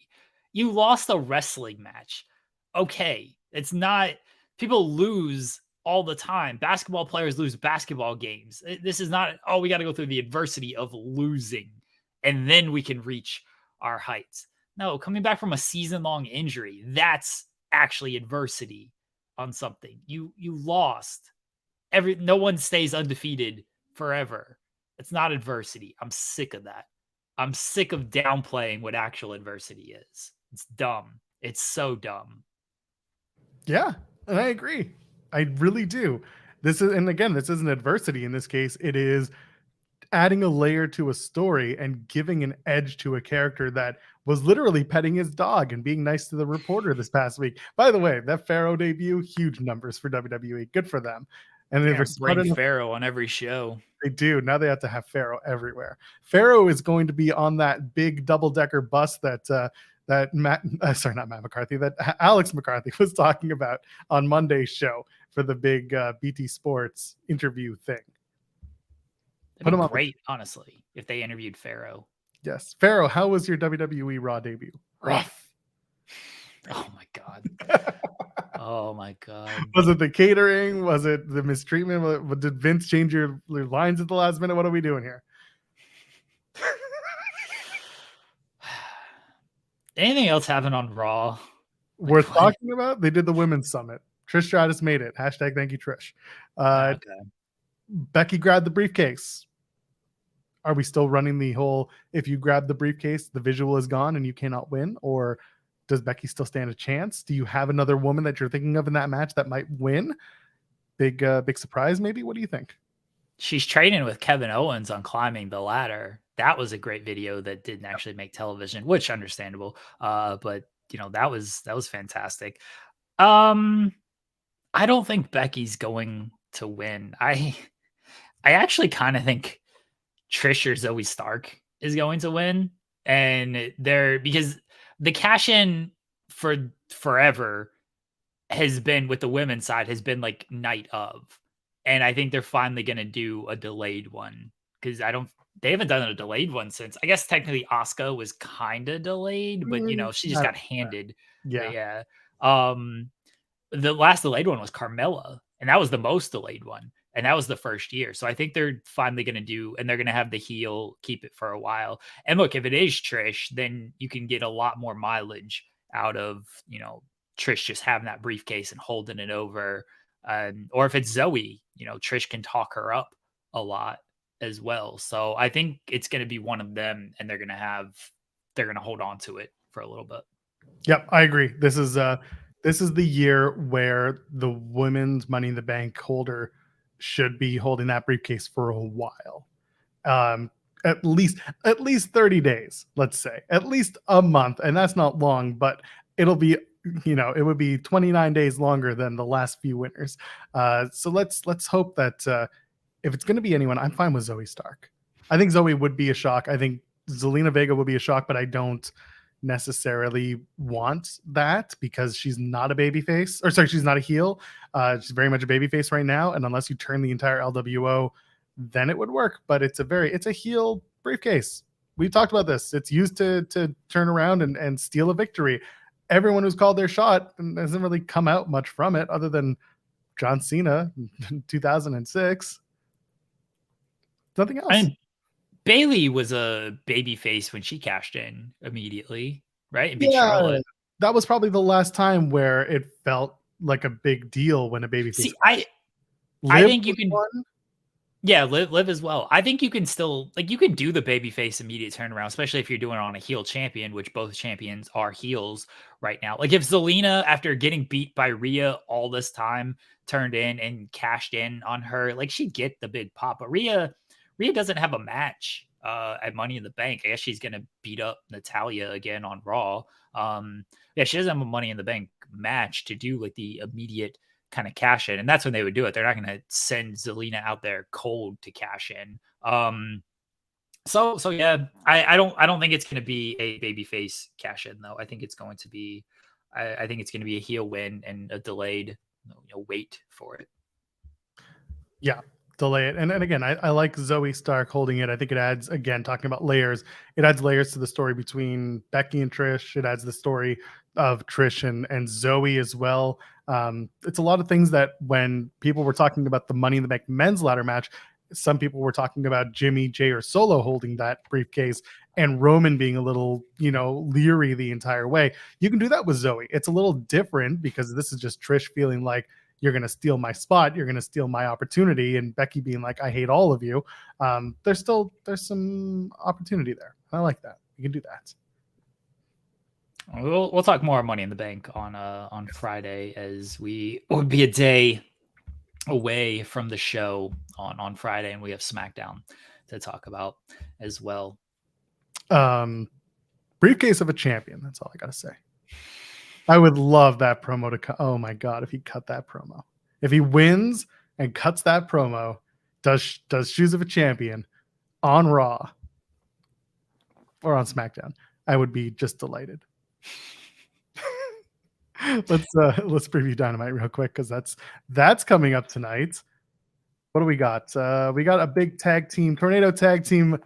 You lost a wrestling match. Okay, it's not. People lose all the time. Basketball players lose basketball games. This is not, we got to go through the adversity of losing and then we can reach our heights. No, coming back from a season-long injury, that's actually adversity on something. You lost. No one stays undefeated forever. It's not adversity. I'm sick of that. I'm sick of downplaying what actual adversity is. It's dumb. It's so dumb. Yeah, and I agree. I really do. This isn't adversity in this case. It is adding a layer to a story and giving an edge to a character that was literally petting his dog and being nice to the reporter this past week. By the way, that Pharaoh debut, huge numbers for WWE. Good for them. And they bring Pharaoh on every show. They do. Now they have to have Pharaoh everywhere. Pharaoh is going to be on that big double-decker bus that not Matt McCarthy, that Alex McCarthy was talking about on Monday's show for the big BT Sports interview thing. It'd be great, honestly, if they interviewed Pharaoh. Yes. Pharaoh, how was your WWE Raw debut? Rough. Oh, my God. Oh, my God. Was it the catering? Was it the mistreatment? Did Vince change your lines at the last minute? What are we doing here? Anything else happen on Raw? Worth talking about? They did the Women's Summit. Trish Stratus made it. Hashtag thank you, Trish. Okay. Becky grabbed the briefcase. Are we still running the whole, if you grab the briefcase, the visual is gone and you cannot win? Or does Becky still stand a chance? Do you have another woman that you're thinking of in that match that might win? Big surprise, maybe? What do you think? She's training with Kevin Owens on climbing the ladder. That was a great video that didn't actually make television, which understandable. But that was fantastic. I don't think Becky's going to win. I actually kind of think Trish or Zoe Stark is going to win, and because the cash in for Forever has been with the women's side has been like night of, and I think they're finally going to do a delayed one because they haven't done a delayed one since, I guess technically Asuka was kind of delayed, but she just got handed. Yeah. The last delayed one was Carmella, and that was the most delayed one. And that was the first year. So I think they're finally going to do, and they're going to have the heel keep it for a while. And look, if it is Trish, then you can get a lot more mileage out of, Trish just having that briefcase and holding it over. Or if it's Zoe, Trish can talk her up a lot as well. So I think it's going to be one of them, and they're going to hold on to it for a little bit. Yep, I agree. This is the year where the women's Money in the Bank holder should be holding that briefcase for a while. At least 30 days, let's say. At least a month, and that's not long, but it'll be, it would be 29 days longer than the last few winners. So let's hope that if it's going to be anyone, I'm fine with Zoe Stark. I think Zoe would be a shock. I think Zelina Vega would be a shock, but I don't necessarily want that because she's not a babyface, or sorry, she's not a heel. She's very much a babyface right now, and unless you turn the entire LWO, then it would work. But it's a heel briefcase. We talked about this. It's used to turn around and steal a victory. Everyone who's called their shot hasn't really come out much from it, other than John Cena in 2006. Nothing else. Bailey was a babyface when she cashed in immediately, right? And beat Charlotte. That was probably the last time where it felt like a big deal when a babyface. See, I think you can. Yeah, live as well. I think you can still you can do the babyface immediate turnaround, especially if you're doing it on a heel champion, which both champions are heels right now. Like if Zelina, after getting beat by Rhea all this time, turned in and cashed in on her, she'd get the big pop. But Rhea doesn't have a match at Money in the Bank. I guess she's gonna beat up Natalya again on Raw. She doesn't have a Money in the Bank match to do the immediate kind of cash in, and that's when they would do it. They're not going to send Zelina out there cold to cash in. So yeah, I don't think it's going to be a babyface cash in though. I think it's going to be a heel win and a delayed wait for it. Yeah, delay it. And again, I like Zoe Stark holding it. I think it adds, again, talking about layers, it adds layers to the story between Becky and Trish. It adds the story of Trish and Zoe as well. It's a lot of things that when people were talking about the Money in the Bank men's ladder match, some people were talking about Jimmy, Jay, or Solo holding that briefcase and Roman being a little, leery the entire way. You can do that with Zoe. It's a little different because this is just Trish feeling like, you're going to steal my spot. You're going to steal my opportunity. And Becky being like, I hate all of you. There's some opportunity there. I like that. You can do that. We'll talk more Money in the Bank on Friday, as we would be a day away from the show on Friday, and we have SmackDown to talk about as well. Briefcase of a champion. That's all I gotta say. I would love that promo to cut. Oh my god, if he cut that promo, if he wins and cuts that promo, does shoes of a champion on Raw or on SmackDown, I would be just delighted. Let's preview Dynamite real quick, because that's coming up tonight. What do we got? We got a big tornado tag team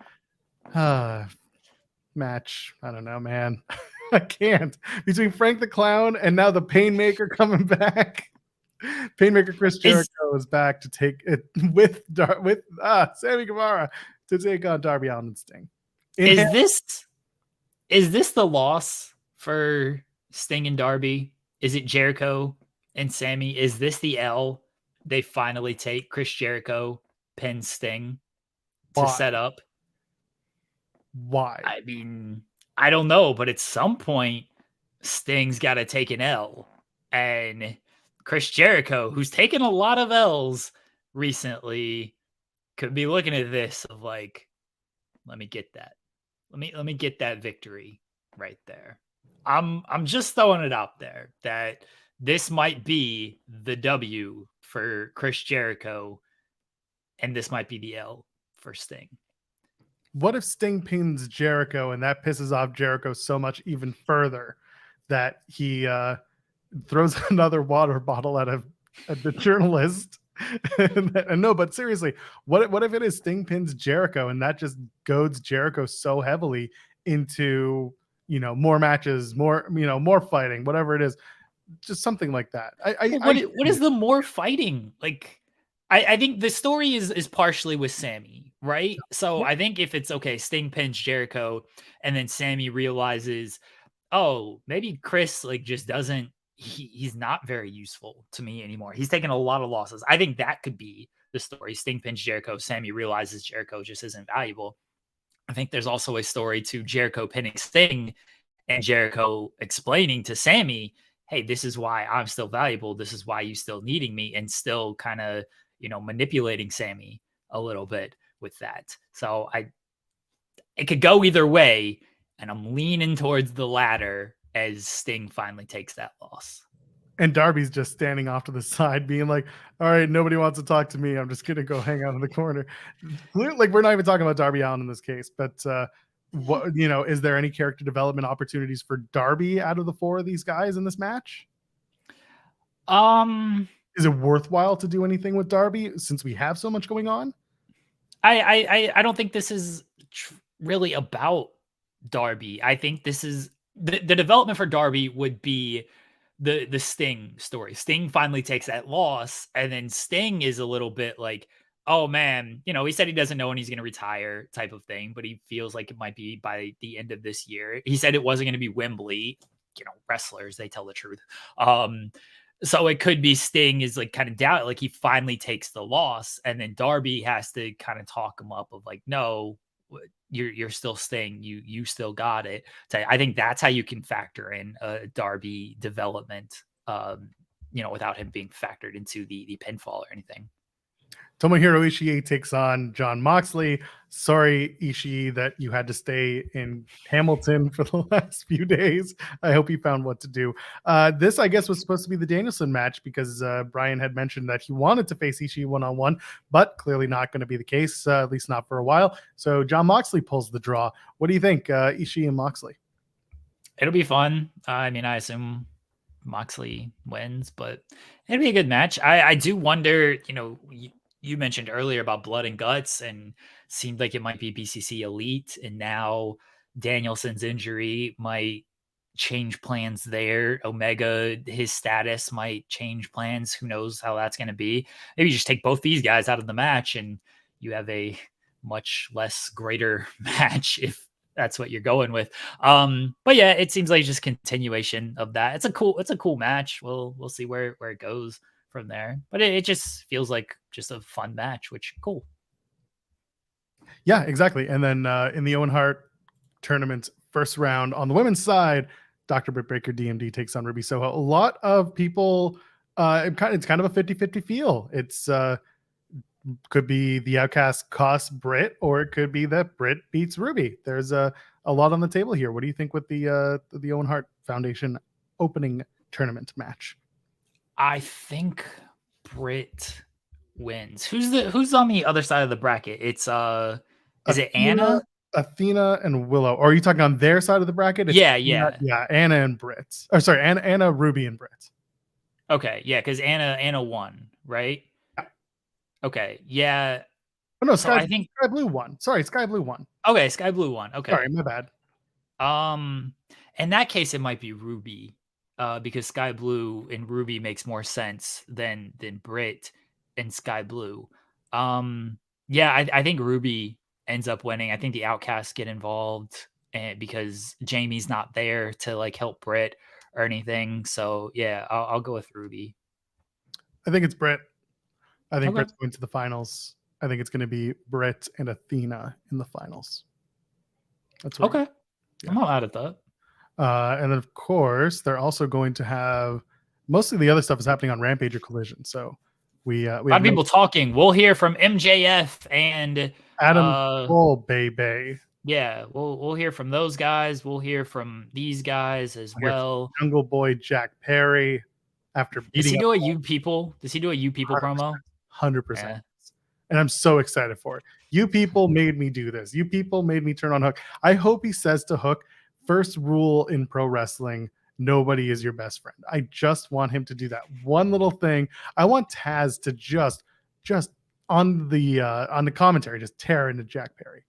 match. I don't know, man. I can't. Between Frank the Clown and now the Painmaker coming back. Painmaker Chris Jericho is back to take it with Sammy Guevara to take on Darby Allin and Sting. Is this the loss for Sting and Darby? Is it Jericho and Sammy? Is this the L they finally take? Chris Jericho pins Sting to set up? Why? I mean, I don't know, but at some point, Sting's got to take an L. And Chris Jericho, who's taken a lot of L's recently, could be looking at this of like, let me get that. Let me get that victory right there. I'm just throwing it out there that this might be the W for Chris Jericho, and this might be the L for Sting. What if Sting pins Jericho and that pisses off Jericho so much even further that he throws another water bottle at the journalist? And no, but seriously, what if it is Sting pins Jericho and that just goads Jericho so heavily into, more matches, more fighting, whatever it is, just something like that. What is the more fighting? Like, I think the story is partially with Sammy, right? So I think if it's okay, Sting pins Jericho, and then Sammy realizes, oh, maybe Chris just doesn't. He's not very useful to me anymore. He's taken a lot of losses. I think that could be the story. Sting pins Jericho. Sammy realizes Jericho just isn't valuable. I think there's also a story to Jericho pinning Sting and Jericho explaining to Sammy, hey, this is why I'm still valuable. This is why you still needing me, and still kind of, manipulating Sammy a little bit with that. So it could go either way, and I'm leaning towards the latter as Sting finally takes that loss. And Darby's just standing off to the side being like, all right, nobody wants to talk to me. I'm just going to go hang out in the corner. Like, we're not even talking about Darby Allin in this case, but is there any character development opportunities for Darby out of the four of these guys in this match? Is it worthwhile to do anything with Darby since we have so much going on? I don't think this is really about Darby. I think this is the development for Darby would be the Sting story. Sting finally takes that loss, and then Sting is a little bit like, oh man, he said he doesn't know when he's going to retire type of thing, but he feels like it might be by the end of this year. He said it wasn't going to be Wembley. Wrestlers, they tell the truth. So it could be Sting is kind of doubt, he finally takes the loss, and then Darby has to kind of talk him up of no, you're still Sting. You still got it. So I think that's how you can factor in a Darby development, without him being factored into the pinfall or anything. Tomohiro Ishii takes on Jon Moxley. Sorry, Ishii, that you had to stay in Hamilton for the last few days. I hope you found what to do. This, I guess, was supposed to be the Danielson match because Bryan had mentioned that he wanted to face Ishii one-on-one, but clearly not going to be the case, at least not for a while. So Jon Moxley pulls the draw. What do you think, Ishii and Moxley? It'll be fun. I assume Moxley wins, but it'll be a good match. I do wonder, you mentioned earlier about blood and guts, and seemed like it might be BCC Elite, and now Danielson's injury might change plans there. Omega, his status might change plans. Who knows how that's going to be? Maybe you just take both these guys out of the match and you have a much less greater match if that's what you're going with. But yeah, it seems like just continuation of that. It's a cool match. We'll see where it goes from there. But it just feels like just a fun match, which cool. Yeah, exactly. And then in the Owen Hart tournament first round on the women's side, Dr. Britt Baker DMD takes on Ruby Soho. A lot of people, it's kind of a 50-50 feel. It's could be the Outcast costs Britt, or it could be that Britt beats Ruby. There's a lot on the table here. What do you think with the Owen Hart Foundation opening tournament match? I think Britt wins. Who's on the other side of the bracket? It's is it Anna? Athena and Willow. Or are you talking on their side of the bracket? It's Yeah. Anna and Britt. Or sorry, Anna, Ruby, and Britt. Okay, yeah, because Anna won, right? Yeah. Okay, yeah. Oh no, So Sky, I think Sky Blue won. Sorry, Sky Blue won. Okay, Sky Blue won. Okay. Sorry, my bad. In that case, it might be Ruby, because Sky Blue and Ruby makes more sense than Britt and Sky Blue. Yeah, I think Ruby ends up winning. I think the Outcasts get involved, and because Jamie's not there to like help Britt or anything. So yeah, I'll go with Ruby. I think it's Britt. I think Okay. Britt's going to the finals. I think it's going to be Britt and Athena in the finals. That's what Okay. Yeah. I'm not mad at that. And then of course they're also going to have most of the other stuff is happening on Rampage or Collision. So we a lot of people talking. We'll hear from MJF and Adam Cole, baby. Yeah, we'll hear from those guys. We'll hear from these guys as well. Jungle Boy Jack Perry after beating. Does he do a You People? Does he do a You People 100%, promo? 100%. Yeah. And I'm so excited for it. You people made me do this. You people made me turn on Hook. I hope he says to Hook, first rule in pro wrestling, nobody is your best friend. I just want him to do that one little thing. I want Taz to just on the commentary just tear into Jack Perry.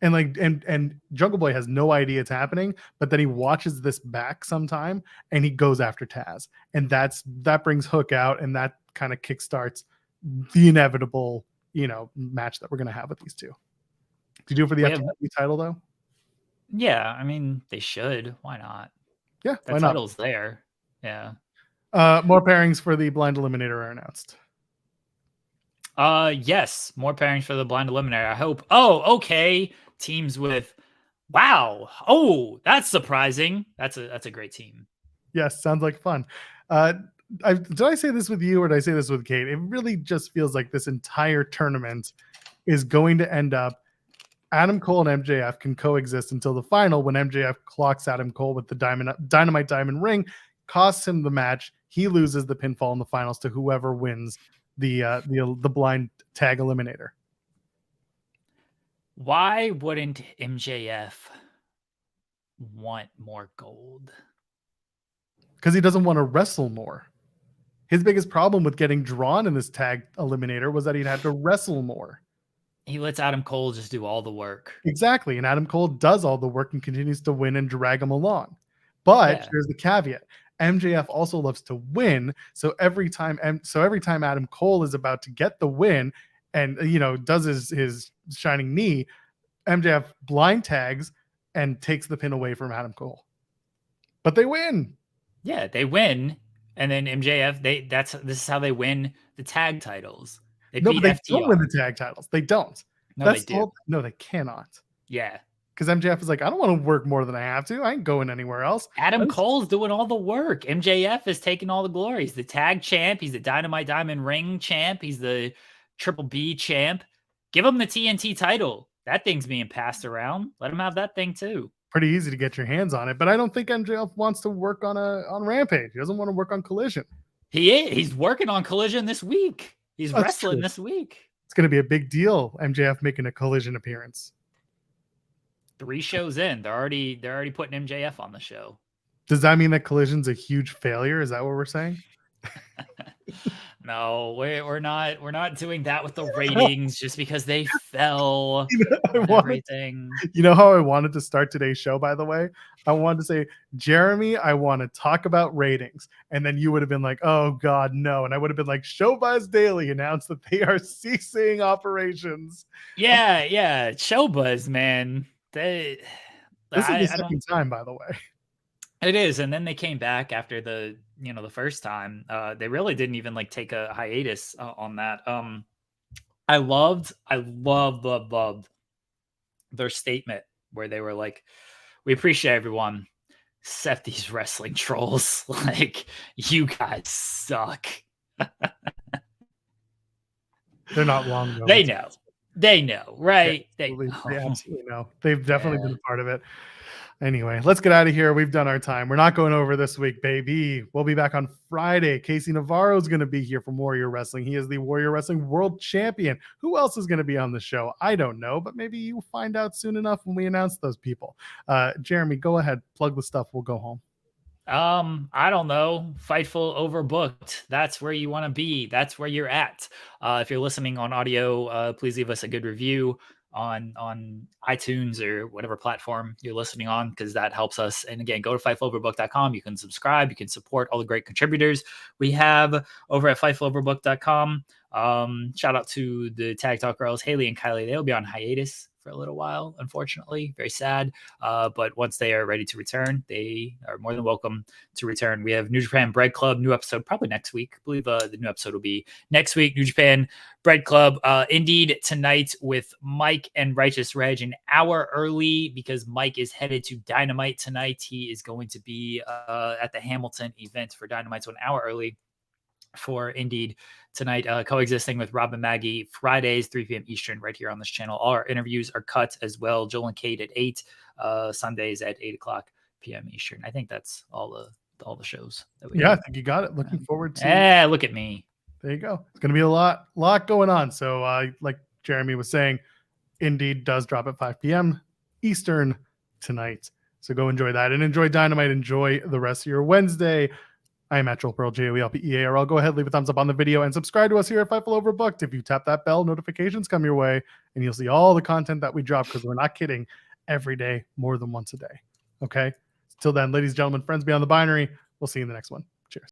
And like and Jungle Boy has no idea it's happening, but then he watches this back sometime and he goes after Taz. And that brings Hook out, and that kind of kickstarts the inevitable, match that we're gonna have with these two. Do you do it for the FTW title though? Yeah, I mean they should. Why not? Yeah, the why not? title's there. Yeah. More pairings for the Blind Eliminator are announced. Yes, more pairings for the Blind Eliminator. I hope. Oh, okay. Teams with wow. Oh, that's surprising. That's a great team. Yes, sounds like fun. Did I say this with you or did I say this with Kate? It really just feels like this entire tournament is going to end up Adam Cole and MJF can coexist until the final, when MJF clocks Adam Cole with the Dynamite Diamond ring, costs him the match. He loses the pinfall in the finals to whoever wins the blind tag eliminator. Why wouldn't MJF want more gold? Because he doesn't want to wrestle more. His biggest problem with getting drawn in this tag eliminator was that he'd had to wrestle more. He lets Adam Cole just do all the work. Exactly. And Adam Cole does all the work and continues to win and drag him along. But here's the caveat. MJF also loves to win. So every time Adam Cole is about to get the win and, does his shining knee, MJF blind tags and takes the pin away from Adam Cole. But they win. Yeah, they win. And then MJF, this is how they win the tag titles. They don't win the tag titles. They don't. No, they do. No, they cannot. Yeah. Because MJF is like, I don't want to work more than I have to. I ain't going anywhere else. Adam Cole's doing all the work. MJF is taking all the glory. He's the tag champ. He's the Dynamite Diamond Ring champ. He's the Triple B champ. Give him the TNT title. That thing's being passed around. Let him have that thing too. Pretty easy to get your hands on it, but I don't think MJF wants to work on Rampage. He doesn't want to work on Collision. He's working on Collision this week. He's wrestling this week. It's going to be a big deal. MJF making a Collision appearance. 3 shows in, they're already putting MJF on the show. Does that mean that Collision's a huge failure? Is that what we're saying? No, we're not doing that with the ratings just because they fell. Everything. You know how I wanted to start today's show, by the way? I wanted to say, Jeremy, I want to talk about ratings. And then you would have been like, oh God, no. And I would have been like, Showbuzz Daily announced that they are ceasing operations. Yeah. Showbuzz, man. This is the second time, by the way. It is, and then they came back after the first time. They really didn't even like take a hiatus on that. I loved their statement where they were like, "We appreciate everyone, except these wrestling trolls. Like, you guys suck." They're not long though. They know. They know, right? They They absolutely know. They've definitely been a part of it. Anyway, let's get out of here. We've done our time. We're not going over this week, baby. We'll be back on Friday. KC Navarro is going to be here from Warrior Wrestling. He is the Warrior Wrestling World Champion. Who else is going to be on the show? I don't know, but maybe you'll find out soon enough when we announce those people. Jeremy, go ahead. Plug the stuff. We'll go home. I don't know. Fightful overbooked. That's where you want to be. That's where you're at. If you're listening on audio, please leave us a good review on iTunes or whatever platform you're listening on, because that helps us. And again, go to fightfuloverbook.com. You can subscribe. You can support all the great contributors we have over at fightfuloverbook.com. Shout out to the Tag Talk girls, Haley and Kylie. They'll be on hiatus for a little while, unfortunately. Very sad. But once they are ready to return, they are more than welcome to return. We have New Japan Bread Club, new episode probably next week. I believe the new episode will be next week. New Japan Bread Club, indeed, tonight with Mike and Righteous Reg, an hour early because Mike is headed to Dynamite tonight. He is going to be at the Hamilton event for Dynamite, so an hour early for Indeed tonight, coexisting with Rob and Maggie Fridays, 3 p.m. Eastern, right here on this channel. All our interviews are cut as well. Joel and Kate at 8, Sundays at 8 o'clock p.m. Eastern. I think that's all the shows that we have. I think you got it. Looking forward to it. Look at me. There you go. It's going to be a lot going on. So like Jeremy was saying, Indeed does drop at 5 p.m. Eastern tonight. So go enjoy that and enjoy Dynamite. Enjoy the rest of your Wednesday. I am at Joel Pearl, JOELPEARL. Go ahead, leave a thumbs up on the video and subscribe to us here at Fightful Overbooked. If you tap that bell, notifications come your way and you'll see all the content that we drop, because we're not kidding, every day, more than once a day. Okay? Till then, ladies, gentlemen, friends beyond the binary, we'll see you in the next one.